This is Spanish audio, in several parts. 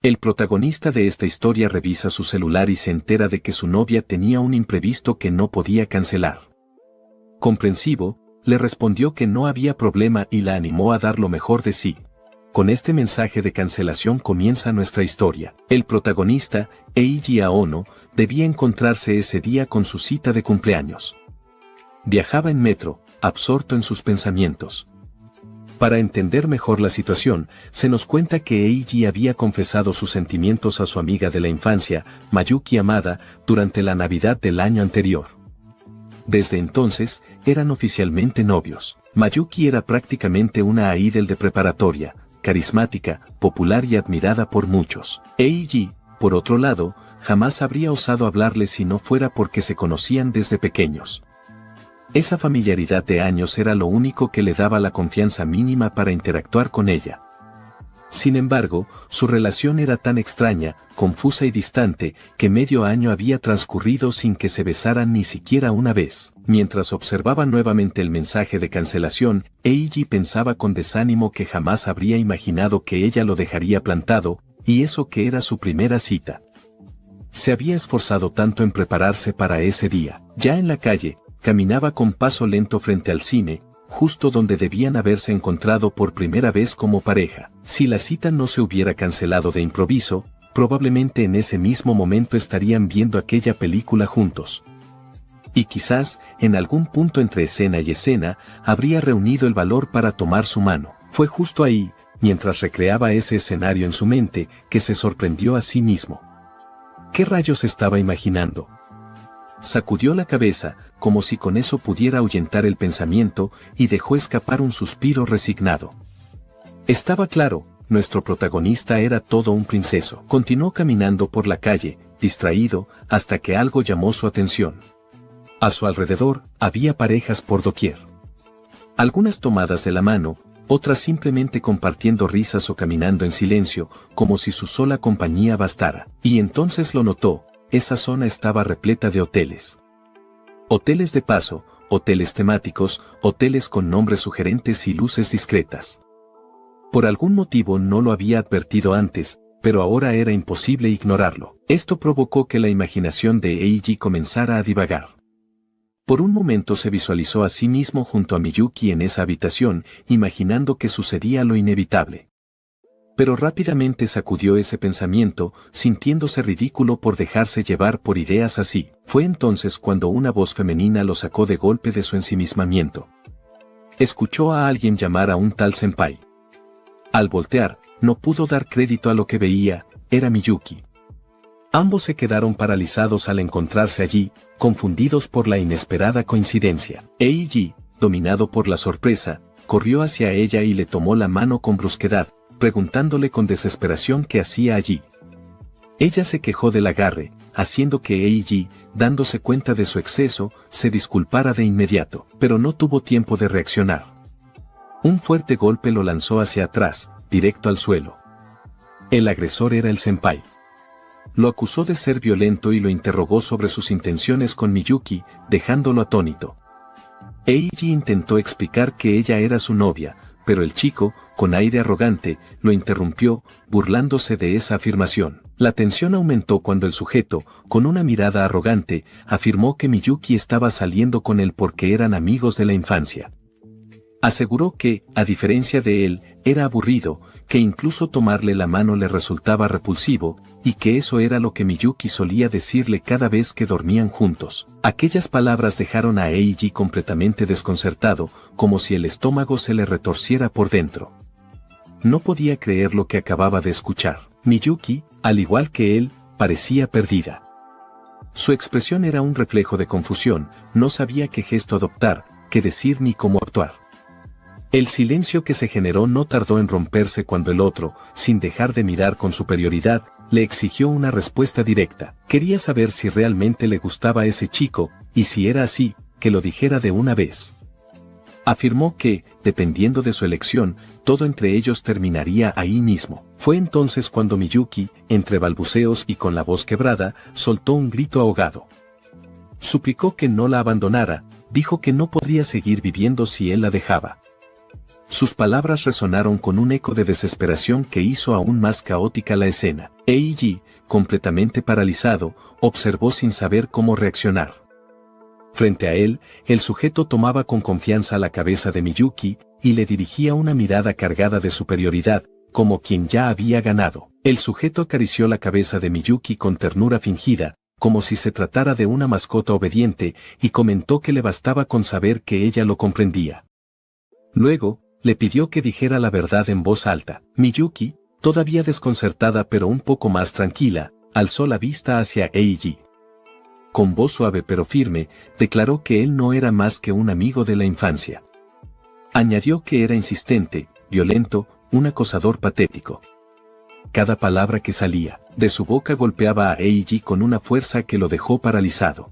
El protagonista de esta historia revisa su celular y se entera de que su novia tenía un imprevisto que no podía cancelar. Comprensivo, le respondió que no había problema y la animó a dar lo mejor de sí. Con este mensaje de cancelación comienza nuestra historia. El protagonista, Eiji Aono, debía encontrarse ese día con su cita de cumpleaños. Viajaba en metro, absorto en sus pensamientos. Para entender mejor la situación, se nos cuenta que Eiji había confesado sus sentimientos a su amiga de la infancia, Mayuki Hamada, durante la Navidad del año anterior. Desde entonces, eran oficialmente novios. Mayuki era prácticamente una idol de preparatoria, carismática, popular y admirada por muchos. Eiji, por otro lado, jamás habría osado hablarle si no fuera porque se conocían desde pequeños. Esa familiaridad de años era lo único que le daba la confianza mínima para interactuar con ella. Sin embargo, su relación era tan extraña, confusa y distante, que medio año había transcurrido sin que se besaran ni siquiera una vez. Mientras observaba nuevamente el mensaje de cancelación, Eiji pensaba con desánimo que jamás habría imaginado que ella lo dejaría plantado, y eso que era su primera cita. Se había esforzado tanto en prepararse para ese día. Ya en la calle, caminaba con paso lento frente al cine, justo donde debían haberse encontrado por primera vez como pareja. Si la cita no se hubiera cancelado de improviso, probablemente en ese mismo momento estarían viendo aquella película juntos. Y quizás, en algún punto entre escena y escena, habría reunido el valor para tomar su mano. Fue justo ahí, mientras recreaba ese escenario en su mente, que se sorprendió a sí mismo. ¿Qué rayos estaba imaginando? Sacudió la cabeza, como si con eso pudiera ahuyentar el pensamiento, y dejó escapar un suspiro resignado. Estaba claro, nuestro protagonista era todo un princeso. Continuó caminando por la calle, distraído, hasta que algo llamó su atención. A su alrededor, había parejas por doquier. Algunas tomadas de la mano, otras simplemente compartiendo risas o caminando en silencio, como si su sola compañía bastara. Y entonces lo notó. Esa zona estaba repleta de hoteles. Hoteles de paso, hoteles temáticos, hoteles con nombres sugerentes y luces discretas. Por algún motivo no lo había advertido antes, pero ahora era imposible ignorarlo. Esto provocó que la imaginación de Eiji comenzara a divagar. Por un momento se visualizó a sí mismo junto a Miyuki en esa habitación, imaginando que sucedía lo inevitable. Pero rápidamente sacudió ese pensamiento, sintiéndose ridículo por dejarse llevar por ideas así. Fue entonces cuando una voz femenina lo sacó de golpe de su ensimismamiento. Escuchó a alguien llamar a un tal senpai. Al voltear, no pudo dar crédito a lo que veía, era Miyuki. Ambos se quedaron paralizados al encontrarse allí, confundidos por la inesperada coincidencia. Eiji, dominado por la sorpresa, corrió hacia ella y le tomó la mano con brusquedad, preguntándole con desesperación qué hacía allí. Ella se quejó del agarre, haciendo que Eiji, dándose cuenta de su exceso, se disculpara de inmediato, pero no tuvo tiempo de reaccionar. Un fuerte golpe lo lanzó hacia atrás, directo al suelo. El agresor era el senpai. Lo acusó de ser violento y lo interrogó sobre sus intenciones con Miyuki, dejándolo atónito. Eiji intentó explicar que ella era su novia, pero el chico, con aire arrogante, lo interrumpió, burlándose de esa afirmación. La tensión aumentó cuando el sujeto, con una mirada arrogante, afirmó que Miyuki estaba saliendo con él porque eran amigos de la infancia. Aseguró que, a diferencia de él, era aburrido, que incluso tomarle la mano le resultaba repulsivo, y que eso era lo que Miyuki solía decirle cada vez que dormían juntos. Aquellas palabras dejaron a Eiji completamente desconcertado, como si el estómago se le retorciera por dentro. No podía creer lo que acababa de escuchar. Miyuki, al igual que él, parecía perdida. Su expresión era un reflejo de confusión, no sabía qué gesto adoptar, qué decir ni cómo actuar. El silencio que se generó no tardó en romperse cuando el otro, sin dejar de mirar con superioridad, le exigió una respuesta directa. Quería saber si realmente le gustaba ese chico, y si era así, que lo dijera de una vez. Afirmó que, dependiendo de su elección, todo entre ellos terminaría ahí mismo. Fue entonces cuando Miyuki, entre balbuceos y con la voz quebrada, soltó un grito ahogado. Suplicó que no la abandonara, dijo que no podría seguir viviendo si él la dejaba. Sus palabras resonaron con un eco de desesperación que hizo aún más caótica la escena. Eiji, completamente paralizado, observó sin saber cómo reaccionar. Frente a él, el sujeto tomaba con confianza la cabeza de Miyuki y le dirigía una mirada cargada de superioridad, como quien ya había ganado. El sujeto acarició la cabeza de Miyuki con ternura fingida, como si se tratara de una mascota obediente, y comentó que le bastaba con saber que ella lo comprendía. Luego, le pidió que dijera la verdad en voz alta. Miyuki, todavía desconcertada pero un poco más tranquila, alzó la vista hacia Eiji. Con voz suave pero firme, declaró que él no era más que un amigo de la infancia. Añadió que era insistente, violento, un acosador patético. Cada palabra que salía de su boca golpeaba a Eiji con una fuerza que lo dejó paralizado.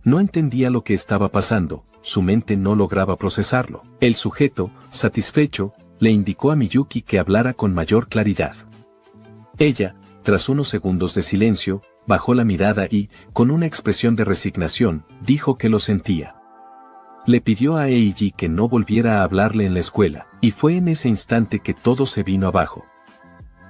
No entendía lo que estaba pasando, su mente no lograba procesarlo. El sujeto, satisfecho, le indicó a Miyuki que hablara con mayor claridad. Ella, tras unos segundos de silencio, bajó la mirada y, con una expresión de resignación, dijo que lo sentía. Le pidió a Eiji que no volviera a hablarle en la escuela, y fue en ese instante que todo se vino abajo.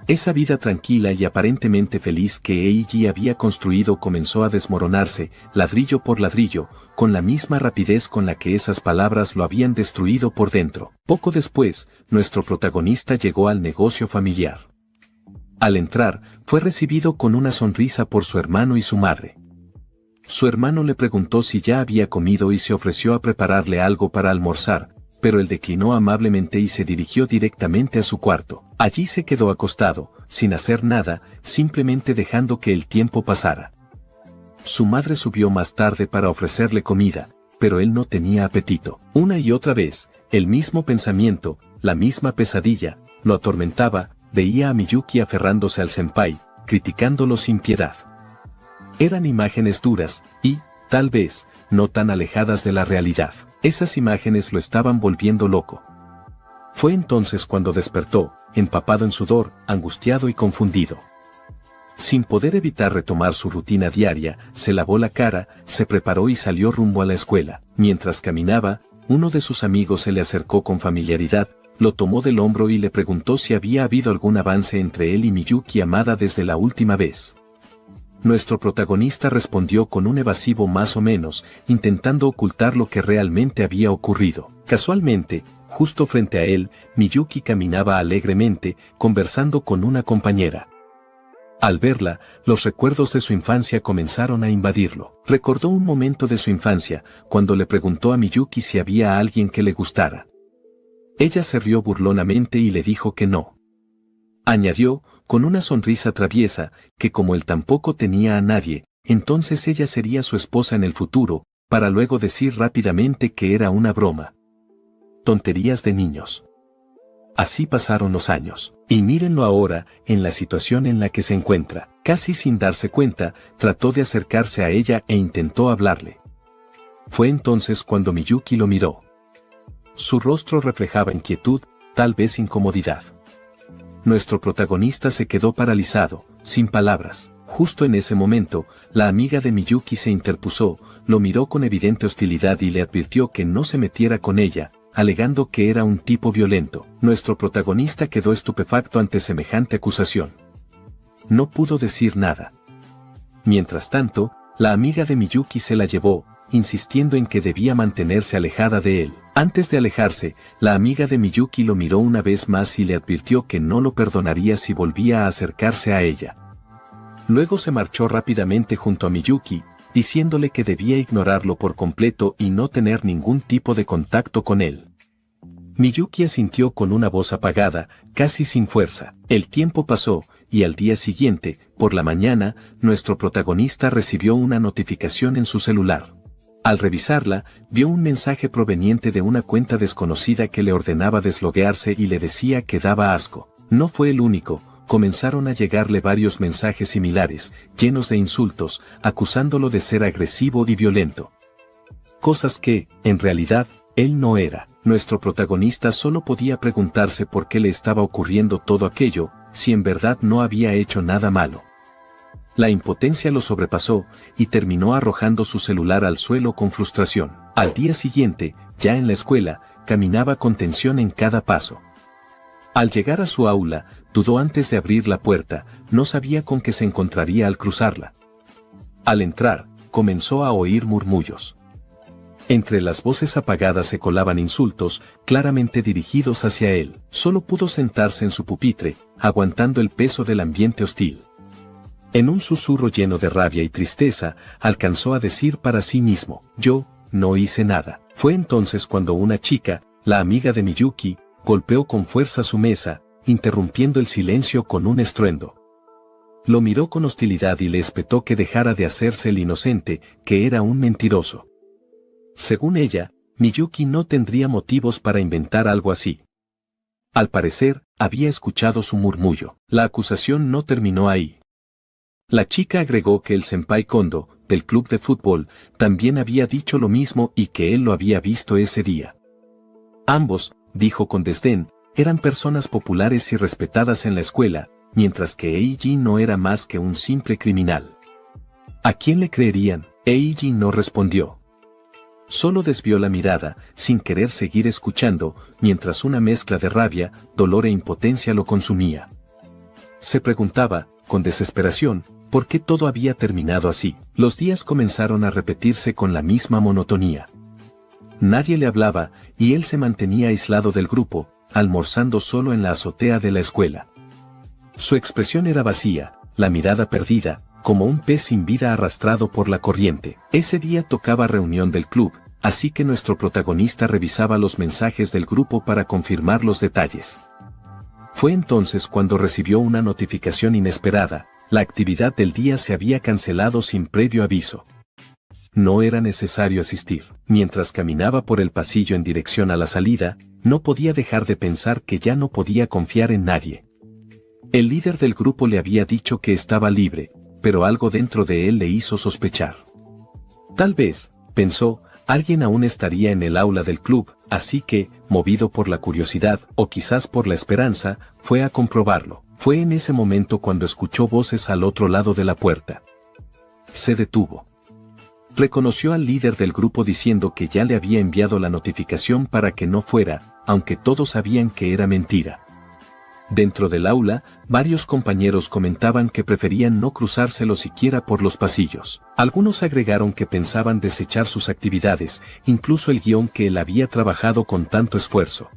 Esa vida tranquila y aparentemente feliz que Eiji había construido comenzó a desmoronarse, ladrillo por ladrillo, con la misma rapidez con la que esas palabras lo habían destruido por dentro. Poco después, nuestro protagonista llegó al negocio familiar. Al entrar, fue recibido con una sonrisa por su hermano y su madre. Su hermano le preguntó si ya había comido y se ofreció a prepararle algo para almorzar, pero él declinó amablemente y se dirigió directamente a su cuarto. Allí se quedó acostado, sin hacer nada, simplemente dejando que el tiempo pasara. Su madre subió más tarde para ofrecerle comida, pero él no tenía apetito. Una y otra vez, el mismo pensamiento, la misma pesadilla, lo atormentaba. Veía a Miyuki aferrándose al senpai, criticándolo sin piedad. Eran imágenes duras, y, tal vez, no tan alejadas de la realidad. Esas imágenes lo estaban volviendo loco. Fue entonces cuando despertó, empapado en sudor, angustiado y confundido. Sin poder evitar retomar su rutina diaria, se lavó la cara, se preparó y salió rumbo a la escuela. Mientras caminaba, uno de sus amigos se le acercó con familiaridad, lo tomó del hombro y le preguntó si había habido algún avance entre él y Miyuki amada desde la última vez. Nuestro protagonista respondió con un evasivo más o menos, intentando ocultar lo que realmente había ocurrido. Casualmente, justo frente a él, Miyuki caminaba alegremente, conversando con una compañera. Al verla, los recuerdos de su infancia comenzaron a invadirlo. Recordó un momento de su infancia, cuando le preguntó a Miyuki si había alguien que le gustara. Ella se rió burlonamente y le dijo que no. Añadió, con una sonrisa traviesa, que como él tampoco tenía a nadie, entonces ella sería su esposa en el futuro, para luego decir rápidamente que era una broma. Tonterías de niños. Así pasaron los años, y mírenlo ahora, en la situación en la que se encuentra. Casi sin darse cuenta, trató de acercarse a ella e intentó hablarle. Fue entonces cuando Miyuki lo miró. Su rostro reflejaba inquietud, tal vez incomodidad. Nuestro protagonista se quedó paralizado, sin palabras. Justo en ese momento, la amiga de Miyuki se interpuso, lo miró con evidente hostilidad y le advirtió que no se metiera con ella, alegando que era un tipo violento. Nuestro protagonista quedó estupefacto ante semejante acusación. No pudo decir nada. Mientras tanto, la amiga de Miyuki se la llevó, insistiendo en que debía mantenerse alejada de él. Antes de alejarse, la amiga de Miyuki lo miró una vez más y le advirtió que no lo perdonaría si volvía a acercarse a ella. Luego se marchó rápidamente junto a Miyuki, diciéndole que debía ignorarlo por completo y no tener ningún tipo de contacto con él. Miyuki asintió con una voz apagada, casi sin fuerza. El tiempo pasó, y al día siguiente, por la mañana, nuestro protagonista recibió una notificación en su celular. Al revisarla, vio un mensaje proveniente de una cuenta desconocida que le ordenaba desloguearse y le decía que daba asco. No fue el único, comenzaron a llegarle varios mensajes similares, llenos de insultos, acusándolo de ser agresivo y violento. Cosas que, en realidad, él no era. Nuestro protagonista solo podía preguntarse por qué le estaba ocurriendo todo aquello, si en verdad no había hecho nada malo. La impotencia lo sobrepasó, y terminó arrojando su celular al suelo con frustración. Al día siguiente, ya en la escuela, caminaba con tensión en cada paso. Al llegar a su aula, dudó antes de abrir la puerta, no sabía con qué se encontraría al cruzarla. Al entrar, comenzó a oír murmullos. Entre las voces apagadas se colaban insultos, claramente dirigidos hacia él. Solo pudo sentarse en su pupitre, aguantando el peso del ambiente hostil. En un susurro lleno de rabia y tristeza, alcanzó a decir para sí mismo: yo no hice nada. Fue entonces cuando una chica, la amiga de Miyuki, golpeó con fuerza su mesa, interrumpiendo el silencio con un estruendo. Lo miró con hostilidad y le espetó que dejara de hacerse el inocente, que era un mentiroso. Según ella, Miyuki no tendría motivos para inventar algo así. Al parecer, había escuchado su murmullo. La acusación no terminó ahí. La chica agregó que el senpai Kondo, del club de fútbol, también había dicho lo mismo y que él lo había visto ese día. Ambos, dijo con desdén, eran personas populares y respetadas en la escuela, mientras que Eiji no era más que un simple criminal. ¿A quién le creerían? Eiji no respondió. Solo desvió la mirada, sin querer seguir escuchando, mientras una mezcla de rabia, dolor e impotencia lo consumía. Se preguntaba, con desesperación, por qué todo había terminado así. Los días comenzaron a repetirse con la misma monotonía. Nadie le hablaba, y él se mantenía aislado del grupo, almorzando solo en la azotea de la escuela. Su expresión era vacía, la mirada perdida, como un pez sin vida arrastrado por la corriente. Ese día tocaba reunión del club, así que nuestro protagonista revisaba los mensajes del grupo para confirmar los detalles. Fue entonces cuando recibió una notificación inesperada: la actividad del día se había cancelado sin previo aviso. No era necesario asistir. Mientras caminaba por el pasillo en dirección a la salida, no podía dejar de pensar que ya no podía confiar en nadie. El líder del grupo le había dicho que estaba libre, pero algo dentro de él le hizo sospechar. Tal vez, pensó, alguien aún estaría en el aula del club, así que, movido por la curiosidad, o quizás por la esperanza, fue a comprobarlo. Fue en ese momento cuando escuchó voces al otro lado de la puerta. Se detuvo. Reconoció al líder del grupo diciendo que ya le había enviado la notificación para que no fuera, aunque todos sabían que era mentira. Dentro del aula, varios compañeros comentaban que preferían no cruzárselo siquiera por los pasillos. Algunos agregaron que pensaban desechar sus actividades, incluso el guión que él había trabajado con tanto esfuerzo.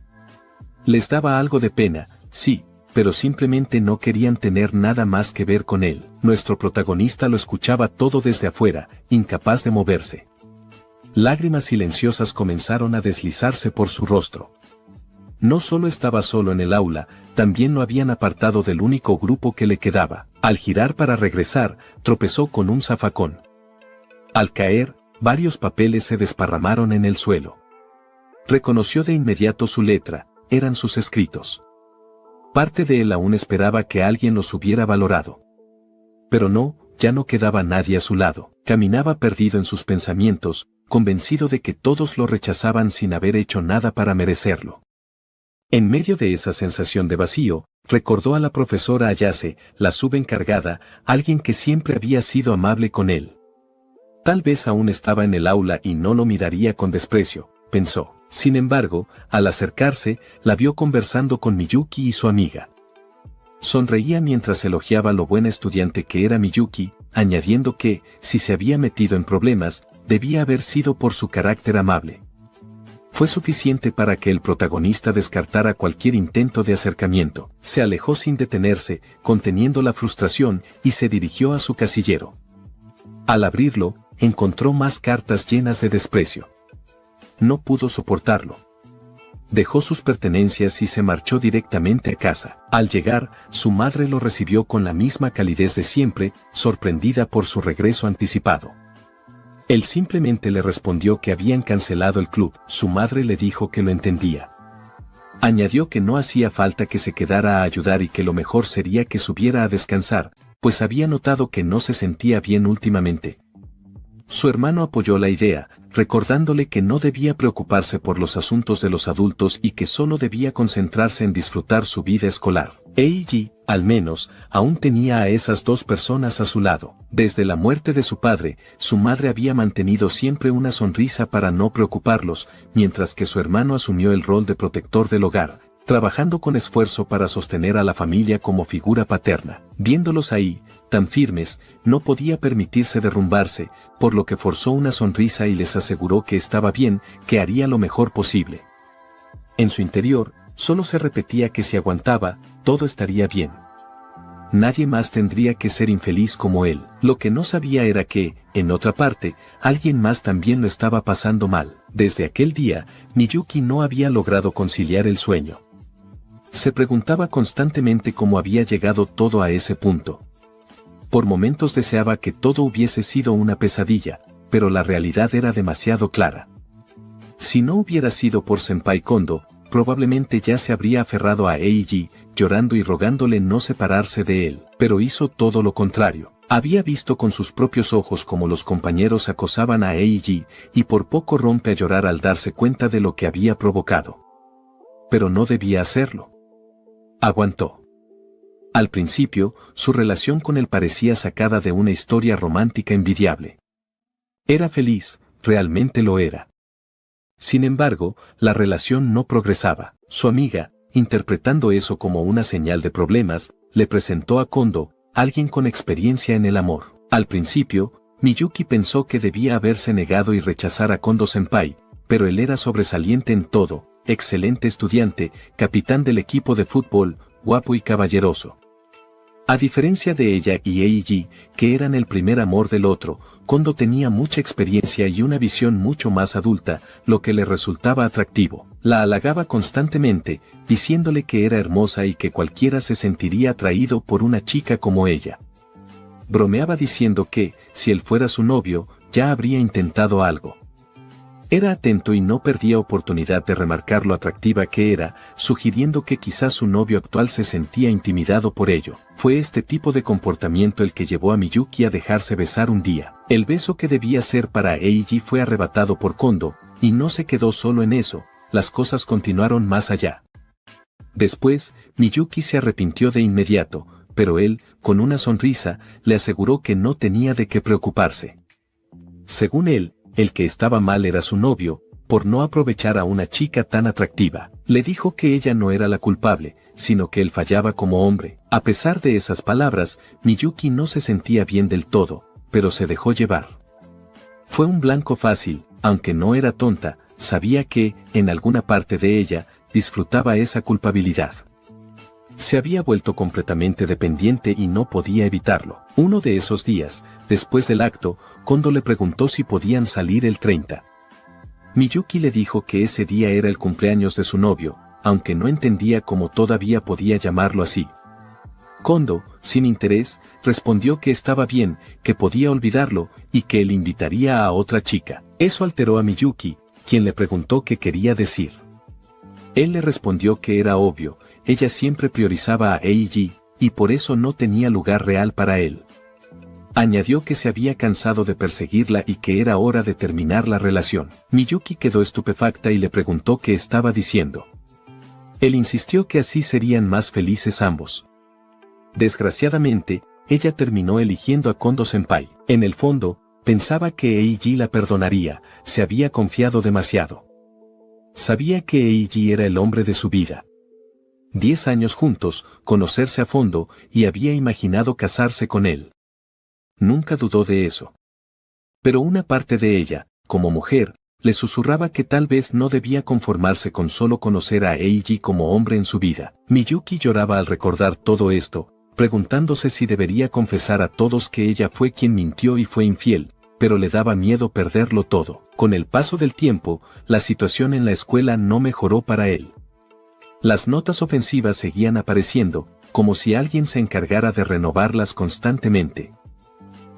Les daba algo de pena, sí, pero simplemente no querían tener nada más que ver con él. Nuestro protagonista lo escuchaba todo desde afuera, incapaz de moverse. Lágrimas silenciosas comenzaron a deslizarse por su rostro. No solo estaba solo en el aula, también lo habían apartado del único grupo que le quedaba. Al girar para regresar, tropezó con un zafacón. Al caer, varios papeles se desparramaron en el suelo. Reconoció de inmediato su letra, eran sus escritos. Parte de él aún esperaba que alguien los hubiera valorado. Pero no, ya no quedaba nadie a su lado. Caminaba perdido en sus pensamientos, convencido de que todos lo rechazaban sin haber hecho nada para merecerlo. En medio de esa sensación de vacío, recordó a la profesora Ayase, la subencargada, alguien que siempre había sido amable con él. Tal vez aún estaba en el aula y no lo miraría con desprecio, pensó. Sin embargo, al acercarse, la vio conversando con Miyuki y su amiga. Sonreía mientras elogiaba lo buena estudiante que era Miyuki, añadiendo que, si se había metido en problemas, debía haber sido por su carácter amable. Fue suficiente para que el protagonista descartara cualquier intento de acercamiento. Se alejó sin detenerse, conteniendo la frustración, y se dirigió a su casillero. Al abrirlo, encontró más cartas llenas de desprecio. No pudo soportarlo. Dejó sus pertenencias y se marchó directamente a casa. Al llegar, su madre lo recibió con la misma calidez de siempre, sorprendida por su regreso anticipado. Él simplemente le respondió que habían cancelado el club. Su madre le dijo que lo entendía. Añadió que no hacía falta que se quedara a ayudar y que lo mejor sería que subiera a descansar, pues había notado que no se sentía bien últimamente. Su hermano apoyó la idea, recordándole que no debía preocuparse por los asuntos de los adultos y que solo debía concentrarse en disfrutar su vida escolar. Eiji, al menos, aún tenía a esas dos personas a su lado. Desde la muerte de su padre, su madre había mantenido siempre una sonrisa para no preocuparlos, mientras que su hermano asumió el rol de protector del hogar, trabajando con esfuerzo para sostener a la familia como figura paterna. Viéndolos ahí, tan firmes, no podía permitirse derrumbarse, por lo que forzó una sonrisa y les aseguró que estaba bien, que haría lo mejor posible. En su interior, solo se repetía que si aguantaba, todo estaría bien. Nadie más tendría que ser infeliz como él. Lo que no sabía era que, en otra parte, alguien más también lo estaba pasando mal. Desde aquel día, Miyuki no había logrado conciliar el sueño. Se preguntaba constantemente cómo había llegado todo a ese punto. Por momentos deseaba que todo hubiese sido una pesadilla, pero la realidad era demasiado clara. Si no hubiera sido por Senpai Kondo, probablemente ya se habría aferrado a Eiji, llorando y rogándole no separarse de él, pero hizo todo lo contrario. Había visto con sus propios ojos cómo los compañeros acosaban a Eiji, y por poco rompe a llorar al darse cuenta de lo que había provocado. Pero no debía hacerlo. Aguantó. Al principio, su relación con él parecía sacada de una historia romántica envidiable. Era feliz, realmente lo era. Sin embargo, la relación no progresaba. Su amiga, interpretando eso como una señal de problemas, le presentó a Kondo, alguien con experiencia en el amor. Al principio, Miyuki pensó que debía haberse negado y rechazar a Kondo-senpai, pero él era sobresaliente en todo, excelente estudiante, capitán del equipo de fútbol, guapo y caballeroso. A diferencia de ella y Eiji, que eran el primer amor del otro, Kondo tenía mucha experiencia y una visión mucho más adulta, lo que le resultaba atractivo. La halagaba constantemente, diciéndole que era hermosa y que cualquiera se sentiría atraído por una chica como ella. Bromeaba diciendo que, si él fuera su novio, ya habría intentado algo. Era atento y no perdía oportunidad de remarcar lo atractiva que era, sugiriendo que quizás su novio actual se sentía intimidado por ello. Fue este tipo de comportamiento el que llevó a Miyuki a dejarse besar un día. El beso que debía ser para Eiji fue arrebatado por Kondo, y no se quedó solo en eso, las cosas continuaron más allá. Después, Miyuki se arrepintió de inmediato, pero él, con una sonrisa, le aseguró que no tenía de qué preocuparse. Según él, el que estaba mal era su novio, por no aprovechar a una chica tan atractiva. Le dijo que ella no era la culpable, sino que él fallaba como hombre. A pesar de esas palabras, Miyuki no se sentía bien del todo, pero se dejó llevar. Fue un blanco fácil, aunque no era tonta, sabía que, en alguna parte de ella, disfrutaba esa culpabilidad. Se había vuelto completamente dependiente y no podía evitarlo. Uno de esos días, después del acto, Kondo le preguntó si podían salir el 30. Miyuki le dijo que ese día era el cumpleaños de su novio, aunque no entendía cómo todavía podía llamarlo así. Kondo, sin interés, respondió que estaba bien, que podía olvidarlo, y que él invitaría a otra chica. Eso alteró a Miyuki, quien le preguntó qué quería decir. Él le respondió que era obvio, ella siempre priorizaba a Eiji, y por eso no tenía lugar real para él. Añadió que se había cansado de perseguirla y que era hora de terminar la relación. Miyuki quedó estupefacta y le preguntó qué estaba diciendo. Él insistió que así serían más felices ambos. Desgraciadamente, ella terminó eligiendo a Kondo-senpai. En el fondo, pensaba que Eiji la perdonaría, se había confiado demasiado. Sabía que Eiji era el hombre de su vida. 10 años juntos, conocerse a fondo, y había imaginado casarse con él. Nunca dudó de eso. Pero una parte de ella, como mujer, le susurraba que tal vez no debía conformarse con solo conocer a Eiji como hombre en su vida. Miyuki lloraba al recordar todo esto, preguntándose si debería confesar a todos que ella fue quien mintió y fue infiel, pero le daba miedo perderlo todo. Con el paso del tiempo, la situación en la escuela no mejoró para él. Las notas ofensivas seguían apareciendo, como si alguien se encargara de renovarlas constantemente.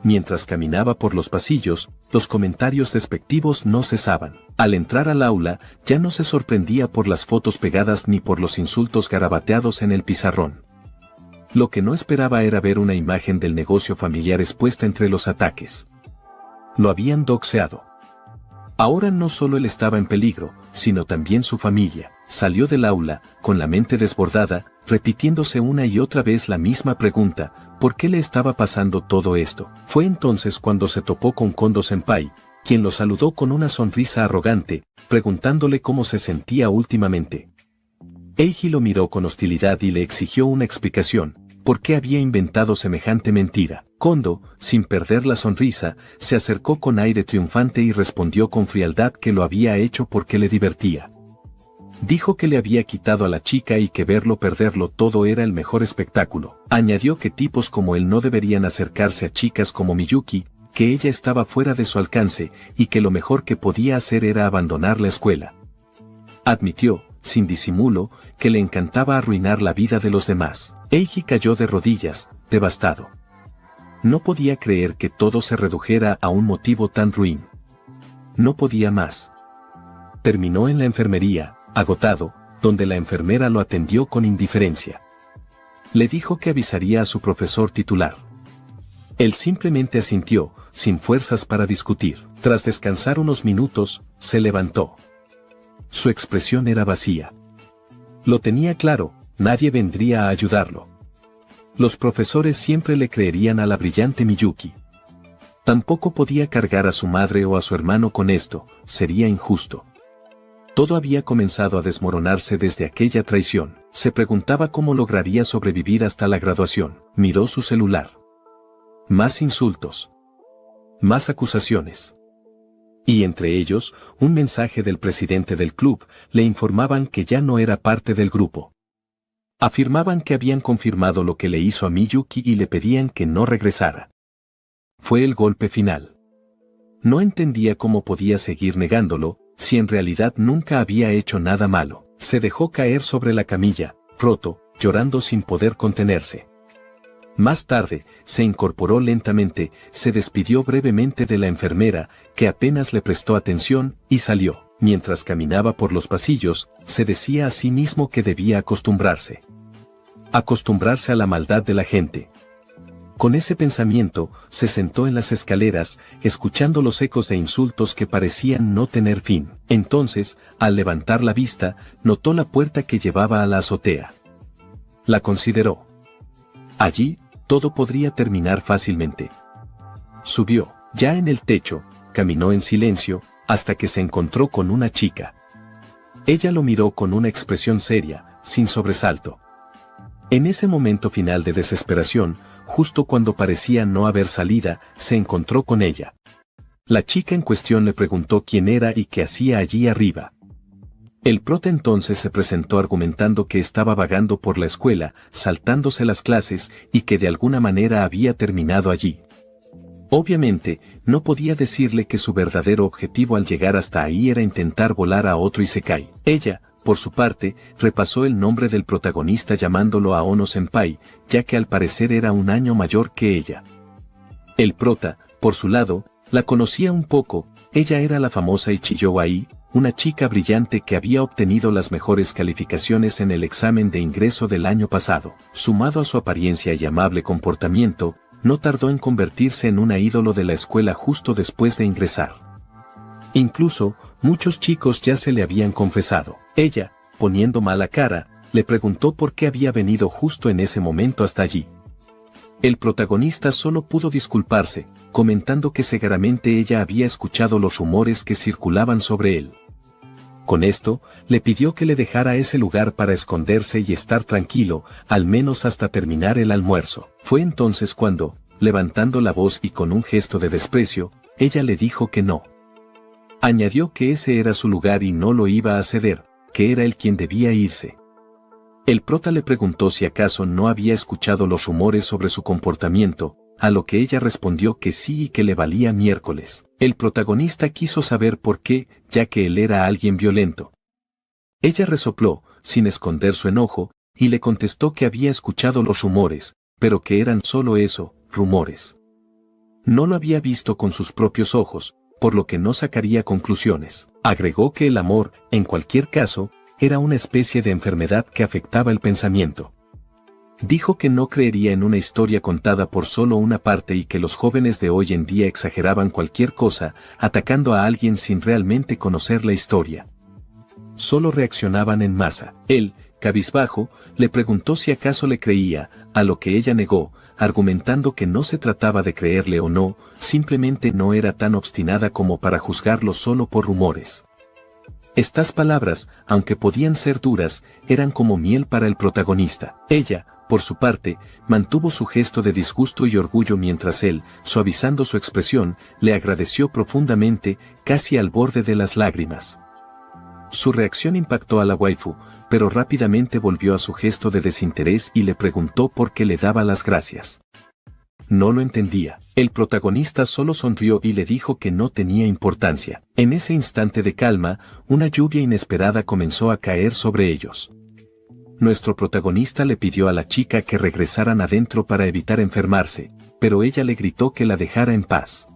Mientras caminaba por los pasillos, los comentarios despectivos no cesaban. Al entrar al aula, ya no se sorprendía por las fotos pegadas ni por los insultos garabateados en el pizarrón. Lo que no esperaba era ver una imagen del negocio familiar expuesta entre los ataques. Lo habían doxeado. Ahora no solo él estaba en peligro, sino también su familia. Salió del aula, con la mente desbordada, repitiéndose una y otra vez la misma pregunta, ¿por qué le estaba pasando todo esto? Fue entonces cuando se topó con Kondo Senpai, quien lo saludó con una sonrisa arrogante, preguntándole cómo se sentía últimamente. Eiji lo miró con hostilidad y le exigió una explicación, ¿por qué había inventado semejante mentira? Kondo, sin perder la sonrisa, se acercó con aire triunfante y respondió con frialdad que lo había hecho porque le divertía. Dijo que le había quitado a la chica y que verlo perderlo todo era el mejor espectáculo. Añadió que tipos como él no deberían acercarse a chicas como Miyuki, que ella estaba fuera de su alcance y que lo mejor que podía hacer era abandonar la escuela. Admitió, sin disimulo, que le encantaba arruinar la vida de los demás. Eiji cayó de rodillas, devastado. No podía creer que todo se redujera a un motivo tan ruin. No podía más. Terminó en la enfermería, agotado, donde la enfermera lo atendió con indiferencia. Le dijo que avisaría a su profesor titular. Él simplemente asintió, sin fuerzas para discutir. Tras descansar unos minutos, se levantó. Su expresión era vacía. Lo tenía claro, nadie vendría a ayudarlo. Los profesores siempre le creerían a la brillante Miyuki. Tampoco podía cargar a su madre o a su hermano con esto, sería injusto. Todo había comenzado a desmoronarse desde aquella traición. Se preguntaba cómo lograría sobrevivir hasta la graduación. Miró su celular. Más insultos. Más acusaciones. Y entre ellos, un mensaje del presidente del club, le informaban que ya no era parte del grupo. Afirmaban que habían confirmado lo que le hizo a Miyuki y le pedían que no regresara. Fue el golpe final. No entendía cómo podía seguir negándolo, si en realidad nunca había hecho nada malo. Se dejó caer sobre la camilla, roto, llorando sin poder contenerse. Más tarde, se incorporó lentamente, se despidió brevemente de la enfermera, que apenas le prestó atención, y salió. Mientras caminaba por los pasillos, se decía a sí mismo que debía acostumbrarse. Acostumbrarse a la maldad de la gente. Con ese pensamiento, se sentó en las escaleras, escuchando los ecos de insultos que parecían no tener fin. Entonces, al levantar la vista, notó la puerta que llevaba a la azotea. La consideró. Allí, todo podría terminar fácilmente. Subió, ya en el techo, caminó en silencio, hasta que se encontró con una chica. Ella lo miró con una expresión seria, sin sobresalto. En ese momento final de desesperación, justo cuando parecía no haber salida, se encontró con ella. La chica en cuestión le preguntó quién era y qué hacía allí arriba. El prota entonces se presentó argumentando que estaba vagando por la escuela, saltándose las clases, y que de alguna manera había terminado allí. Obviamente, no podía decirle que su verdadero objetivo al llegar hasta ahí era intentar volar a otro isekai. Ella, por su parte, repasó el nombre del protagonista llamándolo a Ono Senpai, ya que al parecer era un año mayor que ella. El prota, por su lado, la conocía un poco, ella era la famosa Ichiyo Ai, una chica brillante que había obtenido las mejores calificaciones en el examen de ingreso del año pasado. Sumado a su apariencia y amable comportamiento, no tardó en convertirse en una ídolo de la escuela justo después de ingresar. Incluso, muchos chicos ya se le habían confesado. Ella, poniendo mala cara, le preguntó por qué había venido justo en ese momento hasta allí. El protagonista solo pudo disculparse, comentando que seguramente ella había escuchado los rumores que circulaban sobre él. Con esto, le pidió que le dejara ese lugar para esconderse y estar tranquilo, al menos hasta terminar el almuerzo. Fue entonces cuando, levantando la voz y con un gesto de desprecio, ella le dijo que no. Añadió que ese era su lugar y no lo iba a ceder, que era él quien debía irse. El prota le preguntó si acaso no había escuchado los rumores sobre su comportamiento, a lo que ella respondió que sí y que le valía miércoles. El protagonista quiso saber por qué, ya que él era alguien violento. Ella resopló, sin esconder su enojo, y le contestó que había escuchado los rumores, pero que eran solo eso, rumores. No lo había visto con sus propios ojos, por lo que no sacaría conclusiones. Agregó que el amor, en cualquier caso, era una especie de enfermedad que afectaba el pensamiento. Dijo que no creería en una historia contada por solo una parte y que los jóvenes de hoy en día exageraban cualquier cosa, atacando a alguien sin realmente conocer la historia. Solo reaccionaban en masa. Él, cabizbajo, le preguntó si acaso le creía, a lo que ella negó, argumentando que no se trataba de creerle o no, simplemente no era tan obstinada como para juzgarlo solo por rumores. Estas palabras, aunque podían ser duras, eran como miel para el protagonista. Ella, por su parte, mantuvo su gesto de disgusto y orgullo mientras él, suavizando su expresión, le agradeció profundamente, casi al borde de las lágrimas. Su reacción impactó a la waifu, pero rápidamente volvió a su gesto de desinterés y le preguntó por qué le daba las gracias. No lo entendía. El protagonista solo sonrió y le dijo que no tenía importancia. En ese instante de calma, una lluvia inesperada comenzó a caer sobre ellos. Nuestro protagonista le pidió a la chica que regresaran adentro para evitar enfermarse, pero ella le gritó que la dejara en paz.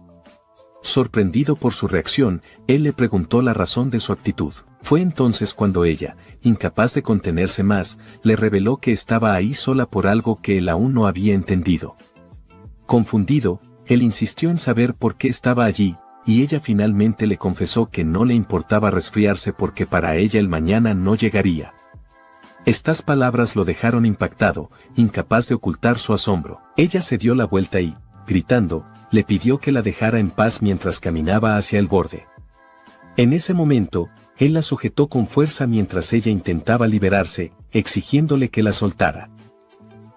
Sorprendido por su reacción, él le preguntó la razón de su actitud. Fue entonces cuando ella, incapaz de contenerse más, le reveló que estaba ahí sola por algo que él aún no había entendido. Confundido, él insistió en saber por qué estaba allí, y ella finalmente le confesó que no le importaba resfriarse porque para ella el mañana no llegaría. Estas palabras lo dejaron impactado, incapaz de ocultar su asombro. Ella se dio la vuelta y, gritando, le pidió que la dejara en paz mientras caminaba hacia el borde. En ese momento, él la sujetó con fuerza mientras ella intentaba liberarse, exigiéndole que la soltara.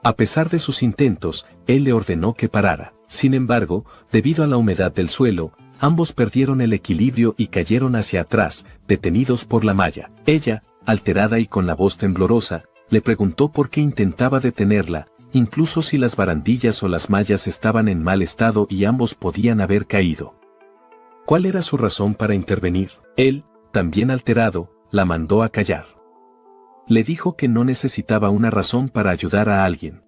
A pesar de sus intentos, él le ordenó que parara. Sin embargo, debido a la humedad del suelo, ambos perdieron el equilibrio y cayeron hacia atrás, detenidos por la malla. Ella, alterada y con la voz temblorosa, le preguntó por qué intentaba detenerla, incluso si las barandillas o las mallas estaban en mal estado y ambos podían haber caído. ¿Cuál era su razón para intervenir? Él, también alterado, la mandó a callar. Le dijo que no necesitaba una razón para ayudar a alguien.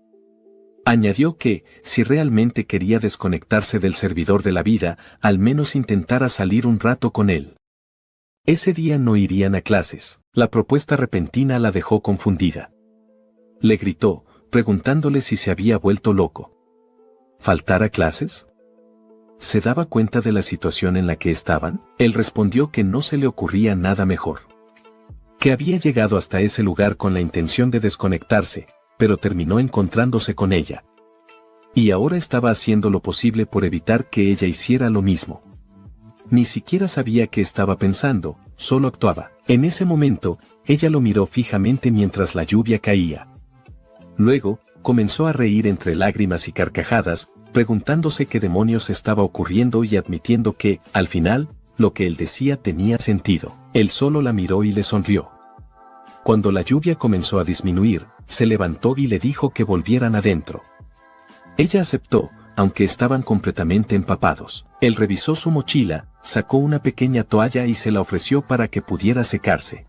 Añadió que, si realmente quería desconectarse del servidor de la vida, al menos intentara salir un rato con él. Ese día no irían a clases. La propuesta repentina la dejó confundida. Le gritó, preguntándole si se había vuelto loco. ¿Faltar a clases? ¿Se daba cuenta de la situación en la que estaban? Él respondió que no se le ocurría nada mejor. Que había llegado hasta ese lugar con la intención de desconectarse, pero terminó encontrándose con ella. Y ahora estaba haciendo lo posible por evitar que ella hiciera lo mismo. Ni siquiera sabía qué estaba pensando, solo actuaba. En ese momento, ella lo miró fijamente mientras la lluvia caía. Luego, comenzó a reír entre lágrimas y carcajadas, preguntándose qué demonios estaba ocurriendo y admitiendo que, al final, lo que él decía tenía sentido. Él solo la miró y le sonrió. Cuando la lluvia comenzó a disminuir, se levantó y le dijo que volvieran adentro. Ella aceptó, aunque estaban completamente empapados. Él revisó su mochila, sacó una pequeña toalla y se la ofreció para que pudiera secarse.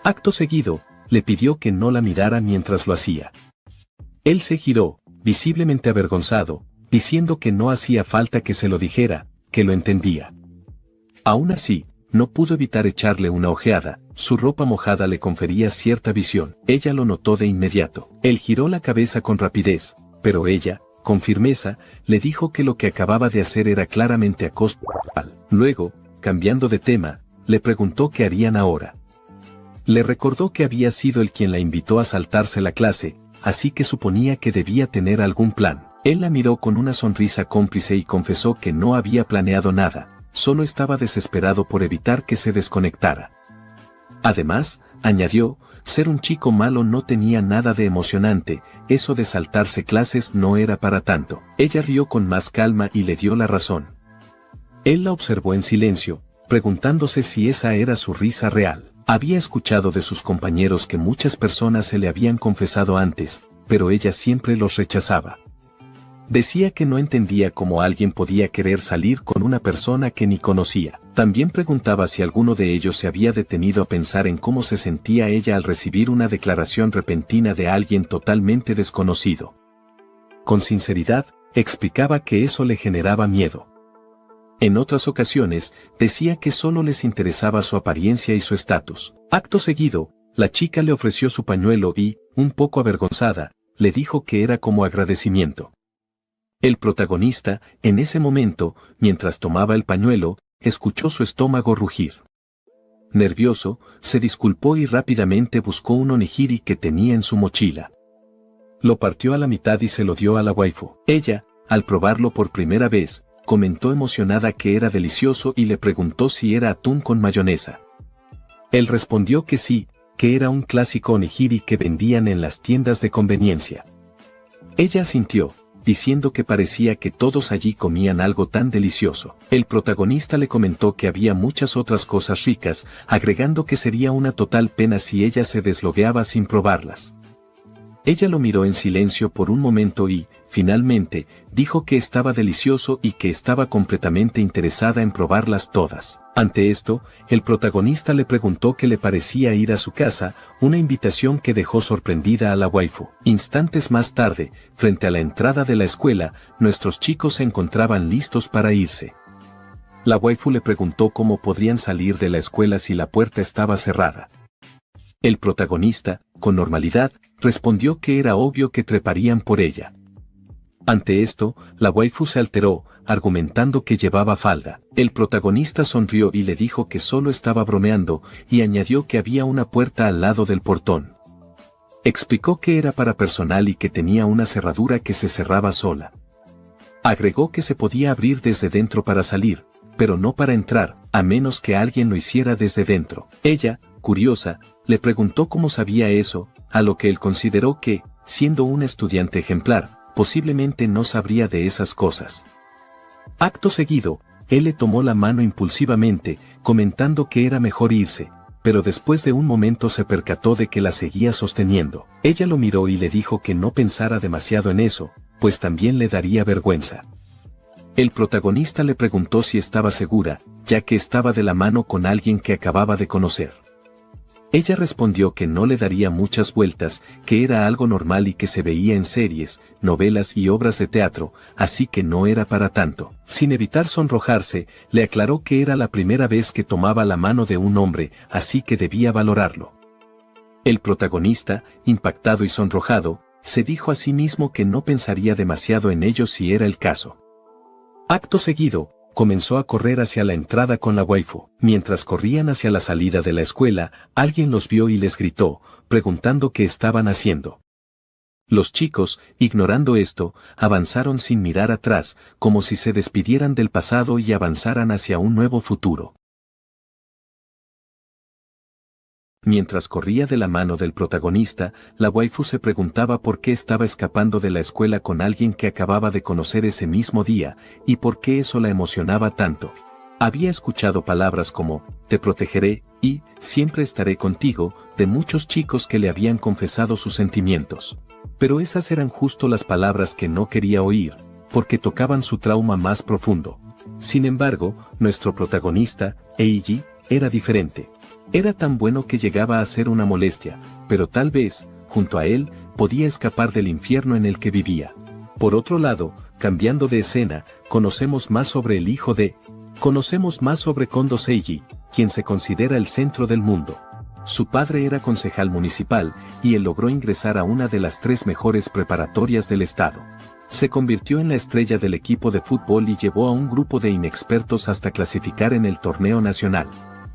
Acto seguido, le pidió que no la mirara mientras lo hacía. Él se giró, visiblemente avergonzado, diciendo que no hacía falta que se lo dijera, que lo entendía. Aún así, no pudo evitar echarle una ojeada, su ropa mojada le confería cierta visión. Ella lo notó de inmediato. Él giró la cabeza con rapidez, pero ella, con firmeza, le dijo que lo que acababa de hacer era claramente acoso sexual. Luego, cambiando de tema, le preguntó qué harían ahora. Le recordó que había sido él quien la invitó a saltarse la clase, así que suponía que debía tener algún plan. Él la miró con una sonrisa cómplice y confesó que no había planeado nada, solo estaba desesperado por evitar que se desconectara. Además, añadió, ser un chico malo no tenía nada de emocionante, eso de saltarse clases no era para tanto. Ella rió con más calma y le dio la razón. Él la observó en silencio, preguntándose si esa era su risa real. Había escuchado de sus compañeros que muchas personas se le habían confesado antes, pero ella siempre los rechazaba. Decía que no entendía cómo alguien podía querer salir con una persona que ni conocía. También preguntaba si alguno de ellos se había detenido a pensar en cómo se sentía ella al recibir una declaración repentina de alguien totalmente desconocido. Con sinceridad, explicaba que eso le generaba miedo. En otras ocasiones, decía que solo les interesaba su apariencia y su estatus. Acto seguido, la chica le ofreció su pañuelo y, un poco avergonzada, le dijo que era como agradecimiento. El protagonista, en ese momento, mientras tomaba el pañuelo, escuchó su estómago rugir. Nervioso, se disculpó y rápidamente buscó un onigiri que tenía en su mochila. Lo partió a la mitad y se lo dio a la waifu. Ella, al probarlo por primera vez, comentó emocionada que era delicioso y le preguntó si era atún con mayonesa. Él respondió que sí, que era un clásico onigiri que vendían en las tiendas de conveniencia. Ella asintió, diciendo que parecía que todos allí comían algo tan delicioso. El protagonista le comentó que había muchas otras cosas ricas, agregando que sería una total pena si ella se deslogueaba sin probarlas. Ella lo miró en silencio por un momento y, finalmente, dijo que estaba delicioso y que estaba completamente interesada en probarlas todas. Ante esto, el protagonista le preguntó qué le parecía ir a su casa, una invitación que dejó sorprendida a la waifu. Instantes más tarde, frente a la entrada de la escuela, nuestros chicos se encontraban listos para irse. La waifu le preguntó cómo podrían salir de la escuela si la puerta estaba cerrada. El protagonista, con normalidad, respondió que era obvio que treparían por ella. Ante esto, la waifu se alteró, argumentando que llevaba falda. El protagonista sonrió y le dijo que solo estaba bromeando, y añadió que había una puerta al lado del portón. Explicó que era para personal y que tenía una cerradura que se cerraba sola. Agregó que se podía abrir desde dentro para salir, pero no para entrar, a menos que alguien lo hiciera desde dentro. Ella, curiosa, le preguntó cómo sabía eso, a lo que él consideró que, siendo un estudiante ejemplar, posiblemente no sabría de esas cosas. Acto seguido, él le tomó la mano impulsivamente, comentando que era mejor irse, pero después de un momento se percató de que la seguía sosteniendo. Ella lo miró y le dijo que no pensara demasiado en eso, pues también le daría vergüenza. El protagonista le preguntó si estaba segura, ya que estaba de la mano con alguien que acababa de conocer. Ella respondió que no le daría muchas vueltas, que era algo normal y que se veía en series, novelas y obras de teatro, así que no era para tanto. Sin evitar sonrojarse, le aclaró que era la primera vez que tomaba la mano de un hombre, así que debía valorarlo. El protagonista, impactado y sonrojado, se dijo a sí mismo que no pensaría demasiado en ello si era el caso. Acto seguido, comenzó a correr hacia la entrada con la waifu. Mientras corrían hacia la salida de la escuela, alguien los vio y les gritó, preguntando qué estaban haciendo. Los chicos, ignorando esto, avanzaron sin mirar atrás, como si se despidieran del pasado y avanzaran hacia un nuevo futuro. Mientras corría de la mano del protagonista, la waifu se preguntaba por qué estaba escapando de la escuela con alguien que acababa de conocer ese mismo día, y por qué eso la emocionaba tanto. Había escuchado palabras como, te protegeré, y, siempre estaré contigo, de muchos chicos que le habían confesado sus sentimientos. Pero esas eran justo las palabras que no quería oír, porque tocaban su trauma más profundo. Sin embargo, nuestro protagonista, Eiji, era diferente. Era tan bueno que llegaba a ser una molestia, pero tal vez, junto a él, podía escapar del infierno en el que vivía. Por otro lado, cambiando de escena, conocemos más sobre el hijo de... Conocemos más sobre Kondo Seiji, quien se considera el centro del mundo. Su padre era concejal municipal, y él logró ingresar a una de las 3 mejores preparatorias del estado. Se convirtió en la estrella del equipo de fútbol y llevó a un grupo de inexpertos hasta clasificar en el torneo nacional.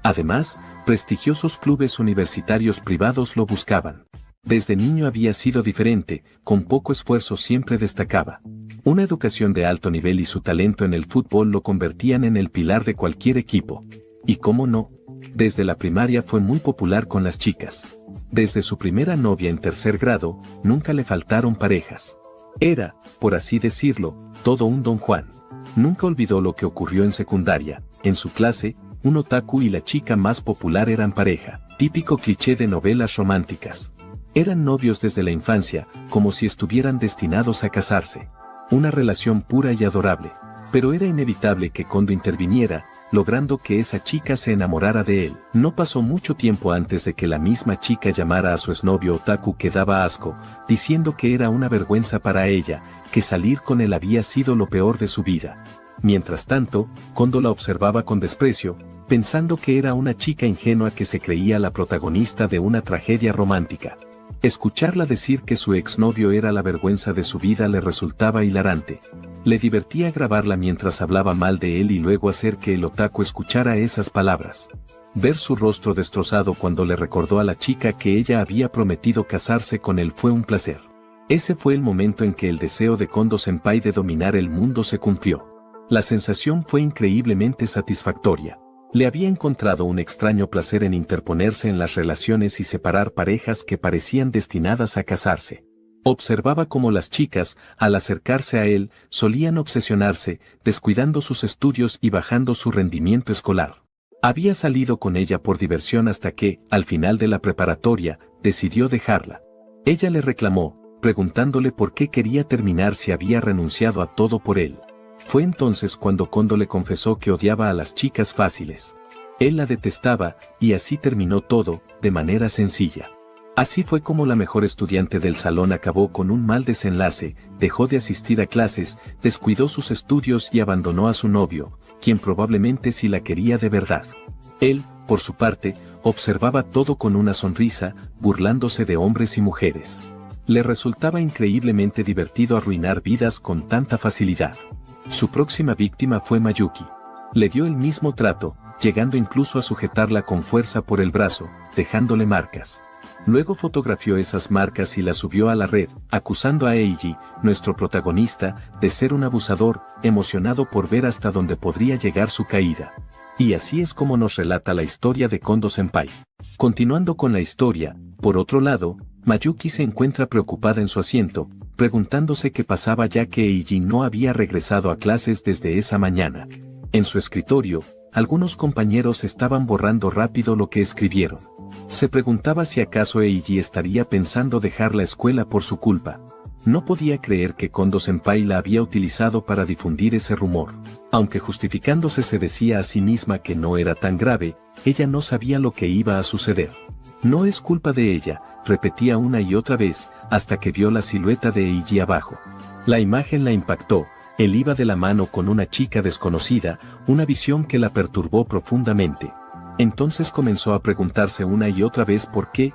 Además, prestigiosos clubes universitarios privados lo buscaban. Desde niño había sido diferente, con poco esfuerzo siempre destacaba. Una educación de alto nivel y su talento en el fútbol lo convertían en el pilar de cualquier equipo. Y cómo no, desde la primaria fue muy popular con las chicas. Desde su primera novia en 3er grado, nunca le faltaron parejas. Era, por así decirlo, todo un Don Juan. Nunca olvidó lo que ocurrió en secundaria. En su clase, un otaku y la chica más popular eran pareja, típico cliché de novelas románticas. Eran novios desde la infancia, como si estuvieran destinados a casarse. Una relación pura y adorable. Pero era inevitable que Kondo interviniera, logrando que esa chica se enamorara de él. No pasó mucho tiempo antes de que la misma chica llamara a su exnovio otaku que daba asco, diciendo que era una vergüenza para ella, que salir con él había sido lo peor de su vida. Mientras tanto, Kondo la observaba con desprecio, pensando que era una chica ingenua que se creía la protagonista de una tragedia romántica. Escucharla decir que su exnovio era la vergüenza de su vida le resultaba hilarante. Le divertía grabarla mientras hablaba mal de él y luego hacer que el otaku escuchara esas palabras. Ver su rostro destrozado cuando le recordó a la chica que ella había prometido casarse con él fue un placer. Ese fue el momento en que el deseo de Kondo-senpai de dominar el mundo se cumplió. La sensación fue increíblemente satisfactoria. Le había encontrado un extraño placer en interponerse en las relaciones y separar parejas que parecían destinadas a casarse. Observaba cómo las chicas, al acercarse a él, solían obsesionarse, descuidando sus estudios y bajando su rendimiento escolar. Había salido con ella por diversión hasta que, al final de la preparatoria, decidió dejarla. Ella le reclamó, preguntándole por qué quería terminar si había renunciado a todo por él. Fue entonces cuando Kondo le confesó que odiaba a las chicas fáciles. Él la detestaba, y así terminó todo, de manera sencilla. Así fue como la mejor estudiante del salón acabó con un mal desenlace, dejó de asistir a clases, descuidó sus estudios y abandonó a su novio, quien probablemente sí la quería de verdad. Él, por su parte, observaba todo con una sonrisa, burlándose de hombres y mujeres. Le resultaba increíblemente divertido arruinar vidas con tanta facilidad. Su próxima víctima fue Mayuki. Le dio el mismo trato, llegando incluso a sujetarla con fuerza por el brazo, dejándole marcas. Luego fotografió esas marcas y las subió a la red, acusando a Eiji, nuestro protagonista, de ser un abusador, emocionado por ver hasta dónde podría llegar su caída. Y así es como nos relata la historia de Kondo-senpai. Continuando con la historia, por otro lado, Mayuki se encuentra preocupada en su asiento, preguntándose qué pasaba ya que Eiji no había regresado a clases desde esa mañana. En su escritorio, algunos compañeros estaban borrando rápido lo que escribieron. Se preguntaba si acaso Eiji estaría pensando dejar la escuela por su culpa. No podía creer que Kondo-senpai la había utilizado para difundir ese rumor. Aunque justificándose se decía a sí misma que no era tan grave, ella no sabía lo que iba a suceder. No es culpa de ella, repetía una y otra vez, hasta que vio la silueta de Eiji abajo. La imagen la impactó, él iba de la mano con una chica desconocida, una visión que la perturbó profundamente. Entonces comenzó a preguntarse una y otra vez por qué.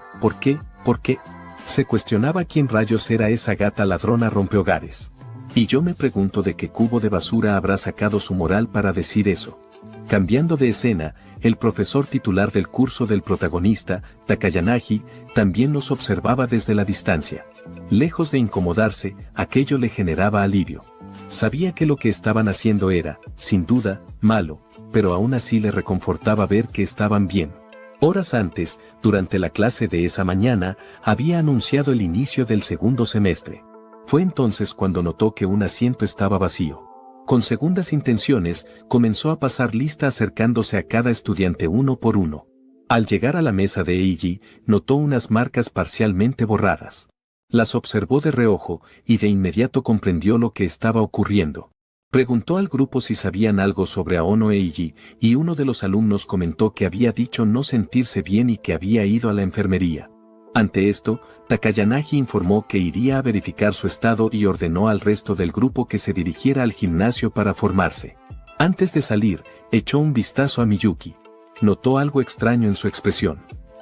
Se cuestionaba quién rayos era esa gata ladrona rompehogares. Y yo me pregunto de qué cubo de basura habrá sacado su moral para decir eso. Cambiando de escena, el profesor titular del curso del protagonista, Takayanagi, también los observaba desde la distancia. Lejos de incomodarse, aquello le generaba alivio. Sabía que lo que estaban haciendo era, sin duda, malo, pero aún así le reconfortaba ver que estaban bien. Horas antes, durante la clase de esa mañana, había anunciado el inicio del segundo semestre. Fue entonces cuando notó que un asiento estaba vacío. Con segundas intenciones, comenzó a pasar lista acercándose a cada estudiante uno por uno. Al llegar a la mesa de Eiji, notó unas marcas parcialmente borradas. Las observó de reojo, y de inmediato comprendió lo que estaba ocurriendo. Preguntó al grupo si sabían algo sobre Aono Eiji, y uno de los alumnos comentó que había dicho no sentirse bien y que había ido a la enfermería. Ante esto, Takayanagi informó que iría a verificar su estado y ordenó al resto del grupo que se dirigiera al gimnasio para formarse. Antes de salir, echó un vistazo a Miyuki. Notó algo extraño en su expresión.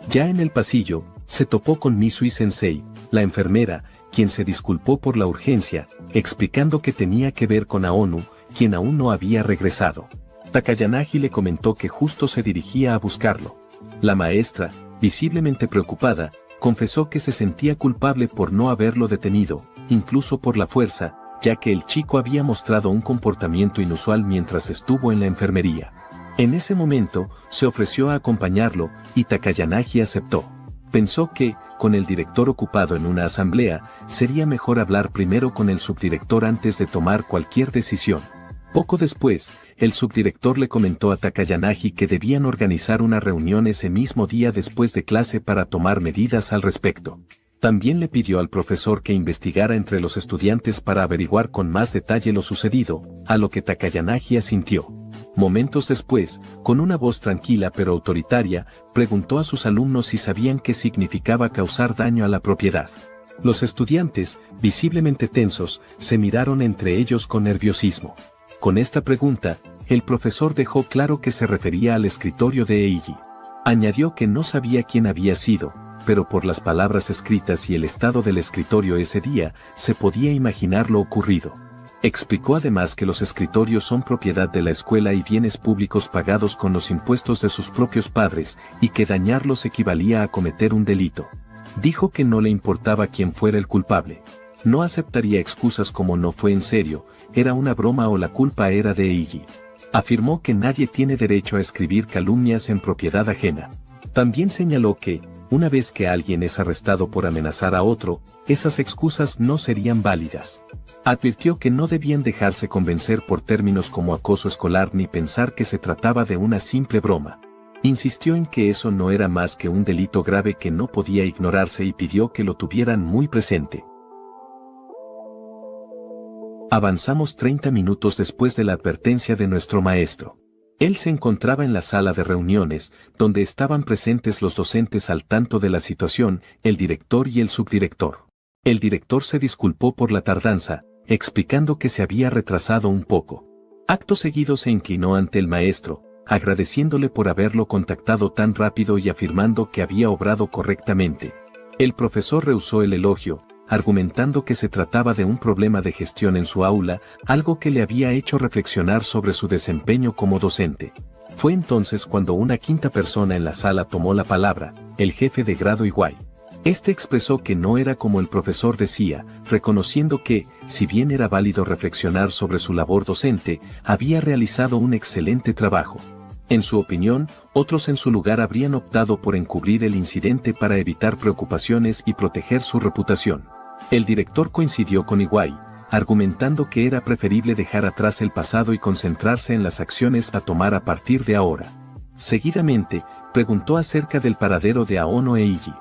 Ya en el pasillo, se topó con Misui-sensei, la enfermera, quien se disculpó por la urgencia, explicando que tenía que ver con Aonu, quien aún no había regresado. Takayanagi le comentó que justo se dirigía a buscarlo. La maestra, visiblemente preocupada, confesó que se sentía culpable por no haberlo detenido, incluso por la fuerza, ya que el chico había mostrado un comportamiento inusual mientras estuvo en la enfermería. En ese momento, se ofreció a acompañarlo, y Takayanagi aceptó. Pensó que, con el director ocupado en una asamblea, sería mejor hablar primero con el subdirector antes de tomar cualquier decisión. Poco después, el subdirector le comentó a Takayanagi que debían organizar una reunión ese mismo día después de clase para tomar medidas al respecto. También le pidió al profesor que investigara entre los estudiantes para averiguar con más detalle lo sucedido, a lo que Takayanagi asintió. Momentos después, con una voz tranquila pero autoritaria, preguntó a sus alumnos si sabían qué significaba causar daño a la propiedad. Los estudiantes, visiblemente tensos, se miraron entre ellos con nerviosismo. Con esta pregunta, el profesor dejó claro que se refería al escritorio de Eiji. Añadió que no sabía quién había sido, pero por las palabras escritas y el estado del escritorio ese día, se podía imaginar lo ocurrido. Explicó además que los escritorios son propiedad de la escuela y bienes públicos pagados con los impuestos de sus propios padres, y que dañarlos equivalía a cometer un delito. Dijo que no le importaba quién fuera el culpable. No aceptaría excusas como no fue en serio, era una broma o la culpa era de Eiji. Afirmó que nadie tiene derecho a escribir calumnias en propiedad ajena. También señaló que, una vez que alguien es arrestado por amenazar a otro, esas excusas no serían válidas. Advirtió que no debían dejarse convencer por términos como acoso escolar ni pensar que se trataba de una simple broma. Insistió en que eso no era más que un delito grave que no podía ignorarse y pidió que lo tuvieran muy presente. Avanzamos 30 minutos después de la advertencia de nuestro maestro. Él se encontraba en la sala de reuniones, donde estaban presentes los docentes al tanto de la situación, el director y el subdirector. El director se disculpó por la tardanza, explicando que se había retrasado un poco. Acto seguido se inclinó ante el maestro, agradeciéndole por haberlo contactado tan rápido y afirmando que había obrado correctamente. El profesor rehusó el elogio, argumentando que se trataba de un problema de gestión en su aula, algo que le había hecho reflexionar sobre su desempeño como docente. Fue entonces cuando una quinta persona en la sala tomó la palabra, el jefe de grado Iwai. Este expresó que no era como el profesor decía, reconociendo que, si bien era válido reflexionar sobre su labor docente, había realizado un excelente trabajo. En su opinión, otros en su lugar habrían optado por encubrir el incidente para evitar preocupaciones y proteger su reputación. El director coincidió con Iwai, argumentando que era preferible dejar atrás el pasado y concentrarse en las acciones a tomar a partir de ahora. Seguidamente, preguntó acerca del paradero de Aono Eiji.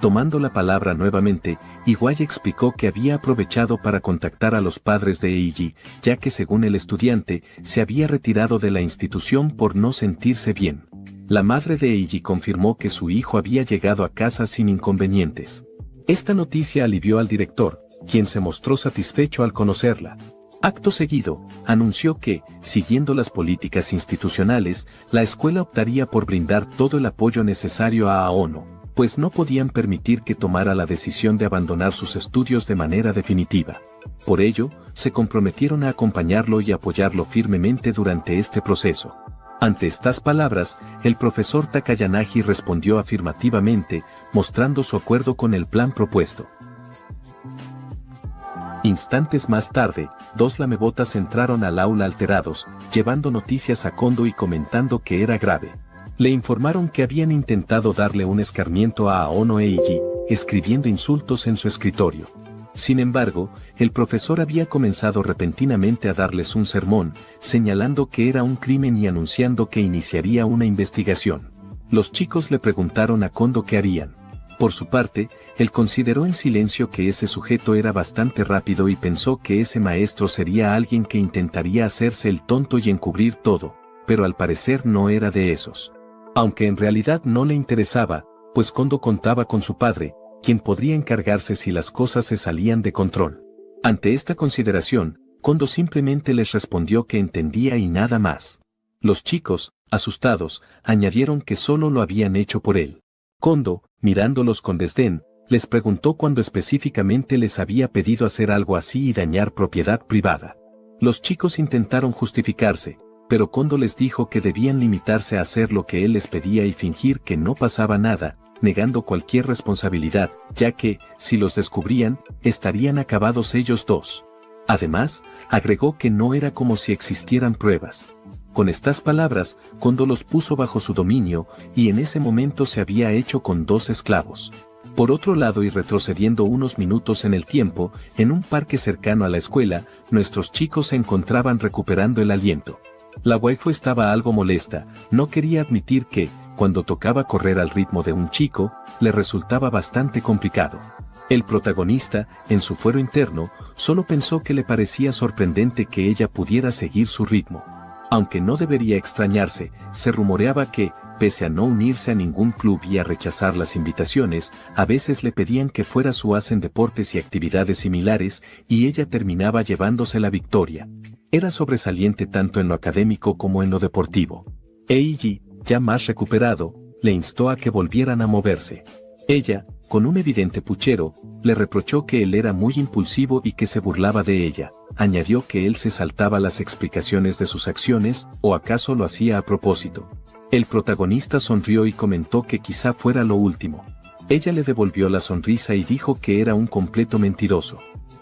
Tomando la palabra nuevamente, Iwai explicó que había aprovechado para contactar a los padres de Eiji, ya que según el estudiante, se había retirado de la institución por no sentirse bien. La madre de Eiji confirmó que su hijo había llegado a casa sin inconvenientes. Esta noticia alivió al director, quien se mostró satisfecho al conocerla. Acto seguido, anunció que, siguiendo las políticas institucionales, la escuela optaría por brindar todo el apoyo necesario a Aono, pues no podían permitir que tomara la decisión de abandonar sus estudios de manera definitiva. Por ello, se comprometieron a acompañarlo y apoyarlo firmemente durante este proceso. Ante estas palabras, el profesor Takayanagi respondió afirmativamente, mostrando su acuerdo con el plan propuesto. Instantes más tarde, dos lamebotas entraron al aula alterados, llevando noticias a Kondo y comentando que era grave. Le informaron que habían intentado darle un escarmiento a Aono Eiji, escribiendo insultos en su escritorio. Sin embargo, el profesor había comenzado repentinamente a darles un sermón, señalando que era un crimen y anunciando que iniciaría una investigación. Los chicos le preguntaron a Kondo qué harían. Por su parte, él consideró en silencio que ese sujeto era bastante rápido y pensó que ese maestro sería alguien que intentaría hacerse el tonto y encubrir todo, pero al parecer no era de esos. Aunque en realidad no le interesaba, pues Kondo contaba con su padre, quien podría encargarse si las cosas se salían de control. Ante esta consideración, Kondo simplemente les respondió que entendía y nada más. Los chicos, asustados, añadieron que solo lo habían hecho por él. Kondo, mirándolos con desdén, les preguntó cuándo específicamente les había pedido hacer algo así y dañar propiedad privada. Los chicos intentaron justificarse, pero Kondo les dijo que debían limitarse a hacer lo que él les pedía y fingir que no pasaba nada, negando cualquier responsabilidad, ya que, si los descubrían, estarían acabados ellos dos. Además, agregó que no era como si existieran pruebas. Con estas palabras, Kondo los puso bajo su dominio, y en ese momento se había hecho con 2 esclavos. Por otro lado y retrocediendo unos minutos en el tiempo, en un parque cercano a la escuela, nuestros chicos se encontraban recuperando el aliento. La waifu estaba algo molesta, no quería admitir que, cuando tocaba correr al ritmo de un chico, le resultaba bastante complicado. El protagonista, en su fuero interno, solo pensó que le parecía sorprendente que ella pudiera seguir su ritmo. Aunque no debería extrañarse, se rumoreaba que, pese a no unirse a ningún club y a rechazar las invitaciones, a veces le pedían que fuera su as en deportes y actividades similares, y ella terminaba llevándose la victoria. Era sobresaliente tanto en lo académico como en lo deportivo. Eiji, ya más recuperado, le instó a que volvieran a moverse. Ella, con un evidente puchero, le reprochó que él era muy impulsivo y que se burlaba de ella. Añadió que él se saltaba las explicaciones de sus acciones, o acaso lo hacía a propósito. El protagonista sonrió y comentó que quizá fuera lo último. Ella le devolvió la sonrisa y dijo que era un completo mentiroso.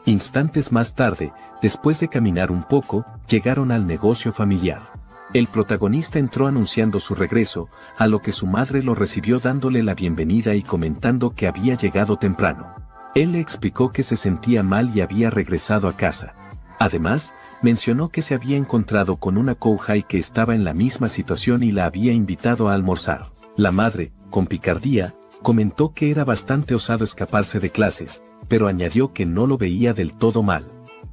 Instantes más tarde, después de caminar un poco, llegaron al negocio familiar. El protagonista entró anunciando su regreso, a lo que su madre lo recibió dándole la bienvenida y comentando que había llegado temprano. Él le explicó que se sentía mal y había regresado a casa. Además, mencionó que se había encontrado con una kouhai que estaba en la misma situación y la había invitado a almorzar. La madre, con picardía, comentó que era bastante osado escaparse de clases, pero añadió que no lo veía del todo mal.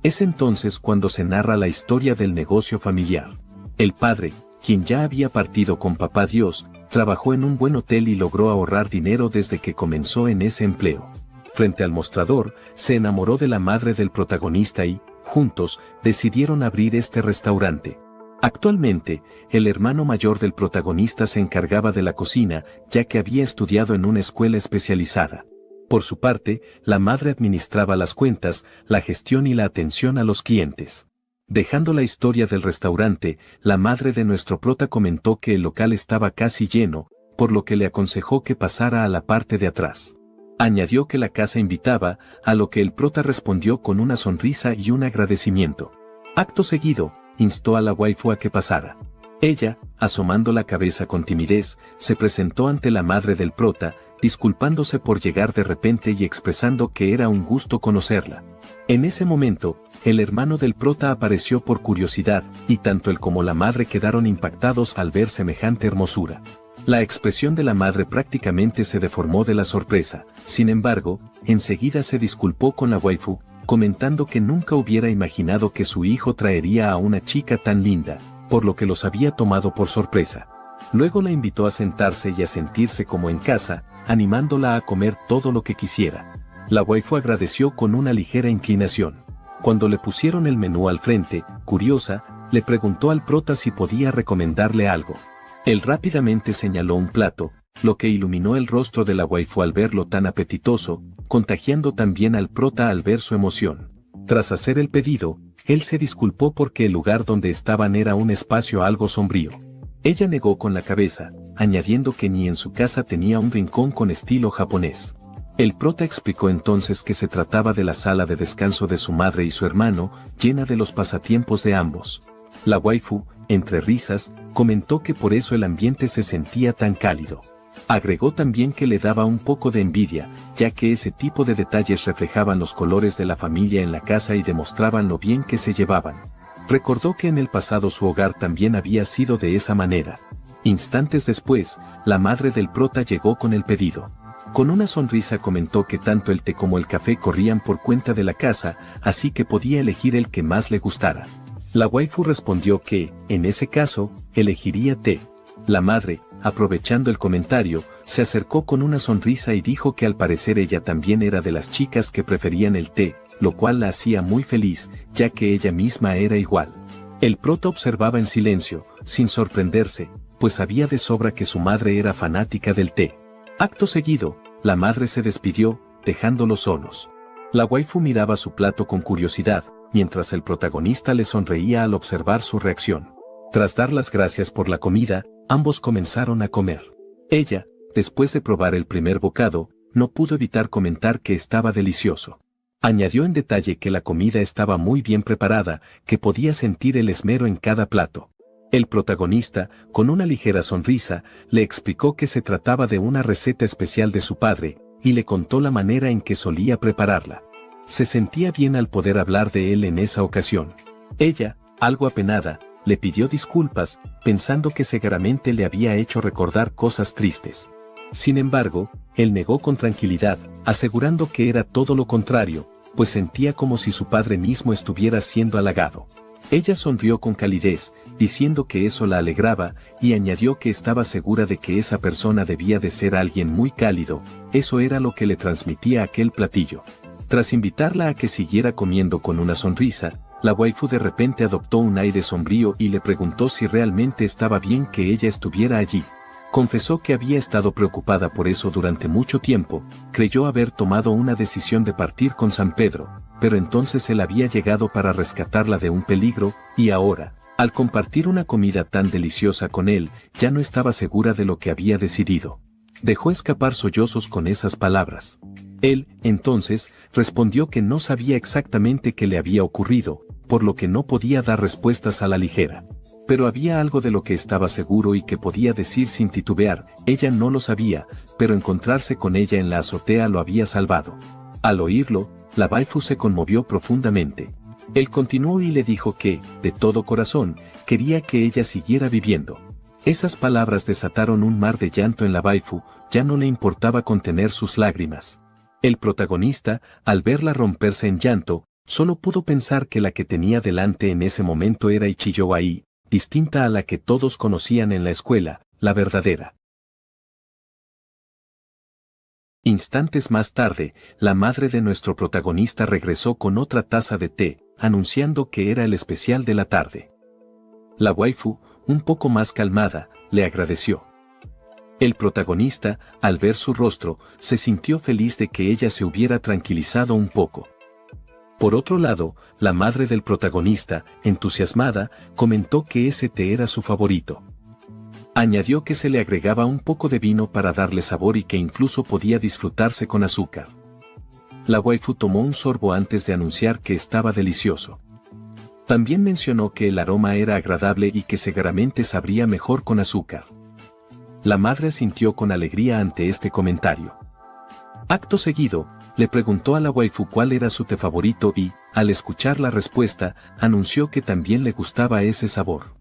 Es entonces cuando se narra la historia del negocio familiar. El padre, quien ya había partido con papá Dios, trabajó en un buen hotel y logró ahorrar dinero desde que comenzó en ese empleo. Frente al mostrador, se enamoró de la madre del protagonista y, juntos, decidieron abrir este restaurante. Actualmente, el hermano mayor del protagonista se encargaba de la cocina, ya que había estudiado en una escuela especializada. Por su parte, la madre administraba las cuentas, la gestión y la atención a los clientes. Dejando la historia del restaurante, la madre de nuestro prota comentó que el local estaba casi lleno, por lo que le aconsejó que pasara a la parte de atrás. Añadió que la casa invitaba, a lo que el prota respondió con una sonrisa y un agradecimiento. Acto seguido, instó a la waifu a que pasara. Ella, asomando la cabeza con timidez, se presentó ante la madre del prota, disculpándose por llegar de repente y expresando que era un gusto conocerla. En ese momento, el hermano del prota apareció por curiosidad, y tanto él como la madre quedaron impactados al ver semejante hermosura. La expresión de la madre prácticamente se deformó de la sorpresa, sin embargo, enseguida se disculpó con la waifu, comentando que nunca hubiera imaginado que su hijo traería a una chica tan linda, por lo que los había tomado por sorpresa. Luego la invitó a sentarse y a sentirse como en casa, animándola a comer todo lo que quisiera. La waifu agradeció con una ligera inclinación. Cuando le pusieron el menú al frente, curiosa, le preguntó al prota si podía recomendarle algo. Él rápidamente señaló un plato, lo que iluminó el rostro de la waifu al verlo tan apetitoso, contagiando también al prota al ver su emoción. Tras hacer el pedido, él se disculpó porque el lugar donde estaban era un espacio algo sombrío. Ella negó con la cabeza, añadiendo que ni en su casa tenía un rincón con estilo japonés. El prota explicó entonces que se trataba de la sala de descanso de su madre y su hermano, llena de los pasatiempos de ambos. La waifu, entre risas, comentó que por eso el ambiente se sentía tan cálido. Agregó también que le daba un poco de envidia, ya que ese tipo de detalles reflejaban los colores de la familia en la casa y demostraban lo bien que se llevaban. Recordó que en el pasado su hogar también había sido de esa manera. Instantes después, la madre del prota llegó con el pedido. Con una sonrisa comentó que tanto el té como el café corrían por cuenta de la casa, así que podía elegir el que más le gustara. La waifu respondió que, en ese caso, elegiría té. La madre, aprovechando el comentario, se acercó con una sonrisa y dijo que al parecer ella también era de las chicas que preferían el té, lo cual la hacía muy feliz, ya que ella misma era igual. El prota observaba en silencio, sin sorprenderse, pues sabía de sobra que su madre era fanática del té. Acto seguido, la madre se despidió, dejándolos solos. La waifu miraba su plato con curiosidad, mientras el protagonista le sonreía al observar su reacción. Tras dar las gracias por la comida, ambos comenzaron a comer. Ella, después de probar el primer bocado, no pudo evitar comentar que estaba delicioso. Añadió en detalle que la comida estaba muy bien preparada, que podía sentir el esmero en cada plato. El protagonista, con una ligera sonrisa, le explicó que se trataba de una receta especial de su padre, y le contó la manera en que solía prepararla. Se sentía bien al poder hablar de él en esa ocasión. Ella, algo apenada, le pidió disculpas, pensando que seguramente le había hecho recordar cosas tristes. Sin embargo, él negó con tranquilidad, asegurando que era todo lo contrario, pues sentía como si su padre mismo estuviera siendo halagado. Ella sonrió con calidez, diciendo que eso la alegraba, y añadió que estaba segura de que esa persona debía de ser alguien muy cálido, eso era lo que le transmitía aquel platillo. Tras invitarla a que siguiera comiendo con una sonrisa, la waifu de repente adoptó un aire sombrío y le preguntó si realmente estaba bien que ella estuviera allí. Confesó que había estado preocupada por eso durante mucho tiempo, creyó haber tomado una decisión de partir con San Pedro, pero entonces él había llegado para rescatarla de un peligro, y ahora, al compartir una comida tan deliciosa con él, ya no estaba segura de lo que había decidido. Dejó escapar sollozos con esas palabras. Él, entonces, respondió que no sabía exactamente qué le había ocurrido, por lo que no podía dar respuestas a la ligera. Pero había algo de lo que estaba seguro y que podía decir sin titubear, ella no lo sabía, pero encontrarse con ella en la azotea lo había salvado. Al oírlo, la waifu se conmovió profundamente. Él continuó y le dijo que, de todo corazón, quería que ella siguiera viviendo. Esas palabras desataron un mar de llanto en la waifu, ya no le importaba contener sus lágrimas. El protagonista, al verla romperse en llanto, solo pudo pensar que la que tenía delante en ese momento era Ichiyo Ai, distinta a la que todos conocían en la escuela, la verdadera. Instantes más tarde, la madre de nuestro protagonista regresó con otra taza de té, anunciando que era el especial de la tarde. La waifu, un poco más calmada, le agradeció. El protagonista, al ver su rostro, se sintió feliz de que ella se hubiera tranquilizado un poco. Por otro lado, la madre del protagonista, entusiasmada, comentó que ese té era su favorito. Añadió que se le agregaba un poco de vino para darle sabor y que incluso podía disfrutarse con azúcar. La waifu tomó un sorbo antes de anunciar que estaba delicioso. También mencionó que el aroma era agradable y que seguramente sabría mejor con azúcar. La madre asintió con alegría ante este comentario. Acto seguido, le preguntó a la waifu cuál era su té favorito y, al escuchar la respuesta, anunció que también le gustaba ese sabor.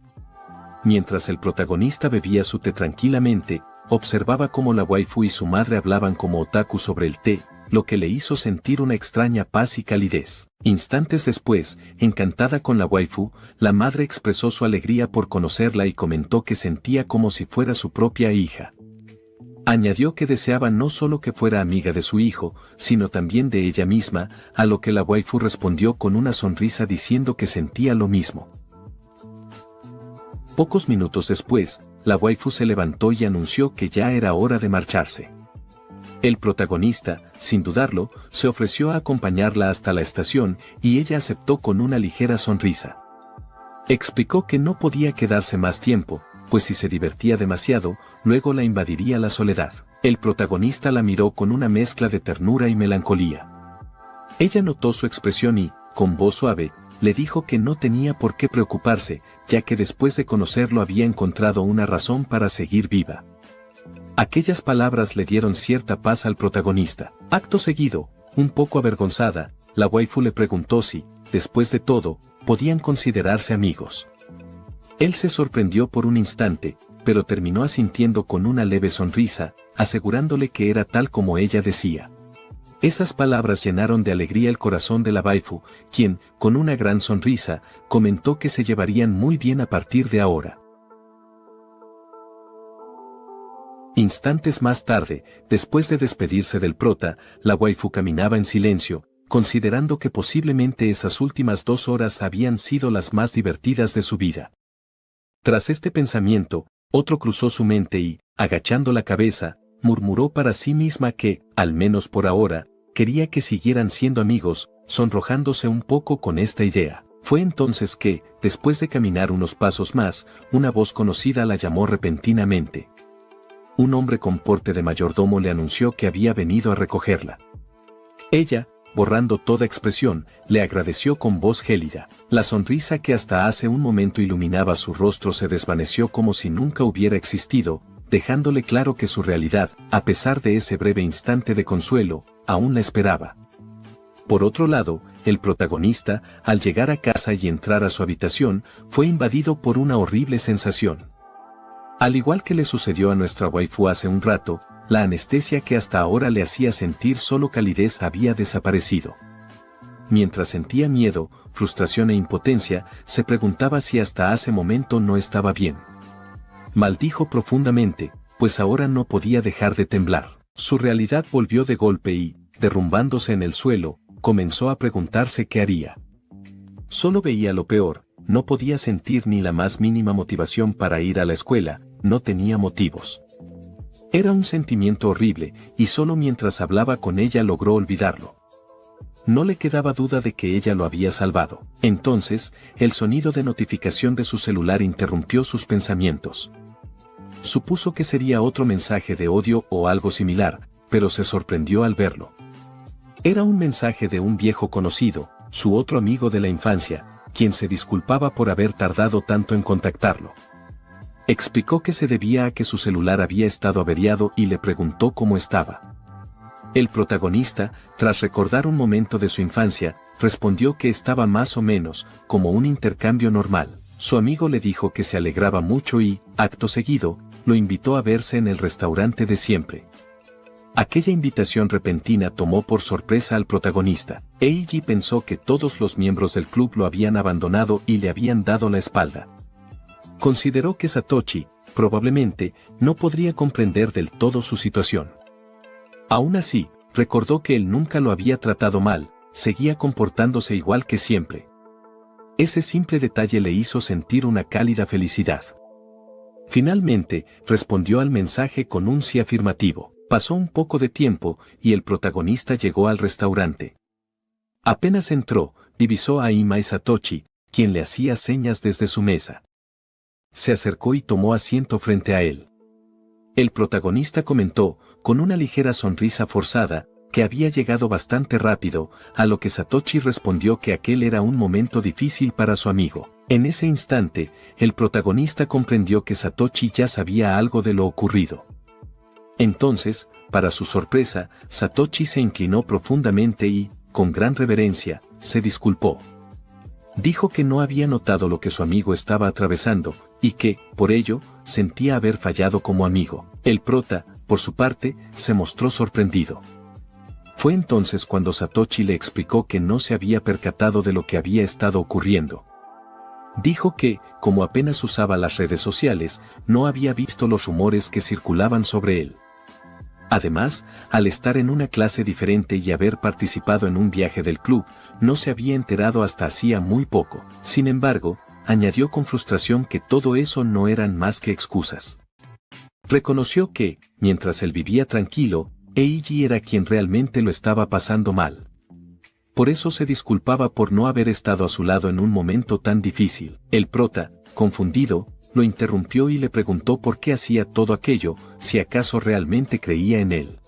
Mientras el protagonista bebía su té tranquilamente, observaba cómo la waifu y su madre hablaban como otaku sobre el té, lo que le hizo sentir una extraña paz y calidez. Instantes después, encantada con la waifu, la madre expresó su alegría por conocerla y comentó que sentía como si fuera su propia hija. Añadió que deseaba no solo que fuera amiga de su hijo, sino también de ella misma, a lo que la waifu respondió con una sonrisa diciendo que sentía lo mismo. Pocos minutos después, la waifu se levantó y anunció que ya era hora de marcharse. El protagonista, sin dudarlo, se ofreció a acompañarla hasta la estación y ella aceptó con una ligera sonrisa. Explicó que no podía quedarse más tiempo, pues si se divertía demasiado, luego la invadiría la soledad. El protagonista la miró con una mezcla de ternura y melancolía. Ella notó su expresión y, con voz suave, le dijo que no tenía por qué preocuparse, ya que después de conocerlo había encontrado una razón para seguir viva. Aquellas palabras le dieron cierta paz al protagonista. Acto seguido, un poco avergonzada, la waifu le preguntó si, después de todo, podían considerarse amigos. Él se sorprendió por un instante, pero terminó asintiendo con una leve sonrisa, asegurándole que era tal como ella decía. Esas palabras llenaron de alegría el corazón de la waifu, quien, con una gran sonrisa, comentó que se llevarían muy bien a partir de ahora. Instantes más tarde, después de despedirse del prota, la waifu caminaba en silencio, considerando que posiblemente esas últimas 2 horas habían sido las más divertidas de su vida. Tras este pensamiento, otro cruzó su mente y, agachando la cabeza, murmuró para sí misma que, al menos por ahora, quería que siguieran siendo amigos, sonrojándose un poco con esta idea. Fue entonces que, después de caminar unos pasos más, una voz conocida la llamó repentinamente. Un hombre con porte de mayordomo le anunció que había venido a recogerla. Ella, borrando toda expresión, le agradeció con voz gélida. La sonrisa que hasta hace un momento iluminaba su rostro se desvaneció como si nunca hubiera existido, dejándole claro que su realidad, a pesar de ese breve instante de consuelo, aún la esperaba. Por otro lado, el protagonista, al llegar a casa y entrar a su habitación, fue invadido por una horrible sensación. Al igual que le sucedió a nuestra waifu hace un rato, la anestesia que hasta ahora le hacía sentir solo calidez había desaparecido. Mientras sentía miedo, frustración e impotencia, se preguntaba si hasta hace momento no estaba bien. Maldijo profundamente, pues ahora no podía dejar de temblar. Su realidad volvió de golpe y, derrumbándose en el suelo, comenzó a preguntarse qué haría. Solo veía lo peor, no podía sentir ni la más mínima motivación para ir a la escuela, no tenía motivos. Era un sentimiento horrible, y solo mientras hablaba con ella logró olvidarlo. No le quedaba duda de que ella lo había salvado. Entonces, el sonido de notificación de su celular interrumpió sus pensamientos. Supuso que sería otro mensaje de odio o algo similar, pero se sorprendió al verlo. Era un mensaje de un viejo conocido, su otro amigo de la infancia, quien se disculpaba por haber tardado tanto en contactarlo. Explicó que se debía a que su celular había estado averiado y le preguntó cómo estaba. El protagonista, tras recordar un momento de su infancia, respondió que estaba más o menos, como un intercambio normal. Su amigo le dijo que se alegraba mucho y, acto seguido, lo invitó a verse en el restaurante de siempre. Aquella invitación repentina tomó por sorpresa al protagonista. Eiji pensó que todos los miembros del club lo habían abandonado y le habían dado la espalda. Consideró que Satoshi, probablemente, no podría comprender del todo su situación. Aún así, recordó que él nunca lo había tratado mal, seguía comportándose igual que siempre. Ese simple detalle le hizo sentir una cálida felicidad. Finalmente, respondió al mensaje con un sí afirmativo. Pasó un poco de tiempo, y el protagonista llegó al restaurante. Apenas entró, divisó a Ima y Satoshi, quien le hacía señas desde su mesa. Se acercó y tomó asiento frente a él. El protagonista comentó, con una ligera sonrisa forzada, que había llegado bastante rápido, a lo que Satoshi respondió que aquel era un momento difícil para su amigo. En ese instante, el protagonista comprendió que Satoshi ya sabía algo de lo ocurrido. Entonces, para su sorpresa, Satoshi se inclinó profundamente y, con gran reverencia, se disculpó. Dijo que no había notado lo que su amigo estaba atravesando, y que, por ello, sentía haber fallado como amigo. El prota, por su parte, se mostró sorprendido. Fue entonces cuando Satoshi le explicó que no se había percatado de lo que había estado ocurriendo. Dijo que, como apenas usaba las redes sociales, no había visto los rumores que circulaban sobre él. Además, al estar en una clase diferente y haber participado en un viaje del club, no se había enterado hasta hacía muy poco. Sin embargo, añadió con frustración que todo eso no eran más que excusas. Reconoció que, mientras él vivía tranquilo, Eiji era quien realmente lo estaba pasando mal. Por eso se disculpaba por no haber estado a su lado en un momento tan difícil. El prota, confundido, lo interrumpió y le preguntó por qué hacía todo aquello, si acaso realmente creía en él.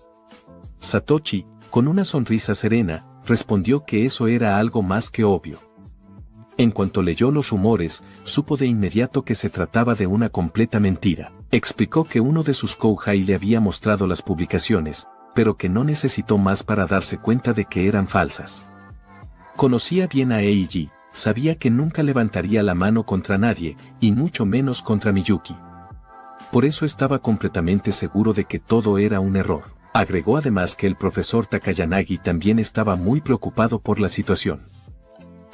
Satoshi, con una sonrisa serena, respondió que eso era algo más que obvio. En cuanto leyó los rumores, supo de inmediato que se trataba de una completa mentira. Explicó que uno de sus kouhai le había mostrado las publicaciones, pero que no necesitó más para darse cuenta de que eran falsas. Conocía bien a Eiji, sabía que nunca levantaría la mano contra nadie, y mucho menos contra Miyuki. Por eso estaba completamente seguro de que todo era un error. Agregó además que el profesor Takayanagi también estaba muy preocupado por la situación.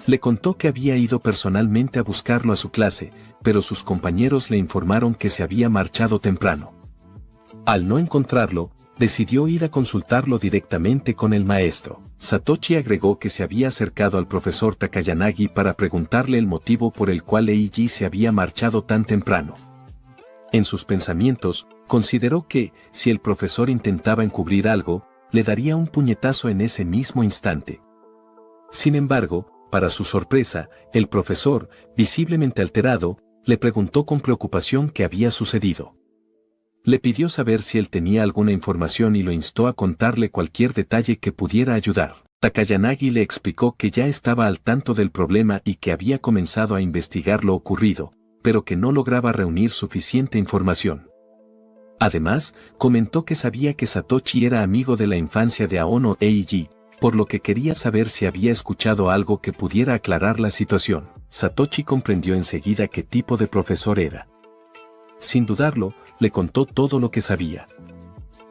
Le contó que había ido personalmente a buscarlo a su clase, pero sus compañeros le informaron que se había marchado temprano. Al no encontrarlo, decidió ir a consultarlo directamente con el maestro. Satoshi agregó que se había acercado al profesor Takayanagi para preguntarle el motivo por el cual Eiji se había marchado tan temprano. En sus pensamientos, consideró que, si el profesor intentaba encubrir algo, le daría un puñetazo en ese mismo instante. Sin embargo, para su sorpresa, el profesor, visiblemente alterado, le preguntó con preocupación qué había sucedido. Le pidió saber si él tenía alguna información y lo instó a contarle cualquier detalle que pudiera ayudar. Takayanagi le explicó que ya estaba al tanto del problema y que había comenzado a investigar lo ocurrido, pero que no lograba reunir suficiente información. Además, comentó que sabía que Satoshi era amigo de la infancia de Aono Eiji, por lo que quería saber si había escuchado algo que pudiera aclarar la situación. Satoshi comprendió enseguida qué tipo de profesor era. Sin dudarlo, le contó todo lo que sabía.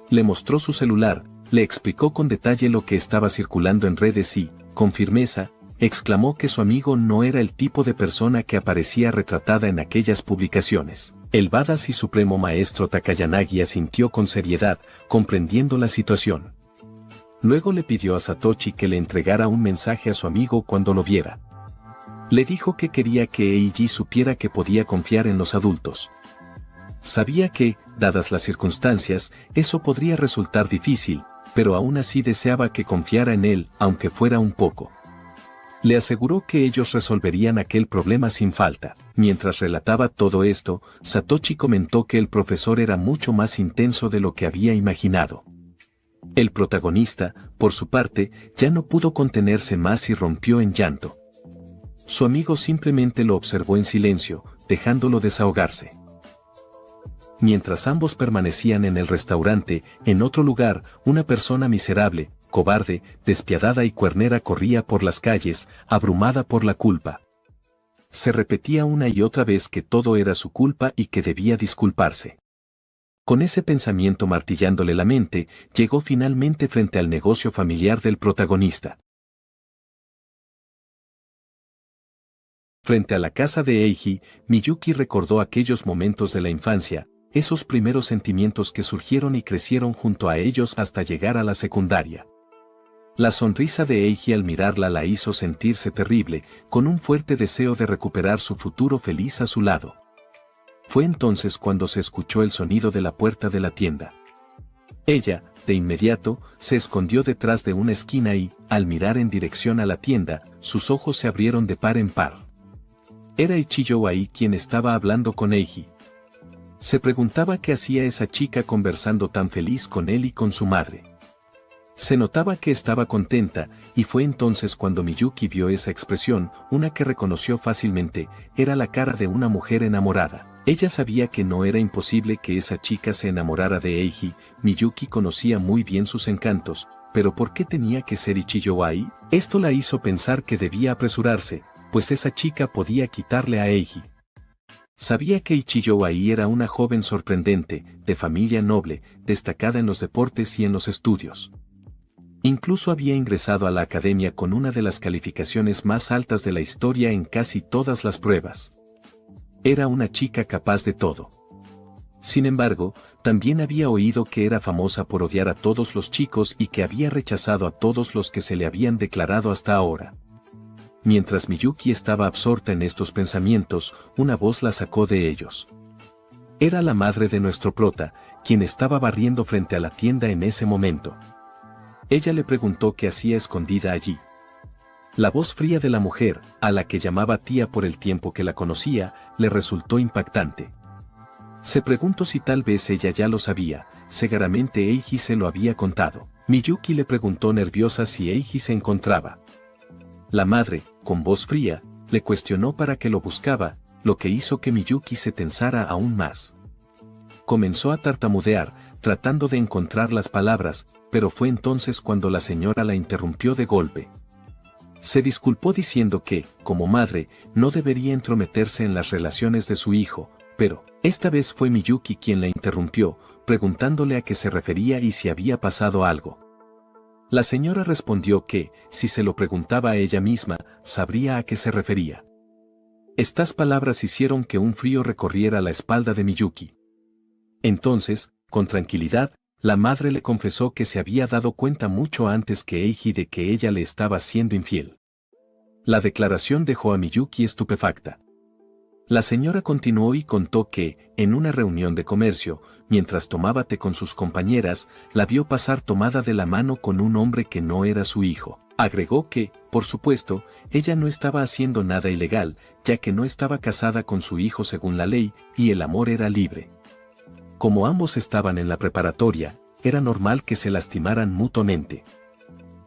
Le mostró su celular, le explicó con detalle lo que estaba circulando en redes y, con firmeza, exclamó que su amigo no era el tipo de persona que aparecía retratada en aquellas publicaciones. El badass y supremo maestro Takayanagi asintió con seriedad, comprendiendo la situación. Luego le pidió a Satoshi que le entregara un mensaje a su amigo cuando lo viera. Le dijo que quería que Eiji supiera que podía confiar en los adultos. Sabía que, dadas las circunstancias, eso podría resultar difícil, pero aún así deseaba que confiara en él, aunque fuera un poco. Le aseguró que ellos resolverían aquel problema sin falta. Mientras relataba todo esto, Satoshi comentó que el profesor era mucho más intenso de lo que había imaginado. El protagonista, por su parte, ya no pudo contenerse más y rompió en llanto. Su amigo simplemente lo observó en silencio, dejándolo desahogarse. Mientras ambos permanecían en el restaurante, en otro lugar, una persona miserable, cobarde, despiadada y cuernera corría por las calles, abrumada por la culpa. Se repetía una y otra vez que todo era su culpa y que debía disculparse. Con ese pensamiento martillándole la mente, llegó finalmente frente al negocio familiar del protagonista. Frente a la casa de Eiji, Miyuki recordó aquellos momentos de la infancia, esos primeros sentimientos que surgieron y crecieron junto a ellos hasta llegar a la secundaria. La sonrisa de Eiji al mirarla la hizo sentirse terrible, con un fuerte deseo de recuperar su futuro feliz a su lado. Fue entonces cuando se escuchó el sonido de la puerta de la tienda. Ella, de inmediato, se escondió detrás de una esquina y, al mirar en dirección a la tienda, sus ojos se abrieron de par en par. Era Ichijo Ai quien estaba hablando con Eiji. Se preguntaba qué hacía esa chica conversando tan feliz con él y con su madre. Se notaba que estaba contenta, y fue entonces cuando Miyuki vio esa expresión, una que reconoció fácilmente, era la cara de una mujer enamorada. Ella sabía que no era imposible que esa chica se enamorara de Eiji. Miyuki conocía muy bien sus encantos, pero ¿por qué tenía que ser Ichijo Ai? Esto la hizo pensar que debía apresurarse, pues esa chica podía quitarle a Eiji. Sabía que Ichijo Ai era una joven sorprendente, de familia noble, destacada en los deportes y en los estudios. Incluso había ingresado a la academia con una de las calificaciones más altas de la historia en casi todas las pruebas. Era una chica capaz de todo. Sin embargo, también había oído que era famosa por odiar a todos los chicos y que había rechazado a todos los que se le habían declarado hasta ahora. Mientras Miyuki estaba absorta en estos pensamientos, una voz la sacó de ellos. Era la madre de nuestro prota, quien estaba barriendo frente a la tienda en ese momento. Ella le preguntó qué hacía escondida allí. La voz fría de la mujer, a la que llamaba tía por el tiempo que la conocía, le resultó impactante. Se preguntó si tal vez ella ya lo sabía, seguramente Eiji se lo había contado. Miyuki le preguntó nerviosa si Eiji se encontraba. La madre, con voz fría, le cuestionó para qué lo buscaba, lo que hizo que Miyuki se tensara aún más. Comenzó a tartamudear, tratando de encontrar las palabras, pero fue entonces cuando la señora la interrumpió de golpe. Se disculpó diciendo que, como madre, no debería entrometerse en las relaciones de su hijo, pero, esta vez fue Miyuki quien la interrumpió, preguntándole a qué se refería y si había pasado algo. La señora respondió que, si se lo preguntaba a ella misma, sabría a qué se refería. Estas palabras hicieron que un frío recorriera la espalda de Miyuki. Entonces, con tranquilidad, la madre le confesó que se había dado cuenta mucho antes que Eiji de que ella le estaba siendo infiel. La declaración dejó a Miyuki estupefacta. La señora continuó y contó que, en una reunión de comercio, mientras tomaba té con sus compañeras, la vio pasar tomada de la mano con un hombre que no era su hijo. Agregó que, por supuesto, ella no estaba haciendo nada ilegal, ya que no estaba casada con su hijo según la ley, y el amor era libre. Como ambos estaban en la preparatoria, era normal que se lastimaran mutuamente.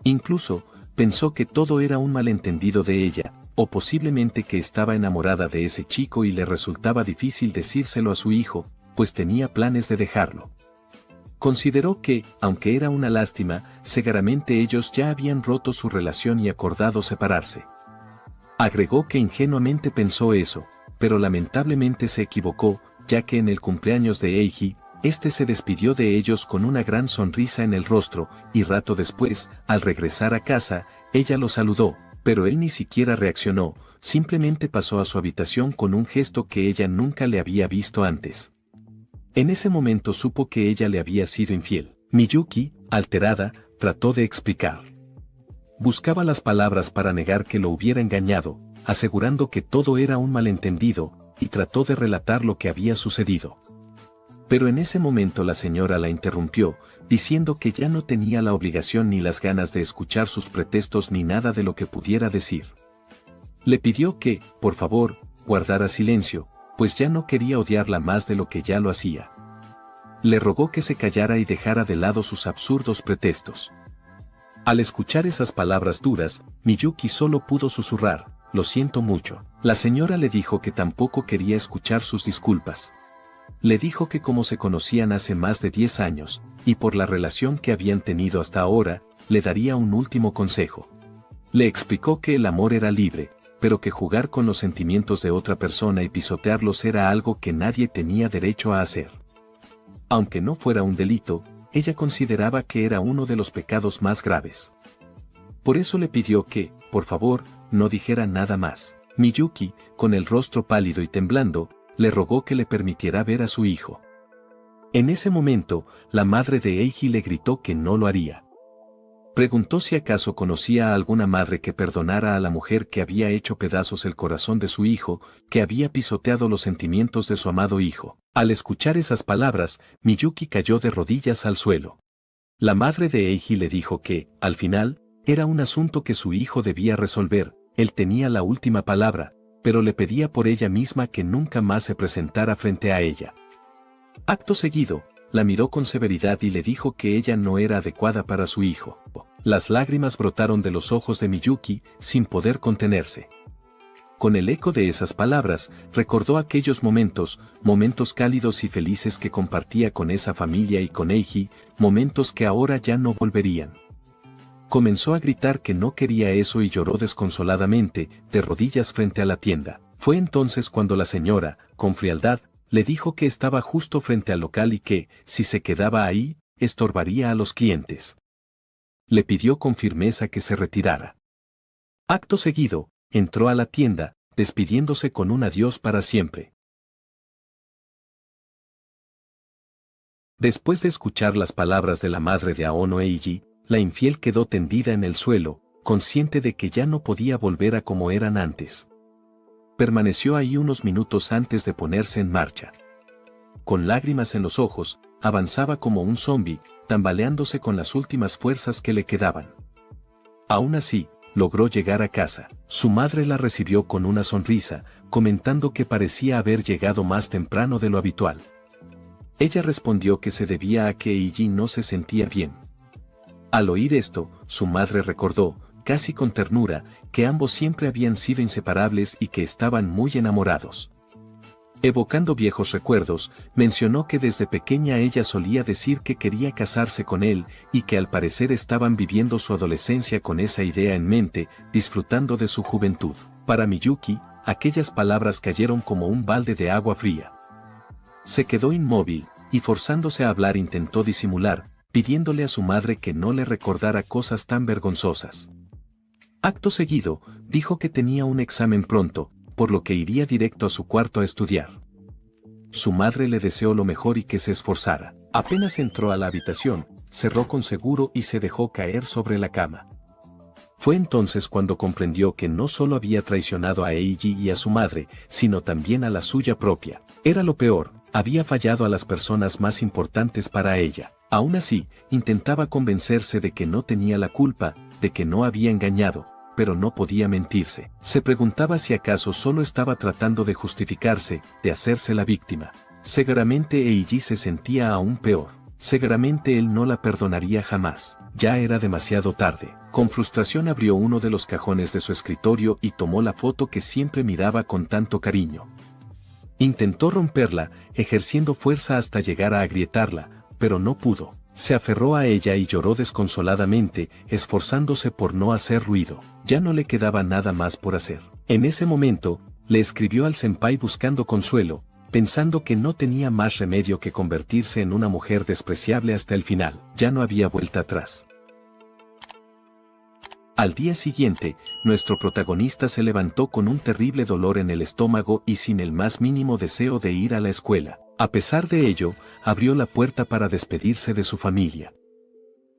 Incluso, pensó que todo era un malentendido de ella, o posiblemente que estaba enamorada de ese chico y le resultaba difícil decírselo a su hijo, pues tenía planes de dejarlo. Consideró que, aunque era una lástima, seguramente ellos ya habían roto su relación y acordado separarse. Agregó que ingenuamente pensó eso, pero lamentablemente se equivocó, ya que en el cumpleaños de Eiji, este se despidió de ellos con una gran sonrisa en el rostro, y rato después, al regresar a casa, ella lo saludó, pero él ni siquiera reaccionó, simplemente pasó a su habitación con un gesto que ella nunca le había visto antes. En ese momento supo que ella le había sido infiel. Miyuki, alterada, trató de explicar. Buscaba las palabras para negar que lo hubiera engañado, asegurando que todo era un malentendido, y trató de relatar lo que había sucedido. Pero en ese momento la señora la interrumpió, diciendo que ya no tenía la obligación ni las ganas de escuchar sus pretextos ni nada de lo que pudiera decir. Le pidió que, por favor, guardara silencio, pues ya no quería odiarla más de lo que ya lo hacía. Le rogó que se callara y dejara de lado sus absurdos pretextos. Al escuchar esas palabras duras, Miyuki solo pudo susurrar, «Lo siento mucho». La señora le dijo que tampoco quería escuchar sus disculpas. Le dijo que como se conocían hace más de 10 años, y por la relación que habían tenido hasta ahora, le daría un último consejo. Le explicó que el amor era libre, pero que jugar con los sentimientos de otra persona y pisotearlos era algo que nadie tenía derecho a hacer. Aunque no fuera un delito, ella consideraba que era uno de los pecados más graves. Por eso le pidió que, por favor, no dijera nada más. Miyuki, con el rostro pálido y temblando, le rogó que le permitiera ver a su hijo. En ese momento, la madre de Eiji le gritó que no lo haría. Preguntó si acaso conocía a alguna madre que perdonara a la mujer que había hecho pedazos el corazón de su hijo, que había pisoteado los sentimientos de su amado hijo. Al escuchar esas palabras, Miyuki cayó de rodillas al suelo. La madre de Eiji le dijo que, al final, era un asunto que su hijo debía resolver, él tenía la última palabra, pero le pedía por ella misma que nunca más se presentara frente a ella. Acto seguido, la miró con severidad y le dijo que ella no era adecuada para su hijo. Las lágrimas brotaron de los ojos de Miyuki, sin poder contenerse. Con el eco de esas palabras, recordó aquellos momentos cálidos y felices que compartía con esa familia y con Eiji, momentos que ahora ya no volverían. Comenzó a gritar que no quería eso y lloró desconsoladamente, de rodillas frente a la tienda. Fue entonces cuando la señora, con frialdad, le dijo que estaba justo frente al local y que, si se quedaba ahí, estorbaría a los clientes. Le pidió con firmeza que se retirara. Acto seguido, entró a la tienda, despidiéndose con un adiós para siempre. Después de escuchar las palabras de la madre de Aono Eiji, la infiel quedó tendida en el suelo, consciente de que ya no podía volver a como eran antes. Permaneció ahí unos minutos antes de ponerse en marcha. Con lágrimas en los ojos, avanzaba como un zombi, tambaleándose con las últimas fuerzas que le quedaban. Aún así, logró llegar a casa. Su madre la recibió con una sonrisa, comentando que parecía haber llegado más temprano de lo habitual. Ella respondió que se debía a que Eiji no se sentía bien. Al oír esto, su madre recordó, casi con ternura, que ambos siempre habían sido inseparables y que estaban muy enamorados. Evocando viejos recuerdos, mencionó que desde pequeña ella solía decir que quería casarse con él y que al parecer estaban viviendo su adolescencia con esa idea en mente, disfrutando de su juventud. Para Miyuki, aquellas palabras cayeron como un balde de agua fría. Se quedó inmóvil, y forzándose a hablar intentó disimular, pidiéndole a su madre que no le recordara cosas tan vergonzosas. Acto seguido, dijo que tenía un examen pronto, por lo que iría directo a su cuarto a estudiar. Su madre le deseó lo mejor y que se esforzara. Apenas entró a la habitación, cerró con seguro y se dejó caer sobre la cama. Fue entonces cuando comprendió que no solo había traicionado a Eiji y a su madre, sino también a la suya propia. Era lo peor, había fallado a las personas más importantes para ella. Aún así, intentaba convencerse de que no tenía la culpa, de que no había engañado, pero no podía mentirse. Se preguntaba si acaso solo estaba tratando de justificarse, de hacerse la víctima. Seguramente Eiji se sentía aún peor. Seguramente él no la perdonaría jamás. Ya era demasiado tarde. Con frustración abrió uno de los cajones de su escritorio y tomó la foto que siempre miraba con tanto cariño. Intentó romperla, ejerciendo fuerza hasta llegar a agrietarla, pero no pudo. Se aferró a ella y lloró desconsoladamente, esforzándose por no hacer ruido. Ya no le quedaba nada más por hacer. En ese momento, le escribió al senpai buscando consuelo, pensando que no tenía más remedio que convertirse en una mujer despreciable hasta el final. Ya no había vuelta atrás. Al día siguiente, nuestro protagonista se levantó con un terrible dolor en el estómago y sin el más mínimo deseo de ir a la escuela. A pesar de ello, abrió la puerta para despedirse de su familia.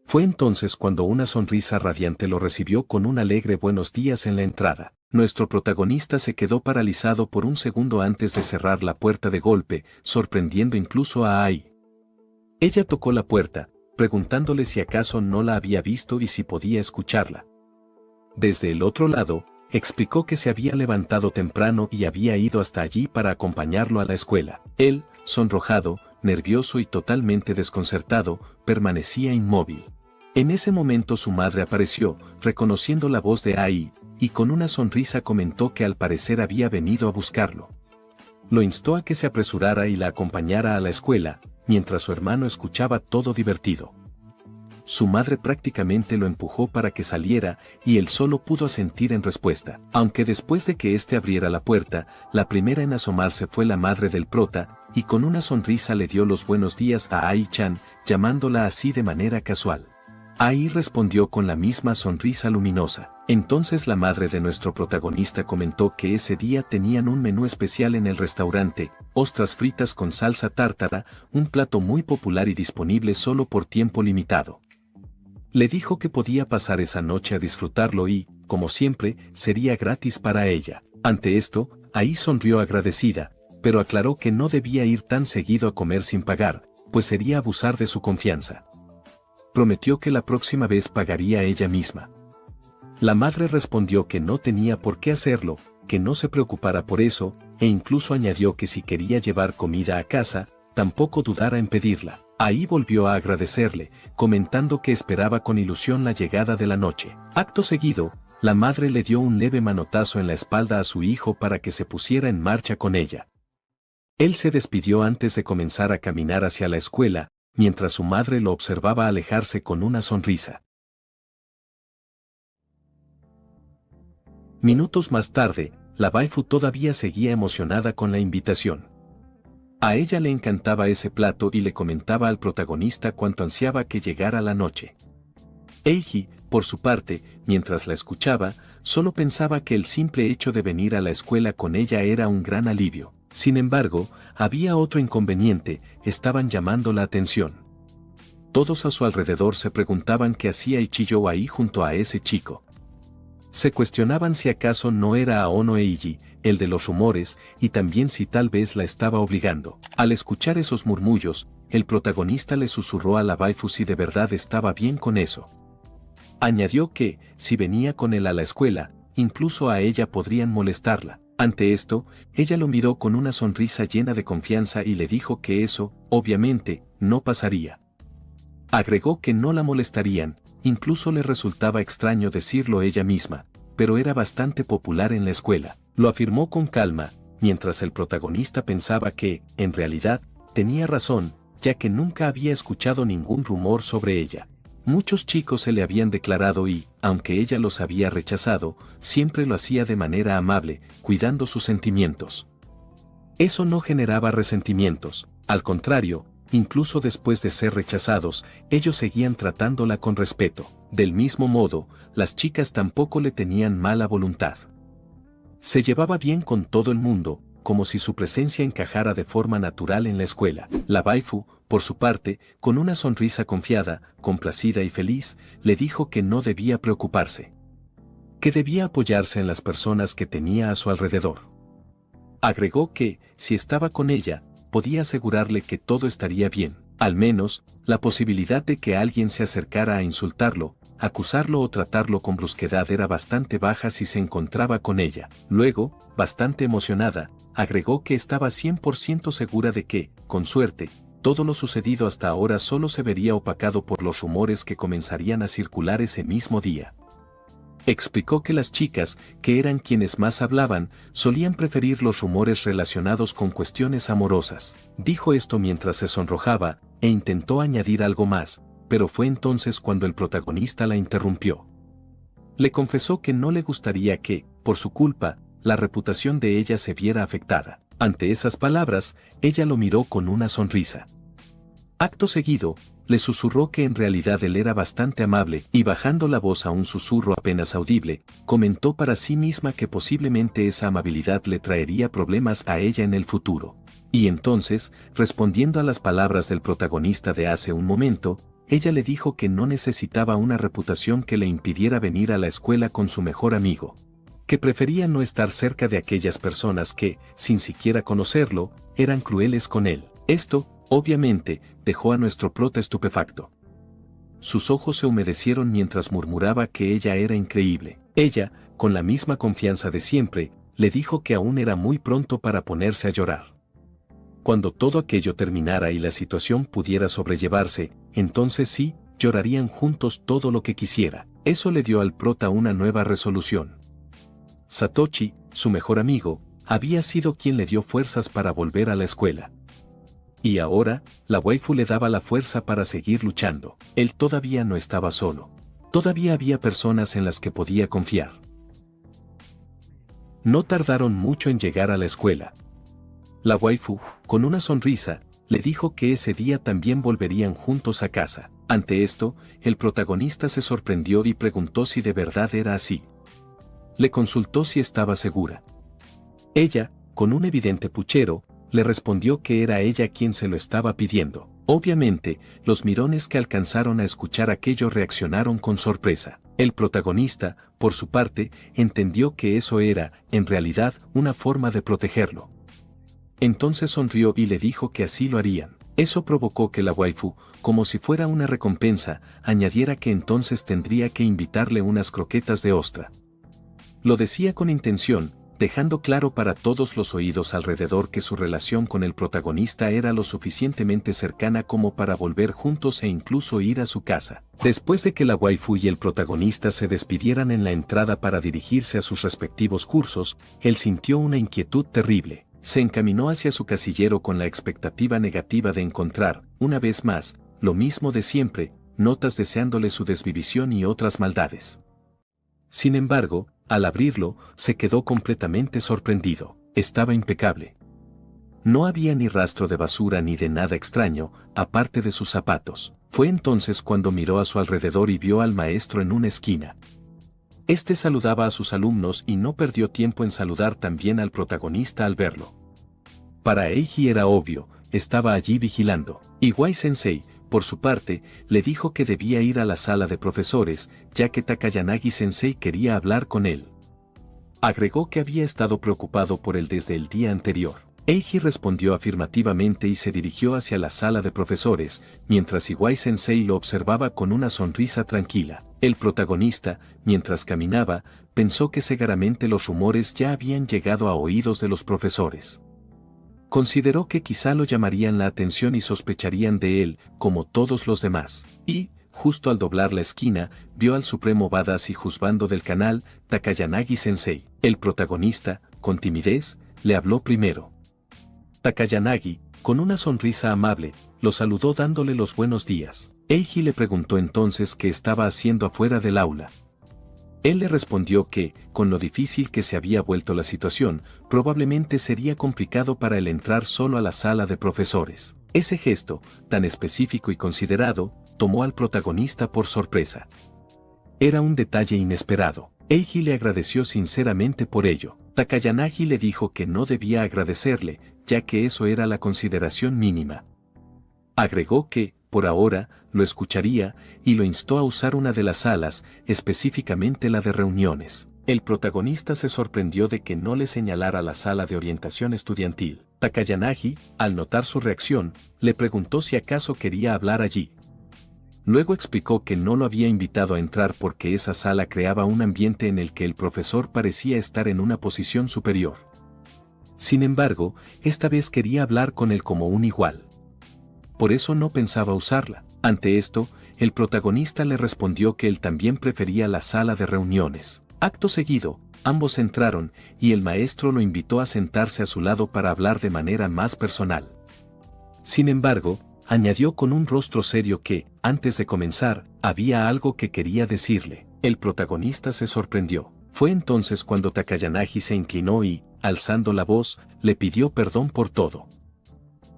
Fue entonces cuando una sonrisa radiante lo recibió con un alegre buenos días en la entrada. Nuestro protagonista se quedó paralizado por un segundo antes de cerrar la puerta de golpe, sorprendiendo incluso a Ai. Ella tocó la puerta, preguntándole si acaso no la había visto y si podía escucharla. Desde el otro lado, explicó que se había levantado temprano y había ido hasta allí para acompañarlo a la escuela. Él, sonrojado, nervioso y totalmente desconcertado, permanecía inmóvil. En ese momento su madre apareció, reconociendo la voz de Ai, y con una sonrisa comentó que al parecer había venido a buscarlo. Lo instó a que se apresurara y la acompañara a la escuela, mientras su hermano escuchaba todo divertido. Su madre prácticamente lo empujó para que saliera y él solo pudo asentir en respuesta. Aunque después de que éste abriera la puerta, la primera en asomarse fue la madre del prota, y con una sonrisa le dio los buenos días a Ai-chan, llamándola así de manera casual. Ai respondió con la misma sonrisa luminosa. Entonces la madre de nuestro protagonista comentó que ese día tenían un menú especial en el restaurante, ostras fritas con salsa tártara, un plato muy popular y disponible solo por tiempo limitado. Le dijo que podía pasar esa noche a disfrutarlo y, como siempre, sería gratis para ella. Ante esto, Ai sonrió agradecida, pero aclaró que no debía ir tan seguido a comer sin pagar, pues sería abusar de su confianza. Prometió que la próxima vez pagaría ella misma. La madre respondió que no tenía por qué hacerlo, que no se preocupara por eso, e incluso añadió que si quería llevar comida a casa, tampoco dudara en pedirla. Ahí volvió a agradecerle, comentando que esperaba con ilusión la llegada de la noche. Acto seguido, la madre le dio un leve manotazo en la espalda a su hijo para que se pusiera en marcha con ella. Él se despidió antes de comenzar a caminar hacia la escuela, mientras su madre lo observaba alejarse con una sonrisa. Minutos más tarde, la waifu todavía seguía emocionada con la invitación. A ella le encantaba ese plato y le comentaba al protagonista cuánto ansiaba que llegara la noche. Eiji, por su parte, mientras la escuchaba, solo pensaba que el simple hecho de venir a la escuela con ella era un gran alivio. Sin embargo, había otro inconveniente, estaban llamando la atención. Todos a su alrededor se preguntaban qué hacía Ichigo ahí junto a ese chico. Se cuestionaban si acaso no era Aono Eiji, el de los rumores, y también si tal vez la estaba obligando. Al escuchar esos murmullos, el protagonista le susurró a la waifu si de verdad estaba bien con eso. Añadió que, si venía con él a la escuela, incluso a ella podrían molestarla. Ante esto, ella lo miró con una sonrisa llena de confianza y le dijo que eso, obviamente, no pasaría. Agregó que no la molestarían, incluso le resultaba extraño decirlo ella misma, pero era bastante popular en la escuela. Lo afirmó con calma, mientras el protagonista pensaba que, en realidad, tenía razón, ya que nunca había escuchado ningún rumor sobre ella. Muchos chicos se le habían declarado y, aunque ella los había rechazado, siempre lo hacía de manera amable, cuidando sus sentimientos. Eso no generaba resentimientos, al contrario, incluso después de ser rechazados, ellos seguían tratándola con respeto. Del mismo modo, las chicas tampoco le tenían mala voluntad. Se llevaba bien con todo el mundo, como si su presencia encajara de forma natural en la escuela. La waifu, por su parte, con una sonrisa confiada, complacida y feliz, le dijo que no debía preocuparse. Que debía apoyarse en las personas que tenía a su alrededor. Agregó que, si estaba con ella, podía asegurarle que todo estaría bien. Al menos, la posibilidad de que alguien se acercara a insultarlo, acusarlo o tratarlo con brusquedad era bastante baja si se encontraba con ella. Luego, bastante emocionada, agregó que estaba 100% segura de que, con suerte, todo lo sucedido hasta ahora solo se vería opacado por los rumores que comenzarían a circular ese mismo día. Explicó que las chicas, que eran quienes más hablaban, solían preferir los rumores relacionados con cuestiones amorosas. Dijo esto mientras se sonrojaba, e intentó añadir algo más, pero fue entonces cuando el protagonista la interrumpió. Le confesó que no le gustaría que, por su culpa, la reputación de ella se viera afectada. Ante esas palabras, ella lo miró con una sonrisa. Acto seguido, le susurró que en realidad él era bastante amable y bajando la voz a un susurro apenas audible, comentó para sí misma que posiblemente esa amabilidad le traería problemas a ella en el futuro. Y entonces, respondiendo a las palabras del protagonista de hace un momento, ella le dijo que no necesitaba una reputación que le impidiera venir a la escuela con su mejor amigo. que prefería no estar cerca de aquellas personas que, sin siquiera conocerlo, eran crueles con él. Esto, obviamente, dejó a nuestro prota estupefacto. Sus ojos se humedecieron mientras murmuraba que ella era increíble. Ella, con la misma confianza de siempre, le dijo que aún era muy pronto para ponerse a llorar. Cuando todo aquello terminara y la situación pudiera sobrellevarse, entonces sí, llorarían juntos todo lo que quisiera. Eso le dio al prota una nueva resolución. Satoshi, su mejor amigo, había sido quien le dio fuerzas para volver a la escuela. Y ahora, la waifu le daba la fuerza para seguir luchando. Él todavía no estaba solo. Todavía había personas en las que podía confiar. No tardaron mucho en llegar a la escuela. La waifu, con una sonrisa, le dijo que ese día también volverían juntos a casa. Ante esto, el protagonista se sorprendió y preguntó si de verdad era así. Le consultó si estaba segura. Ella, con un evidente puchero, le respondió que era ella quien se lo estaba pidiendo. Obviamente, los mirones que alcanzaron a escuchar aquello reaccionaron con sorpresa. El protagonista, por su parte, entendió que eso era, en realidad, una forma de protegerlo. Entonces sonrió y le dijo que así lo harían. Eso provocó que la waifu, como si fuera una recompensa, añadiera que entonces tendría que invitarle unas croquetas de ostra. Lo decía con intención, dejando claro para todos los oídos alrededor que su relación con el protagonista era lo suficientemente cercana como para volver juntos e incluso ir a su casa. Después de que la waifu y el protagonista se despidieran en la entrada para dirigirse a sus respectivos cursos, él sintió una inquietud terrible. Se encaminó hacia su casillero con la expectativa negativa de encontrar, una vez más, lo mismo de siempre, notas deseándole su desvivisión y otras maldades. Sin embargo, al abrirlo, se quedó completamente sorprendido. Estaba impecable. No había ni rastro de basura ni de nada extraño, aparte de sus zapatos. Fue entonces cuando miró a su alrededor y vio al maestro en una esquina. Este saludaba a sus alumnos y no perdió tiempo en saludar también al protagonista al verlo. Para Eiji era obvio, estaba allí vigilando. Iwai-sensei, por su parte, le dijo que debía ir a la sala de profesores, ya que Takayanagi-sensei quería hablar con él. Agregó que había estado preocupado por él desde el día anterior. Eiji respondió afirmativamente y se dirigió hacia la sala de profesores, mientras Iwai-sensei lo observaba con una sonrisa tranquila. El protagonista, mientras caminaba, pensó que seguramente los rumores ya habían llegado a oídos de los profesores. Consideró que quizá lo llamarían la atención y sospecharían de él, como todos los demás. Y, justo al doblar la esquina, vio al supremo badass y juzgando del canal, Takayanagi-sensei. El protagonista, con timidez, le habló primero. Takayanagi, con una sonrisa amable, lo saludó dándole los buenos días. Eiji le preguntó entonces qué estaba haciendo afuera del aula. Él le respondió que, con lo difícil que se había vuelto la situación, probablemente sería complicado para él entrar solo a la sala de profesores. Ese gesto, tan específico y considerado, tomó al protagonista por sorpresa. Era un detalle inesperado. Eiji le agradeció sinceramente por ello. Takayanagi le dijo que no debía agradecerle, ya que eso era la consideración mínima. Agregó que, por ahora, lo escucharía, y lo instó a usar una de las salas, específicamente la de reuniones. El protagonista se sorprendió de que no le señalara la sala de orientación estudiantil. Takayanagi, al notar su reacción, le preguntó si acaso quería hablar allí. Luego explicó que no lo había invitado a entrar porque esa sala creaba un ambiente en el que el profesor parecía estar en una posición superior. Sin embargo, esta vez quería hablar con él como un igual. Por eso no pensaba usarla. Ante esto, el protagonista le respondió que él también prefería la sala de reuniones. Acto seguido, ambos entraron, y el maestro lo invitó a sentarse a su lado para hablar de manera más personal. Sin embargo, añadió con un rostro serio que, antes de comenzar, había algo que quería decirle. El protagonista se sorprendió. Fue entonces cuando Takayanagi se inclinó y, alzando la voz, le pidió perdón por todo.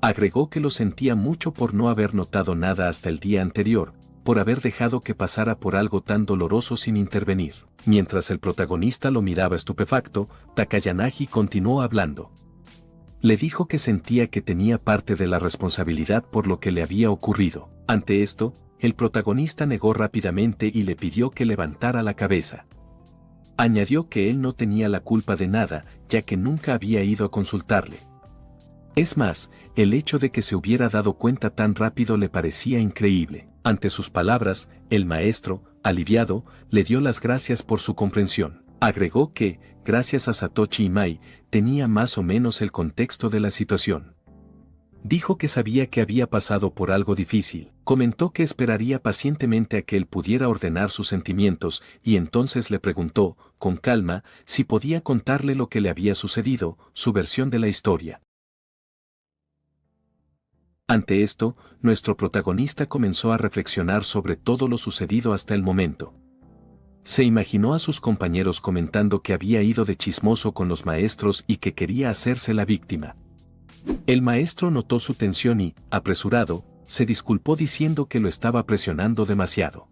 Agregó que lo sentía mucho por no haber notado nada hasta el día anterior, por haber dejado que pasara por algo tan doloroso sin intervenir. Mientras el protagonista lo miraba estupefacto, Takayanagi continuó hablando. Le dijo que sentía que tenía parte de la responsabilidad por lo que le había ocurrido. Ante esto, el protagonista negó rápidamente y le pidió que levantara la cabeza. Añadió que él no tenía la culpa de nada, ya que nunca había ido a consultarle. Es más, el hecho de que se hubiera dado cuenta tan rápido le parecía increíble. Ante sus palabras, el maestro, aliviado, le dio las gracias por su comprensión. Agregó que, gracias a Satoshi Imai, tenía más o menos el contexto de la situación. Dijo que sabía que había pasado por algo difícil. Comentó que esperaría pacientemente a que él pudiera ordenar sus sentimientos y entonces le preguntó, con calma, si podía contarle lo que le había sucedido, su versión de la historia. Ante esto, nuestro protagonista comenzó a reflexionar sobre todo lo sucedido hasta el momento. Se imaginó a sus compañeros comentando que había ido de chismoso con los maestros y que quería hacerse la víctima. El maestro notó su tensión y, apresurado, se disculpó diciendo que lo estaba presionando demasiado.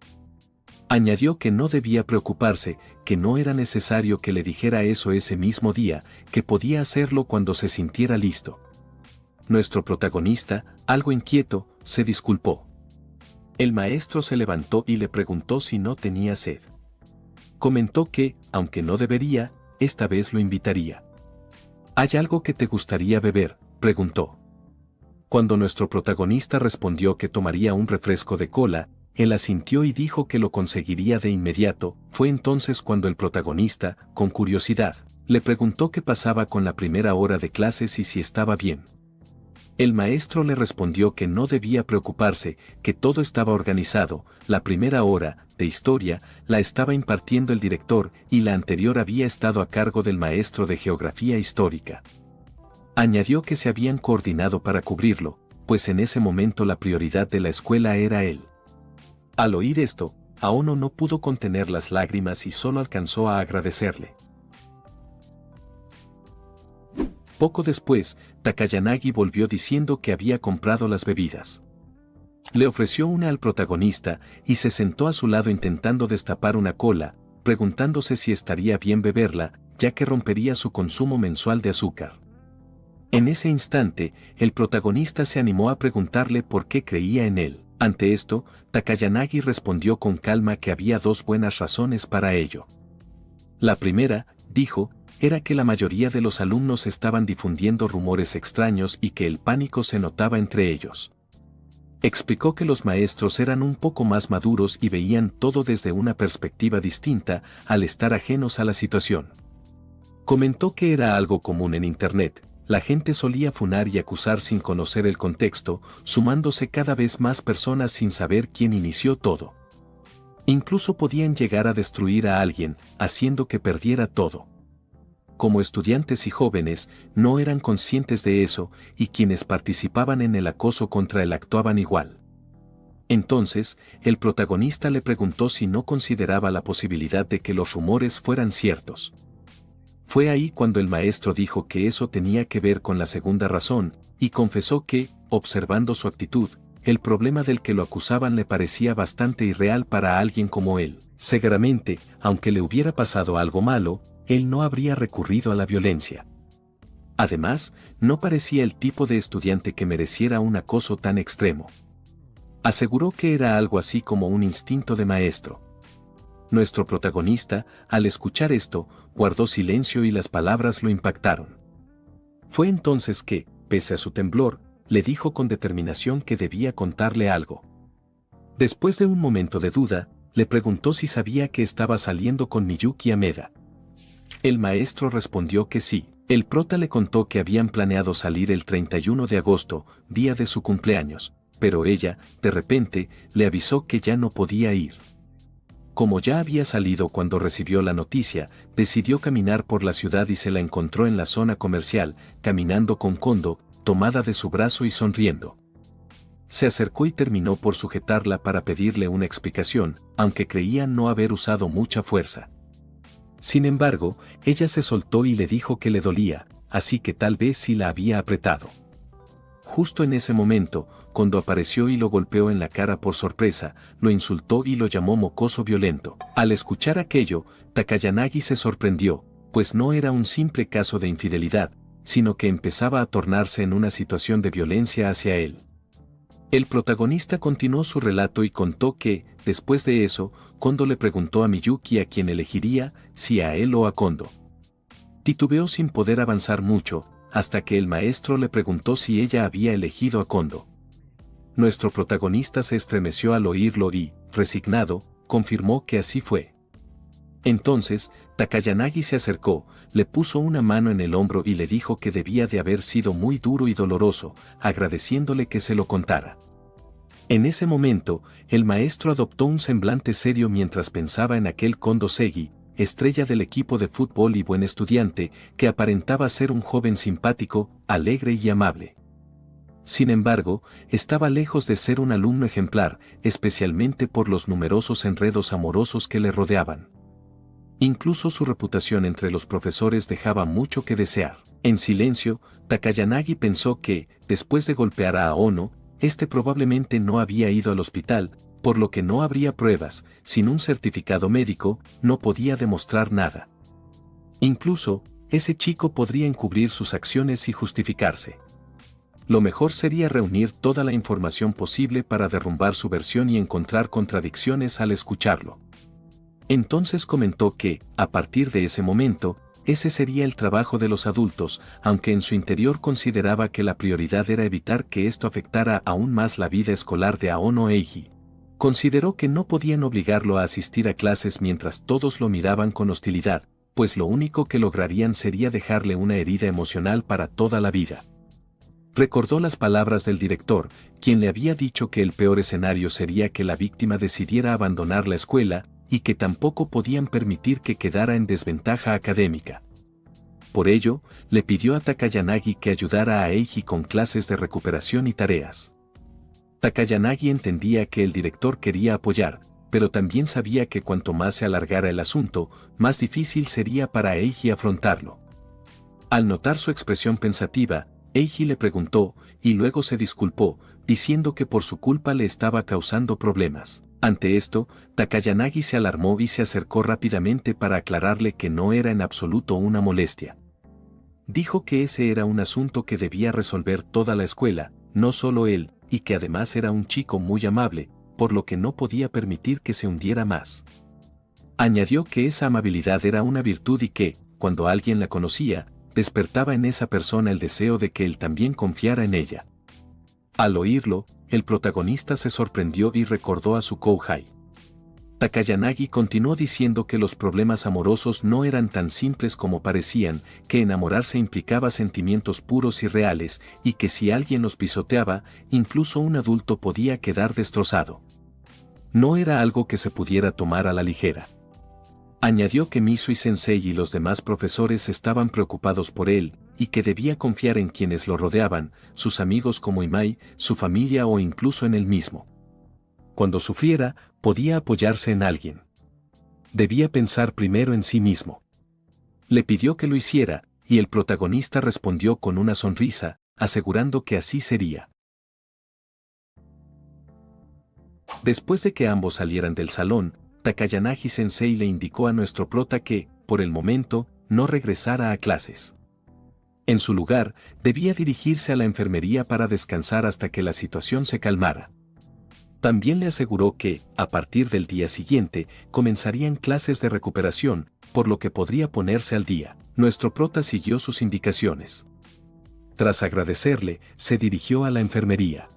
Añadió que no debía preocuparse, que no era necesario que le dijera eso ese mismo día, que podía hacerlo cuando se sintiera listo. Nuestro protagonista, algo inquieto, se disculpó. El maestro se levantó y le preguntó si no tenía sed. Comentó que, aunque no debería, esta vez lo invitaría. ¿Hay algo que te gustaría beber?, preguntó. Cuando nuestro protagonista respondió que tomaría un refresco de cola, él asintió y dijo que lo conseguiría de inmediato. Fue entonces cuando el protagonista, con curiosidad, le preguntó qué pasaba con la primera hora de clases y si estaba bien. El maestro le respondió que no debía preocuparse, que todo estaba organizado. La primera hora, de historia, la estaba impartiendo el director y la anterior había estado a cargo del maestro de geografía histórica. Añadió que se habían coordinado para cubrirlo, pues en ese momento la prioridad de la escuela era él. Al oír esto, Aono no pudo contener las lágrimas y solo alcanzó a agradecerle. Poco después, Takayanagi volvió diciendo que había comprado las bebidas. Le ofreció una al protagonista y se sentó a su lado intentando destapar una cola, preguntándose si estaría bien beberla, ya que rompería su consumo mensual de azúcar. En ese instante, el protagonista se animó a preguntarle por qué creía en él. Ante esto, Takayanagi respondió con calma que había dos buenas razones para ello. La primera, dijo, era que la mayoría de los alumnos estaban difundiendo rumores extraños y que el pánico se notaba entre ellos. Explicó que los maestros eran un poco más maduros y veían todo desde una perspectiva distinta al estar ajenos a la situación. Comentó que era algo común en Internet. La gente solía funar y acusar sin conocer el contexto, sumándose cada vez más personas sin saber quién inició todo. Incluso podían llegar a destruir a alguien, haciendo que perdiera todo. Como estudiantes y jóvenes, no eran conscientes de eso, y quienes participaban en el acoso contra él actuaban igual. Entonces, el protagonista le preguntó si no consideraba la posibilidad de que los rumores fueran ciertos. Fue ahí cuando el maestro dijo que eso tenía que ver con la segunda razón, y confesó que, observando su actitud, el problema del que lo acusaban le parecía bastante irreal para alguien como él. Seguramente, aunque le hubiera pasado algo malo, él no habría recurrido a la violencia. Además, no parecía el tipo de estudiante que mereciera un acoso tan extremo. Aseguró que era algo así como un instinto de maestro. Nuestro protagonista, al escuchar esto, guardó silencio y las palabras lo impactaron. Fue entonces que, pese a su temblor, le dijo con determinación que debía contarle algo. Después de un momento de duda, le preguntó si sabía que estaba saliendo con Miyuki Hameda. El maestro respondió que sí. El prota le contó que habían planeado salir el 31 de agosto, día de su cumpleaños, pero ella, de repente, le avisó que ya no podía ir. Como ya había salido cuando recibió la noticia, decidió caminar por la ciudad y se la encontró en la zona comercial, caminando con Kondo, tomada de su brazo y sonriendo. Se acercó y terminó por sujetarla para pedirle una explicación, aunque creía no haber usado mucha fuerza. Sin embargo, ella se soltó y le dijo que le dolía, así que tal vez sí la había apretado. Justo en ese momento, Kondo apareció y lo golpeó en la cara por sorpresa, lo insultó y lo llamó mocoso violento. Al escuchar aquello, Takayanagi se sorprendió, pues no era un simple caso de infidelidad, sino que empezaba a tornarse en una situación de violencia hacia él. El protagonista continuó su relato y contó que, después de eso, Kondo le preguntó a Miyuki a quién elegiría, si a él o a Kondo. Titubeó sin poder avanzar mucho, hasta que el maestro le preguntó si ella había elegido a Kondo. Nuestro protagonista se estremeció al oírlo y, resignado, confirmó que así fue. Entonces, Takayanagi se acercó, le puso una mano en el hombro y le dijo que debía de haber sido muy duro y doloroso, agradeciéndole que se lo contara. En ese momento, el maestro adoptó un semblante serio mientras pensaba en aquel Kondo Segi, estrella del equipo de fútbol y buen estudiante, que aparentaba ser un joven simpático, alegre y amable. Sin embargo, estaba lejos de ser un alumno ejemplar, especialmente por los numerosos enredos amorosos que le rodeaban. Incluso su reputación entre los profesores dejaba mucho que desear. En silencio, Takayanagi pensó que, después de golpear a Ono, este probablemente no había ido al hospital, por lo que no habría pruebas, sin un certificado médico, no podía demostrar nada. Incluso, ese chico podría encubrir sus acciones y justificarse. Lo mejor sería reunir toda la información posible para derrumbar su versión y encontrar contradicciones al escucharlo. Entonces comentó que, a partir de ese momento, ese sería el trabajo de los adultos, aunque en su interior consideraba que la prioridad era evitar que esto afectara aún más la vida escolar de Aono Eiji. Consideró que no podían obligarlo a asistir a clases mientras todos lo miraban con hostilidad, pues lo único que lograrían sería dejarle una herida emocional para toda la vida. Recordó las palabras del director, quien le había dicho que el peor escenario sería que la víctima decidiera abandonar la escuela, y que tampoco podían permitir que quedara en desventaja académica. Por ello, le pidió a Takayanagi que ayudara a Eiji con clases de recuperación y tareas. Takayanagi entendía que el director quería apoyar, pero también sabía que cuanto más se alargara el asunto, más difícil sería para Eiji afrontarlo. Al notar su expresión pensativa, Eiji le preguntó, y luego se disculpó, diciendo que por su culpa le estaba causando problemas. Ante esto, Takayanagi se alarmó y se acercó rápidamente para aclararle que no era en absoluto una molestia. Dijo que ese era un asunto que debía resolver toda la escuela, no solo él, y que además era un chico muy amable, por lo que no podía permitir que se hundiera más. Añadió que esa amabilidad era una virtud y que, cuando alguien la conocía, despertaba en esa persona el deseo de que él también confiara en ella. Al oírlo, el protagonista se sorprendió y recordó a su kouhai. Takayanagi continuó diciendo que los problemas amorosos no eran tan simples como parecían, que enamorarse implicaba sentimientos puros y reales, y que si alguien los pisoteaba, incluso un adulto podía quedar destrozado. No era algo que se pudiera tomar a la ligera. Añadió que Misui-sensei y los demás profesores estaban preocupados por él, y que debía confiar en quienes lo rodeaban, sus amigos como Imai, su familia o incluso en él mismo. Cuando sufriera, podía apoyarse en alguien. Debía pensar primero en sí mismo. Le pidió que lo hiciera, y el protagonista respondió con una sonrisa, asegurando que así sería. Después de que ambos salieran del salón, Takayanagi-sensei le indicó a nuestro prota que, por el momento, no regresara a clases. En su lugar, debía dirigirse a la enfermería para descansar hasta que la situación se calmara. También le aseguró que, a partir del día siguiente, comenzarían clases de recuperación, por lo que podría ponerse al día. Nuestro prota siguió sus indicaciones. Tras agradecerle, se dirigió a la enfermería.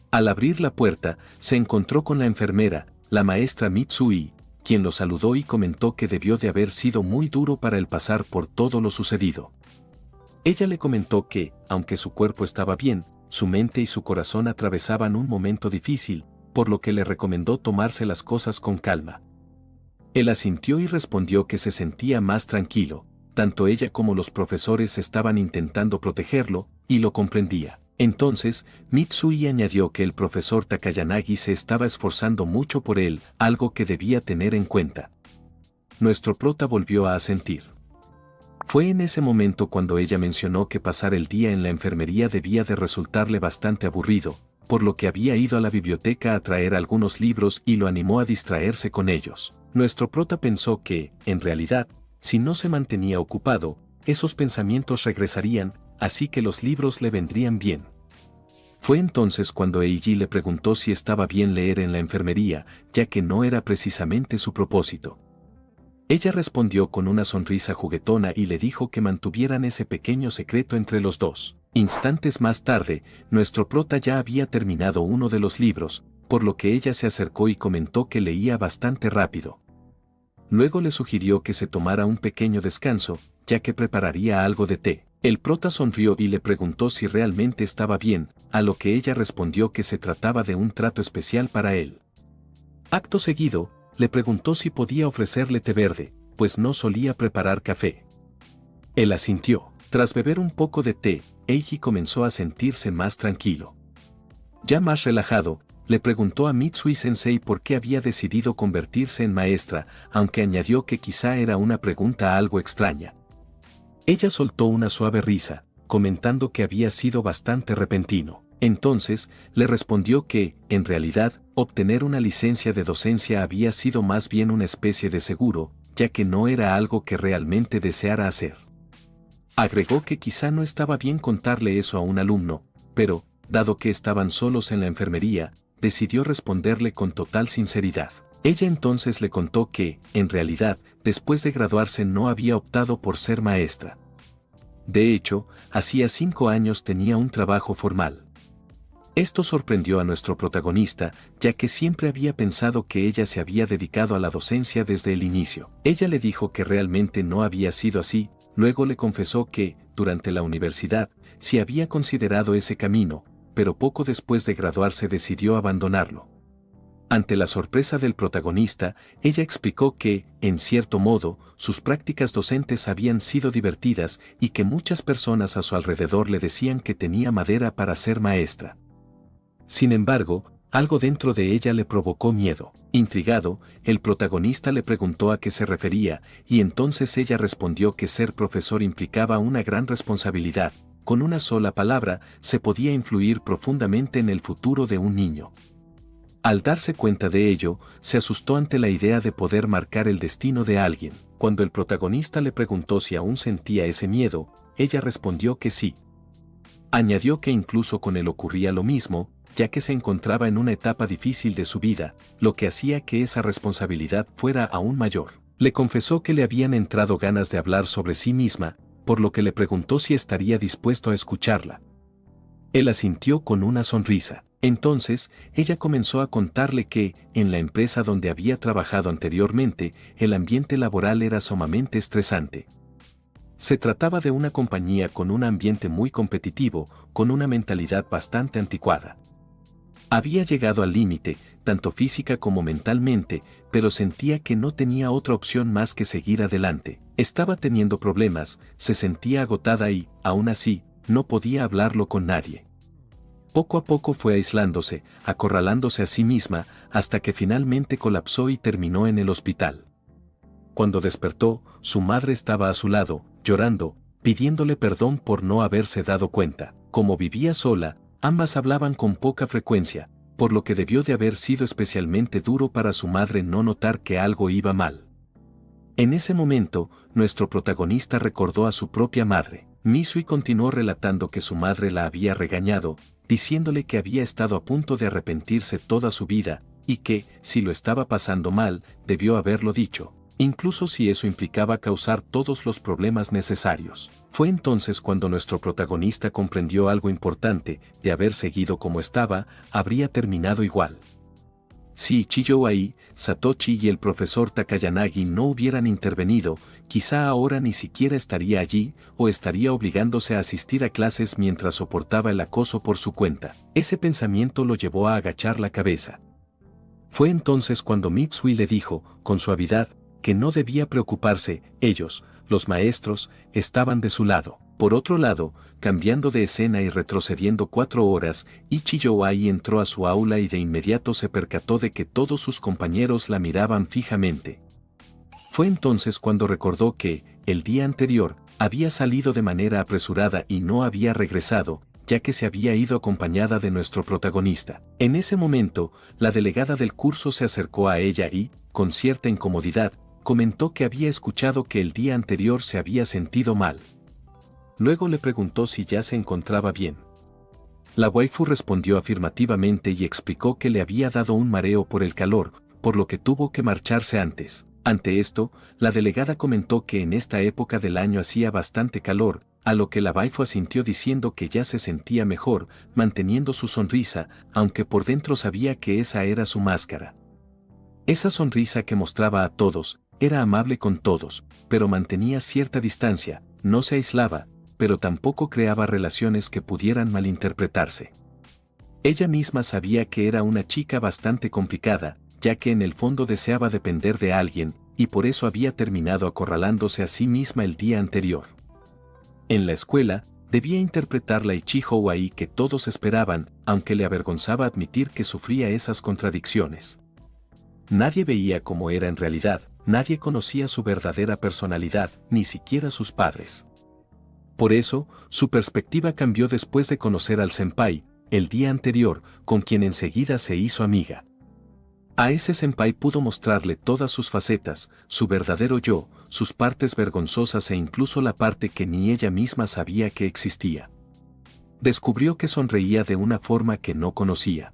Al abrir la puerta, se encontró con la enfermera, la maestra Mitsui, quien lo saludó y comentó que debió de haber sido muy duro para él pasar por todo lo sucedido. Ella le comentó que, aunque su cuerpo estaba bien, su mente y su corazón atravesaban un momento difícil, por lo que le recomendó tomarse las cosas con calma. Él asintió y respondió que se sentía más tranquilo, tanto ella como los profesores estaban intentando protegerlo, y lo comprendía. Entonces, Mitsui añadió que el profesor Takayanagi se estaba esforzando mucho por él, algo que debía tener en cuenta. Nuestro prota volvió a asentir. Fue en ese momento cuando ella mencionó que pasar el día en la enfermería debía de resultarle bastante aburrido, por lo que había ido a la biblioteca a traer algunos libros y lo animó a distraerse con ellos. Nuestro prota pensó que, en realidad, si no se mantenía ocupado, esos pensamientos regresarían, así que los libros le vendrían bien. Fue entonces cuando Eiji le preguntó si estaba bien leer en la enfermería, ya que no era precisamente su propósito. Ella respondió con una sonrisa juguetona y le dijo que mantuvieran ese pequeño secreto entre los dos. Instantes más tarde, nuestro prota ya había terminado uno de los libros, por lo que ella se acercó y comentó que leía bastante rápido. Luego le sugirió que se tomara un pequeño descanso, ya que prepararía algo de té. El prota sonrió y le preguntó si realmente estaba bien, a lo que ella respondió que se trataba de un trato especial para él. Acto seguido, le preguntó si podía ofrecerle té verde, pues no solía preparar café. Él asintió. Tras beber un poco de té, Eiji comenzó a sentirse más tranquilo. Ya más relajado, le preguntó a Mitsui-sensei por qué había decidido convertirse en maestra, aunque añadió que quizá era una pregunta algo extraña. Ella soltó una suave risa, comentando que había sido bastante repentino. Entonces, le respondió que, en realidad, obtener una licencia de docencia había sido más bien una especie de seguro, ya que no era algo que realmente deseara hacer. Agregó que quizá no estaba bien contarle eso a un alumno, pero, dado que estaban solos en la enfermería, decidió responderle con total sinceridad. Ella entonces le contó que, en realidad, después de graduarse no había optado por ser maestra. De hecho, hacía 5 años tenía un trabajo formal. Esto sorprendió a nuestro protagonista, ya que siempre había pensado que ella se había dedicado a la docencia desde el inicio. Ella le dijo que realmente no había sido así, luego le confesó que, durante la universidad, sí había considerado ese camino, pero poco después de graduarse decidió abandonarlo. Ante la sorpresa del protagonista, ella explicó que, en cierto modo, sus prácticas docentes habían sido divertidas y que muchas personas a su alrededor le decían que tenía madera para ser maestra. Sin embargo, algo dentro de ella le provocó miedo. Intrigado, el protagonista le preguntó a qué se refería, y entonces ella respondió que ser profesor implicaba una gran responsabilidad. Con una sola palabra, se podía influir profundamente en el futuro de un niño. Al darse cuenta de ello, se asustó ante la idea de poder marcar el destino de alguien. Cuando el protagonista le preguntó si aún sentía ese miedo, ella respondió que sí. Añadió que incluso con él ocurría lo mismo, ya que se encontraba en una etapa difícil de su vida, lo que hacía que esa responsabilidad fuera aún mayor. Le confesó que le habían entrado ganas de hablar sobre sí misma, por lo que le preguntó si estaría dispuesto a escucharla. Él asintió con una sonrisa. Entonces, ella comenzó a contarle que, en la empresa donde había trabajado anteriormente, el ambiente laboral era sumamente estresante. Se trataba de una compañía con un ambiente muy competitivo, con una mentalidad bastante anticuada. Había llegado al límite, tanto física como mentalmente, pero sentía que no tenía otra opción más que seguir adelante. Estaba teniendo problemas, se sentía agotada y, aún así, no podía hablarlo con nadie. Poco a poco fue aislándose, acorralándose a sí misma, hasta que finalmente colapsó y terminó en el hospital. Cuando despertó, su madre estaba a su lado, llorando, pidiéndole perdón por no haberse dado cuenta. Como vivía sola, ambas hablaban con poca frecuencia, por lo que debió de haber sido especialmente duro para su madre no notar que algo iba mal. En ese momento, nuestro protagonista recordó a su propia madre. Mitsui continuó relatando que su madre la había regañado, diciéndole que había estado a punto de arrepentirse toda su vida, y que, si lo estaba pasando mal, debió haberlo dicho, incluso si eso implicaba causar todos los problemas necesarios. Fue entonces cuando nuestro protagonista comprendió algo importante: de haber seguido como estaba, habría terminado igual. Si Ichigo Ai, Satoshi y el profesor Takayanagi no hubieran intervenido, quizá ahora ni siquiera estaría allí, o estaría obligándose a asistir a clases mientras soportaba el acoso por su cuenta. Ese pensamiento lo llevó a agachar la cabeza. Fue entonces cuando Mitsui le dijo, con suavidad, que no debía preocuparse, ellos, los maestros, estaban de su lado. Por otro lado, cambiando de escena y retrocediendo 4 horas, Ichigo Ai entró a su aula y de inmediato se percató de que todos sus compañeros la miraban fijamente. Fue entonces cuando recordó que, el día anterior, había salido de manera apresurada y no había regresado, ya que se había ido acompañada de nuestro protagonista. En ese momento, la delegada del curso se acercó a ella y, con cierta incomodidad, comentó que había escuchado que el día anterior se había sentido mal. Luego le preguntó si ya se encontraba bien. La waifu respondió afirmativamente y explicó que le había dado un mareo por el calor, por lo que tuvo que marcharse antes. Ante esto, la delegada comentó que en esta época del año hacía bastante calor, a lo que la waifu asintió diciendo que ya se sentía mejor, manteniendo su sonrisa, aunque por dentro sabía que esa era su máscara. Esa sonrisa que mostraba a todos, era amable con todos, pero mantenía cierta distancia, no se aislaba, pero tampoco creaba relaciones que pudieran malinterpretarse. Ella misma sabía que era una chica bastante complicada, ya que en el fondo deseaba depender de alguien, y por eso había terminado acorralándose a sí misma el día anterior. En la escuela, debía interpretar la Ichijo Wai que todos esperaban, aunque le avergonzaba admitir que sufría esas contradicciones. Nadie veía cómo era en realidad, nadie conocía su verdadera personalidad, ni siquiera sus padres. Por eso, su perspectiva cambió después de conocer al senpai, el día anterior, con quien enseguida se hizo amiga. A ese senpai pudo mostrarle todas sus facetas, su verdadero yo, sus partes vergonzosas e incluso la parte que ni ella misma sabía que existía. Descubrió que sonreía de una forma que no conocía.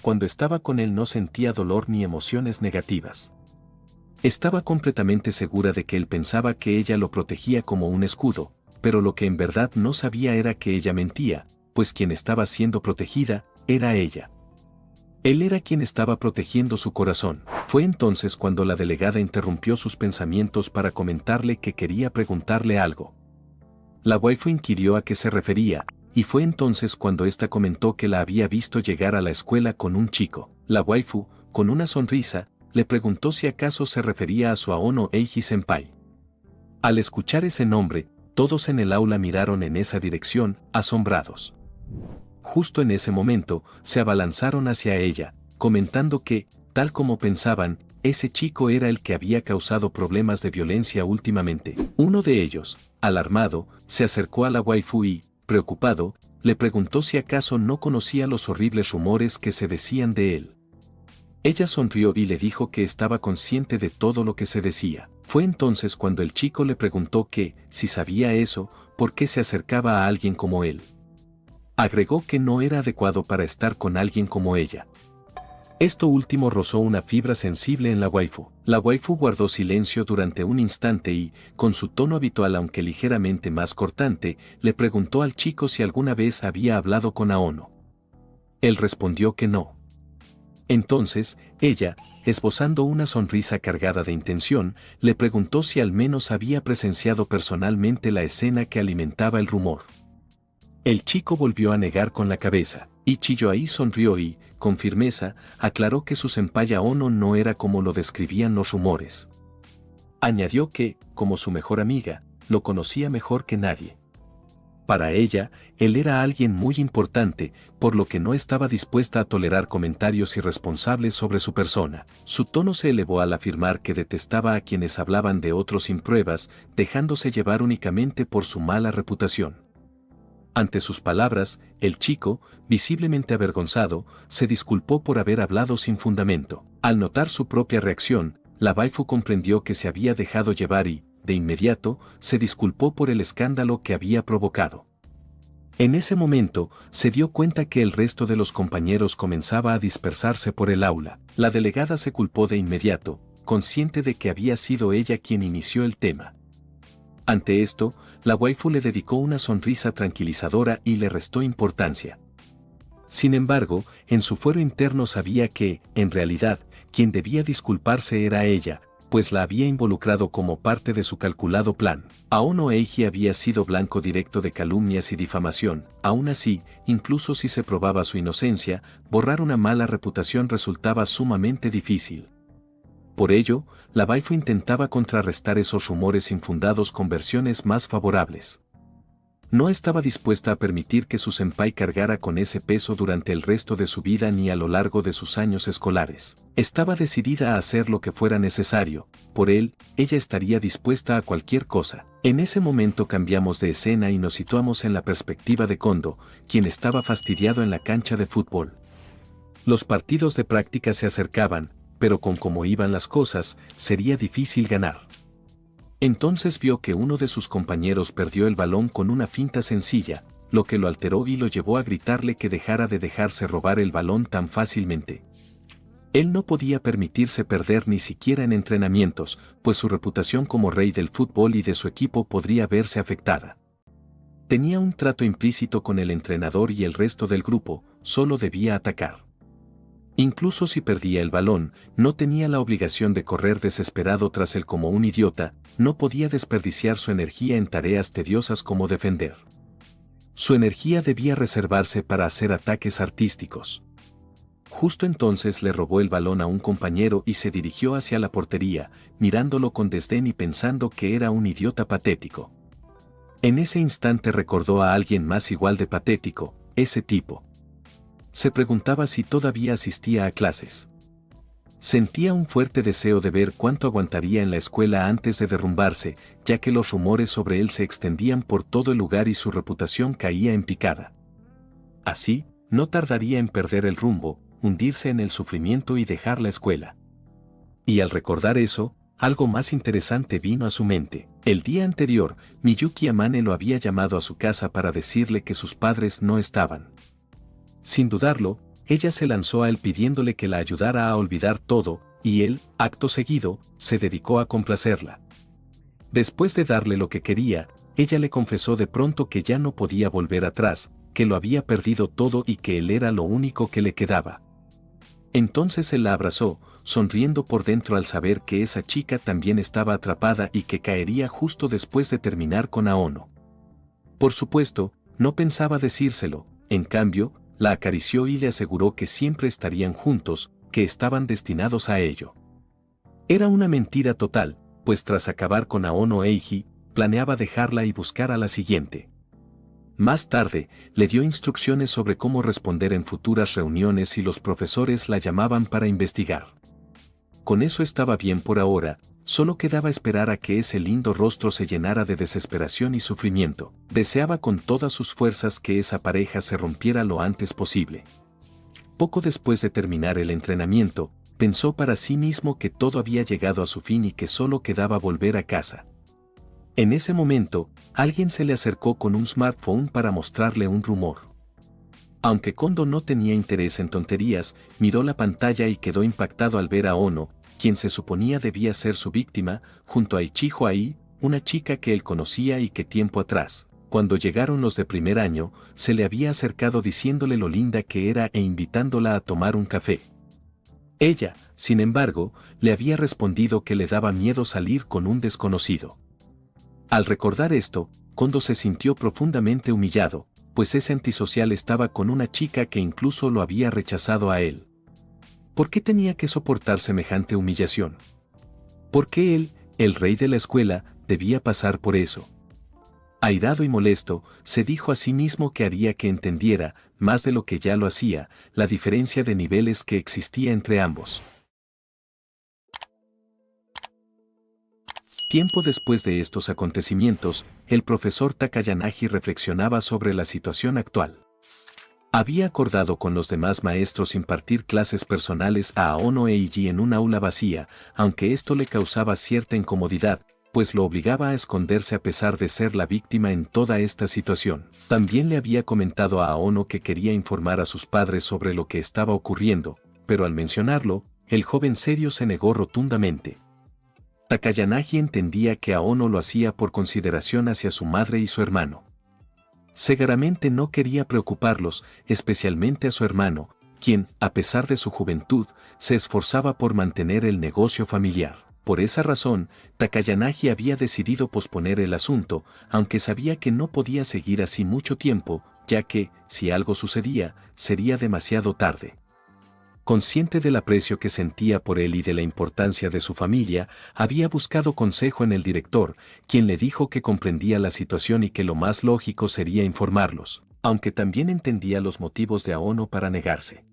Cuando estaba con él no sentía dolor ni emociones negativas. Estaba completamente segura de que él pensaba que ella lo protegía como un escudo, pero lo que en verdad no sabía era que ella mentía, pues quien estaba siendo protegida, era ella. Él era quien estaba protegiendo su corazón. Fue entonces cuando la delegada interrumpió sus pensamientos para comentarle que quería preguntarle algo. La waifu inquirió a qué se refería, y fue entonces cuando ésta comentó que la había visto llegar a la escuela con un chico. La waifu, con una sonrisa, le preguntó si acaso se refería a su Aono Eiji Senpai. Al escuchar ese nombre, todos en el aula miraron en esa dirección, asombrados. Justo en ese momento, se abalanzaron hacia ella, comentando que, tal como pensaban, ese chico era el que había causado problemas de violencia últimamente. Uno de ellos, alarmado, se acercó a la waifu y, preocupado, le preguntó si acaso no conocía los horribles rumores que se decían de él. Ella sonrió y le dijo que estaba consciente de todo lo que se decía. Fue entonces cuando el chico le preguntó que, si sabía eso, ¿por qué se acercaba a alguien como él? Agregó que no era adecuado para estar con alguien como ella. Esto último rozó una fibra sensible en la waifu. La waifu guardó silencio durante un instante y, con su tono habitual aunque ligeramente más cortante, le preguntó al chico si alguna vez había hablado con Aono. Él respondió que no. Entonces, ella, esbozando una sonrisa cargada de intención, le preguntó si al menos había presenciado personalmente la escena que alimentaba el rumor. El chico volvió a negar con la cabeza. Ichiyo-ai sonrió y, con firmeza, aclaró que su senpai Aono no era como lo describían los rumores. Añadió que, como su mejor amiga, lo conocía mejor que nadie. Para ella, él era alguien muy importante, por lo que no estaba dispuesta a tolerar comentarios irresponsables sobre su persona. Su tono se elevó al afirmar que detestaba a quienes hablaban de otros sin pruebas, dejándose llevar únicamente por su mala reputación. Ante sus palabras, el chico, visiblemente avergonzado, se disculpó por haber hablado sin fundamento. Al notar su propia reacción, la waifu comprendió que se había dejado llevar y, de inmediato, se disculpó por el escándalo que había provocado. En ese momento, se dio cuenta que el resto de los compañeros comenzaba a dispersarse por el aula. La delegada se culpó de inmediato, consciente de que había sido ella quien inició el tema. Ante esto, la waifu le dedicó una sonrisa tranquilizadora y le restó importancia. Sin embargo, en su fuero interno sabía que, en realidad, quien debía disculparse era ella, pues la había involucrado como parte de su calculado plan. Aono Eiji había sido blanco directo de calumnias y difamación. Aún así, incluso si se probaba su inocencia, borrar una mala reputación resultaba sumamente difícil. Por ello, la waifu intentaba contrarrestar esos rumores infundados con versiones más favorables. No estaba dispuesta a permitir que su senpai cargara con ese peso durante el resto de su vida ni a lo largo de sus años escolares. Estaba decidida a hacer lo que fuera necesario. Por él, ella estaría dispuesta a cualquier cosa. En ese momento cambiamos de escena y nos situamos en la perspectiva de Kondo, quien estaba fastidiado en la cancha de fútbol. Los partidos de práctica se acercaban, pero con cómo iban las cosas, sería difícil ganar. Entonces vio que uno de sus compañeros perdió el balón con una finta sencilla, lo que lo alteró y lo llevó a gritarle que dejara de dejarse robar el balón tan fácilmente. Él no podía permitirse perder ni siquiera en entrenamientos, pues su reputación como rey del fútbol y de su equipo podría verse afectada. Tenía un trato implícito con el entrenador y el resto del grupo, solo debía atacar. Incluso si perdía el balón, no tenía la obligación de correr desesperado tras él como un idiota, no podía desperdiciar su energía en tareas tediosas como defender. Su energía debía reservarse para hacer ataques artísticos. Justo entonces le robó el balón a un compañero y se dirigió hacia la portería, mirándolo con desdén y pensando que era un idiota patético. En ese instante recordó a alguien más igual de patético, ese tipo. Se preguntaba si todavía asistía a clases. Sentía un fuerte deseo de ver cuánto aguantaría en la escuela antes de derrumbarse, ya que los rumores sobre él se extendían por todo el lugar y su reputación caía en picada. Así, no tardaría en perder el rumbo, hundirse en el sufrimiento y dejar la escuela. Y al recordar eso, algo más interesante vino a su mente. El día anterior, Miyuki Amane lo había llamado a su casa para decirle que sus padres no estaban. Sin dudarlo, ella se lanzó a él pidiéndole que la ayudara a olvidar todo, y él, acto seguido, se dedicó a complacerla. Después de darle lo que quería, ella le confesó de pronto que ya no podía volver atrás, que lo había perdido todo y que él era lo único que le quedaba. Entonces él la abrazó, sonriendo por dentro al saber que esa chica también estaba atrapada y que caería justo después de terminar con Aono. Por supuesto, no pensaba decírselo, en cambio, la acarició y le aseguró que siempre estarían juntos, que estaban destinados a ello. Era una mentira total, pues tras acabar con Aono Eiji, planeaba dejarla y buscar a la siguiente. Más tarde, le dio instrucciones sobre cómo responder en futuras reuniones y los profesores la llamaban para investigar. Con eso estaba bien por ahora, solo quedaba esperar a que ese lindo rostro se llenara de desesperación y sufrimiento. Deseaba con todas sus fuerzas que esa pareja se rompiera lo antes posible. Poco después de terminar el entrenamiento, pensó para sí mismo que todo había llegado a su fin y que solo quedaba volver a casa. En ese momento, alguien se le acercó con un smartphone para mostrarle un rumor. Aunque Kondo no tenía interés en tonterías, miró la pantalla y quedó impactado al ver a Ono, quien se suponía debía ser su víctima, junto a Ichijo Ai, una chica que él conocía y que tiempo atrás, cuando llegaron los de primer año, se le había acercado diciéndole lo linda que era e invitándola a tomar un café. Ella, sin embargo, le había respondido que le daba miedo salir con un desconocido. Al recordar esto, Kondo se sintió profundamente humillado, pues ese antisocial estaba con una chica que incluso lo había rechazado a él. ¿Por qué tenía que soportar semejante humillación? ¿Por qué él, el rey de la escuela, debía pasar por eso? Airado y molesto, se dijo a sí mismo que haría que entendiera, más de lo que ya lo hacía, la diferencia de niveles que existía entre ambos. Tiempo después de estos acontecimientos, el profesor Takayanagi reflexionaba sobre la situación actual. Había acordado con los demás maestros impartir clases personales a Aono Eiji en un aula vacía, aunque esto le causaba cierta incomodidad, pues lo obligaba a esconderse a pesar de ser la víctima en toda esta situación. También le había comentado a Aono que quería informar a sus padres sobre lo que estaba ocurriendo, pero al mencionarlo, el joven serio se negó rotundamente. Takayanagi entendía que Aono lo hacía por consideración hacia su madre y su hermano. Seguramente no quería preocuparlos, especialmente a su hermano, quien, a pesar de su juventud, se esforzaba por mantener el negocio familiar. Por esa razón, Takayanagi había decidido posponer el asunto, aunque sabía que no podía seguir así mucho tiempo, ya que, si algo sucedía, sería demasiado tarde. Consciente del aprecio que sentía por él y de la importancia de su familia, había buscado consejo en el director, quien le dijo que comprendía la situación y que lo más lógico sería informarlos, aunque también entendía los motivos de Aono para negarse.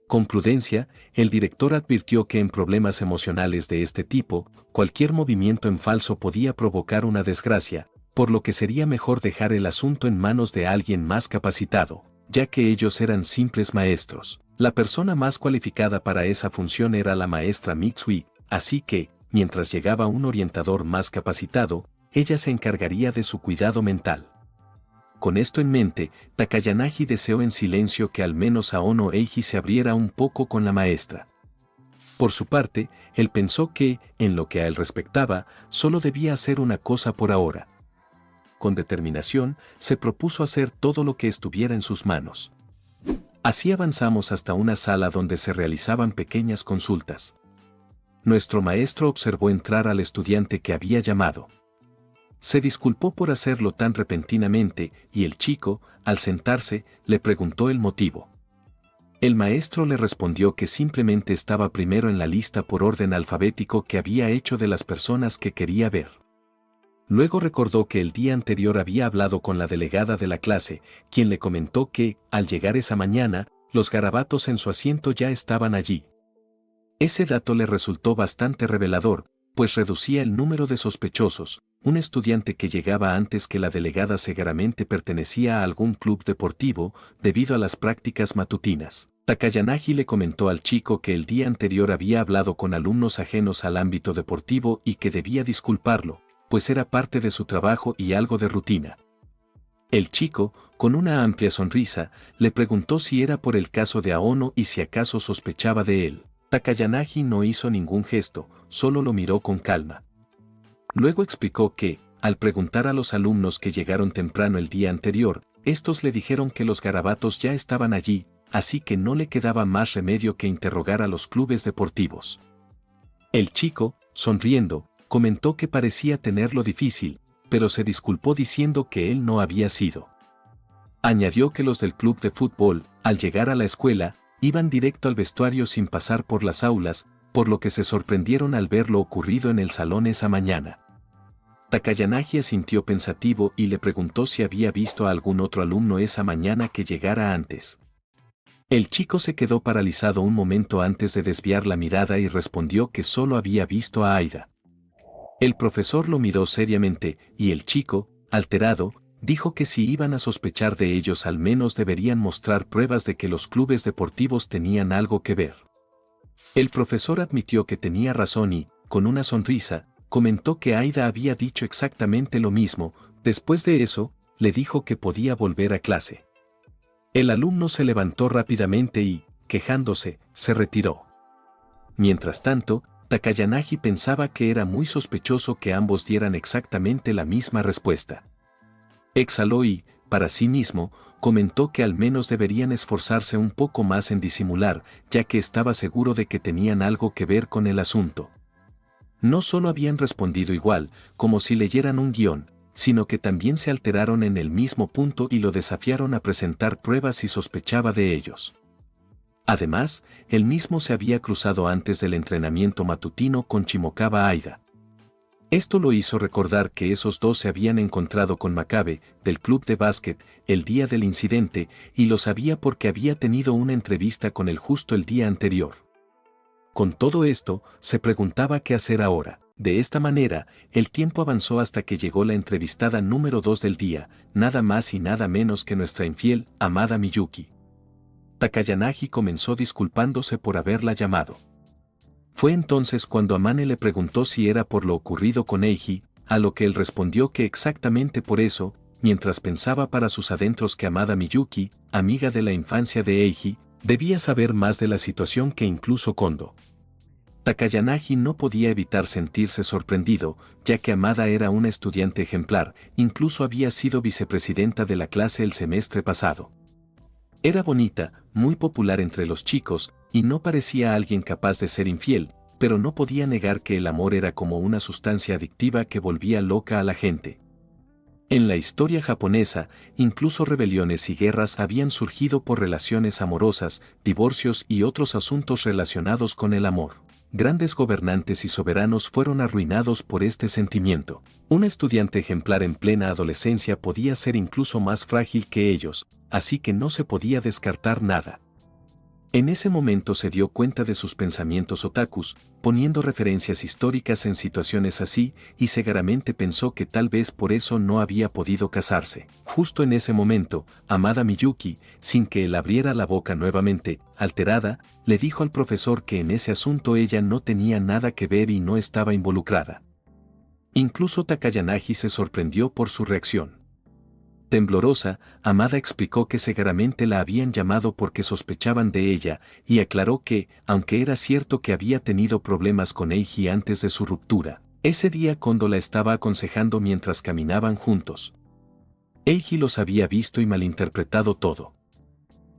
Con prudencia, el director advirtió que en problemas emocionales de este tipo, cualquier movimiento en falso podía provocar una desgracia, por lo que sería mejor dejar el asunto en manos de alguien más capacitado, ya que ellos eran simples maestros. La persona más cualificada para esa función era la maestra Mitsui, así que, mientras llegaba un orientador más capacitado, ella se encargaría de su cuidado mental. Con esto en mente, Takayanagi deseó en silencio que al menos Aono Eiji se abriera un poco con la maestra. Por su parte, él pensó que, en lo que a él respectaba, solo debía hacer una cosa por ahora. Con determinación, se propuso hacer todo lo que estuviera en sus manos. Así avanzamos hasta una sala donde se realizaban pequeñas consultas. Nuestro maestro observó entrar al estudiante que había llamado. Se disculpó por hacerlo tan repentinamente, y el chico, al sentarse, le preguntó el motivo. El maestro le respondió que simplemente estaba primero en la lista por orden alfabético que había hecho de las personas que quería ver. Luego recordó que el día anterior había hablado con la delegada de la clase, quien le comentó que, al llegar esa mañana, los garabatos en su asiento ya estaban allí. Ese dato le resultó bastante revelador, pues reducía el número de sospechosos. Un estudiante que llegaba antes que la delegada seguramente pertenecía a algún club deportivo, debido a las prácticas matutinas. Takayanagi le comentó al chico que el día anterior había hablado con alumnos ajenos al ámbito deportivo y que debía disculparlo, pues era parte de su trabajo y algo de rutina. El chico, con una amplia sonrisa, le preguntó si era por el caso de Aono y si acaso sospechaba de él. Takayanagi no hizo ningún gesto, solo lo miró con calma. Luego explicó que, al preguntar a los alumnos que llegaron temprano el día anterior, estos le dijeron que los garabatos ya estaban allí, así que no le quedaba más remedio que interrogar a los clubes deportivos. El chico, sonriendo, comentó que parecía tenerlo difícil, pero se disculpó diciendo que él no había sido. Añadió que los del club de fútbol, al llegar a la escuela, iban directo al vestuario sin pasar por las aulas, por lo que se sorprendieron al ver lo ocurrido en el salón esa mañana. Takayanagi asintió pensativo y le preguntó si había visto a algún otro alumno esa mañana que llegara antes. El chico se quedó paralizado un momento antes de desviar la mirada y respondió que solo había visto a Aida. El profesor lo miró seriamente, y el chico, alterado, dijo que si iban a sospechar de ellos al menos deberían mostrar pruebas de que los clubes deportivos tenían algo que ver. El profesor admitió que tenía razón y, con una sonrisa, comentó que Aida había dicho exactamente lo mismo. Después de eso, le dijo que podía volver a clase. El alumno se levantó rápidamente y, quejándose, se retiró. Mientras tanto, Takayanagi pensaba que era muy sospechoso que ambos dieran exactamente la misma respuesta. Exhaló y, para sí mismo, comentó que al menos deberían esforzarse un poco más en disimular, ya que estaba seguro de que tenían algo que ver con el asunto. No solo habían respondido igual, como si leyeran un guión, sino que también se alteraron en el mismo punto y lo desafiaron a presentar pruebas si sospechaba de ellos. Además, él mismo se había cruzado antes del entrenamiento matutino con Chimokawa Aida. Esto lo hizo recordar que esos dos se habían encontrado con Makabe, del club de básquet, el día del incidente, y lo sabía porque había tenido una entrevista con él justo el día anterior. Con todo esto, se preguntaba qué hacer ahora. De esta manera, el tiempo avanzó hasta que llegó la entrevistada número 2 del día, nada más y nada menos que nuestra infiel, amada Miyuki. Takayanagi comenzó disculpándose por haberla llamado. Fue entonces cuando Amane le preguntó si era por lo ocurrido con Eiji, a lo que él respondió que exactamente por eso, mientras pensaba para sus adentros que amada Miyuki, amiga de la infancia de Eiji, debía saber más de la situación que incluso Kondo. Takayanagi no podía evitar sentirse sorprendido, ya que Amada era una estudiante ejemplar, incluso había sido vicepresidenta de la clase el semestre pasado. Era bonita, muy popular entre los chicos, y no parecía alguien capaz de ser infiel, pero no podía negar que el amor era como una sustancia adictiva que volvía loca a la gente. En la historia japonesa, incluso rebeliones y guerras habían surgido por relaciones amorosas, divorcios y otros asuntos relacionados con el amor. Grandes gobernantes y soberanos fueron arruinados por este sentimiento. Una estudiante ejemplar en plena adolescencia podía ser incluso más frágil que ellos, así que no se podía descartar nada. En ese momento se dio cuenta de sus pensamientos otakus, poniendo referencias históricas en situaciones así, y cegaramente pensó que tal vez por eso no había podido casarse. Justo en ese momento, amada Miyuki, sin que él abriera la boca nuevamente, alterada, le dijo al profesor que en ese asunto ella no tenía nada que ver y no estaba involucrada. Incluso Takayanagi se sorprendió por su reacción. Temblorosa, Amada explicó que seguramente la habían llamado porque sospechaban de ella, y aclaró que, aunque era cierto que había tenido problemas con Eiji antes de su ruptura, ese día Kondo la estaba aconsejando mientras caminaban juntos. Eiji los había visto y malinterpretado todo.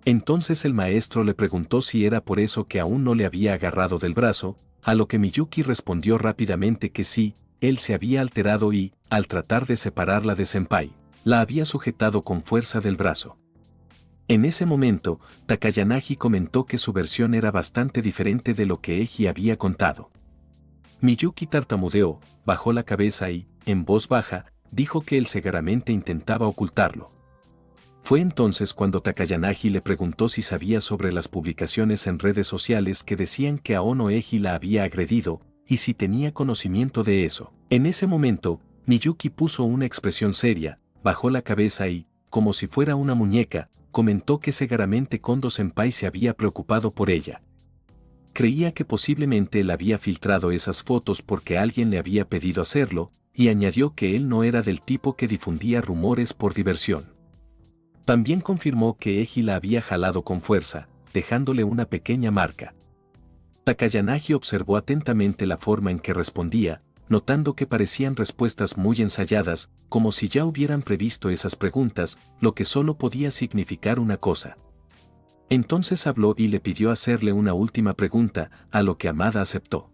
Entonces el maestro le preguntó si era por eso que aún no le había agarrado del brazo, a lo que Miyuki respondió rápidamente que sí, él se había alterado y, al tratar de separarla de Senpai, la había sujetado con fuerza del brazo. En ese momento, Takayanagi comentó que su versión era bastante diferente de lo que Eiji había contado. Miyuki tartamudeó, bajó la cabeza y, en voz baja, dijo que él seguramente intentaba ocultarlo. Fue entonces cuando Takayanagi le preguntó si sabía sobre las publicaciones en redes sociales que decían que Aono Eiji la había agredido, y si tenía conocimiento de eso. En ese momento, Miyuki puso una expresión seria, bajó la cabeza y, como si fuera una muñeca, comentó que seguramente Kondo Senpai se había preocupado por ella. Creía que posiblemente él había filtrado esas fotos porque alguien le había pedido hacerlo, y añadió que él no era del tipo que difundía rumores por diversión. También confirmó que Eiji la había jalado con fuerza, dejándole una pequeña marca. Takayanagi observó atentamente la forma en que respondía, notando que parecían respuestas muy ensayadas, como si ya hubieran previsto esas preguntas, lo que solo podía significar una cosa. Entonces habló y le pidió hacerle una última pregunta, a lo que Amada aceptó.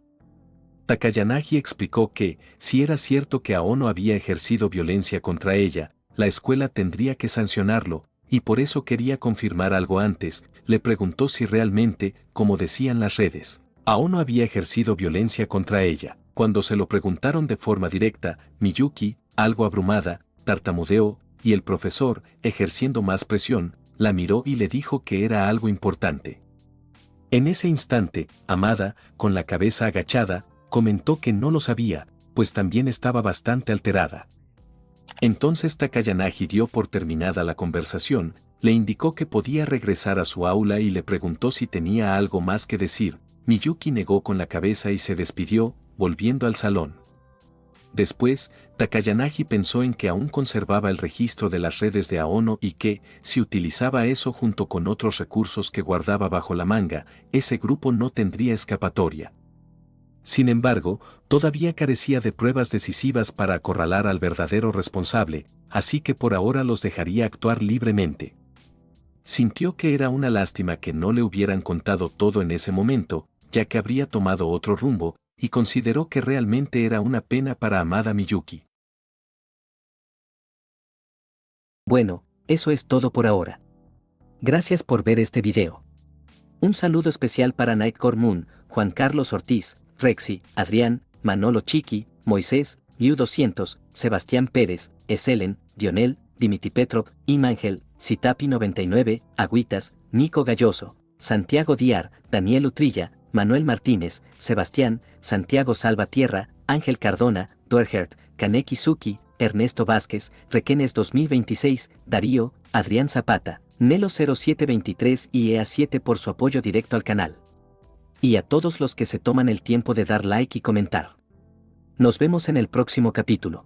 Takayanagi explicó que, si era cierto que Aono había ejercido violencia contra ella, la escuela tendría que sancionarlo, y por eso quería confirmar algo antes. Le preguntó si realmente, como decían las redes, Aono había ejercido violencia contra ella. Cuando se lo preguntaron de forma directa, Miyuki, algo abrumada, tartamudeó, y el profesor, ejerciendo más presión, la miró y le dijo que era algo importante. En ese instante, Amada, con la cabeza agachada, comentó que no lo sabía, pues también estaba bastante alterada. Entonces Takayanagi dio por terminada la conversación, le indicó que podía regresar a su aula y le preguntó si tenía algo más que decir. Miyuki negó con la cabeza y se despidió, volviendo al salón. Después, Takayanagi pensó en que aún conservaba el registro de las redes de Aono y que, si utilizaba eso junto con otros recursos que guardaba bajo la manga, ese grupo no tendría escapatoria. Sin embargo, todavía carecía de pruebas decisivas para acorralar al verdadero responsable, así que por ahora los dejaría actuar libremente. Sintió que era una lástima que no le hubieran contado todo en ese momento, ya que habría tomado otro rumbo, y consideró que realmente era una pena para Amada Miyuki. Bueno, eso es todo por ahora. Gracias por ver este video. Un saludo especial para Nightcore Moon, Juan Carlos Ortiz, Rexy, Adrián, Manolo Chiqui, Moisés, Miu200, Sebastián Pérez, Eselen, Dionel, Dimitri Petrov, Imangel, Citapi 99, Agüitas, Nico Galloso, Santiago Diar, Daniel Utrilla, Manuel Martínez, Sebastián, Santiago Salvatierra, Ángel Cardona, Duerhert, Kaneki Suki, Ernesto Vázquez, Requenes 2026, Darío, Adrián Zapata, Nelo 0723 y EA7 por su apoyo directo al canal. Y a todos los que se toman el tiempo de dar like y comentar. Nos vemos en el próximo capítulo.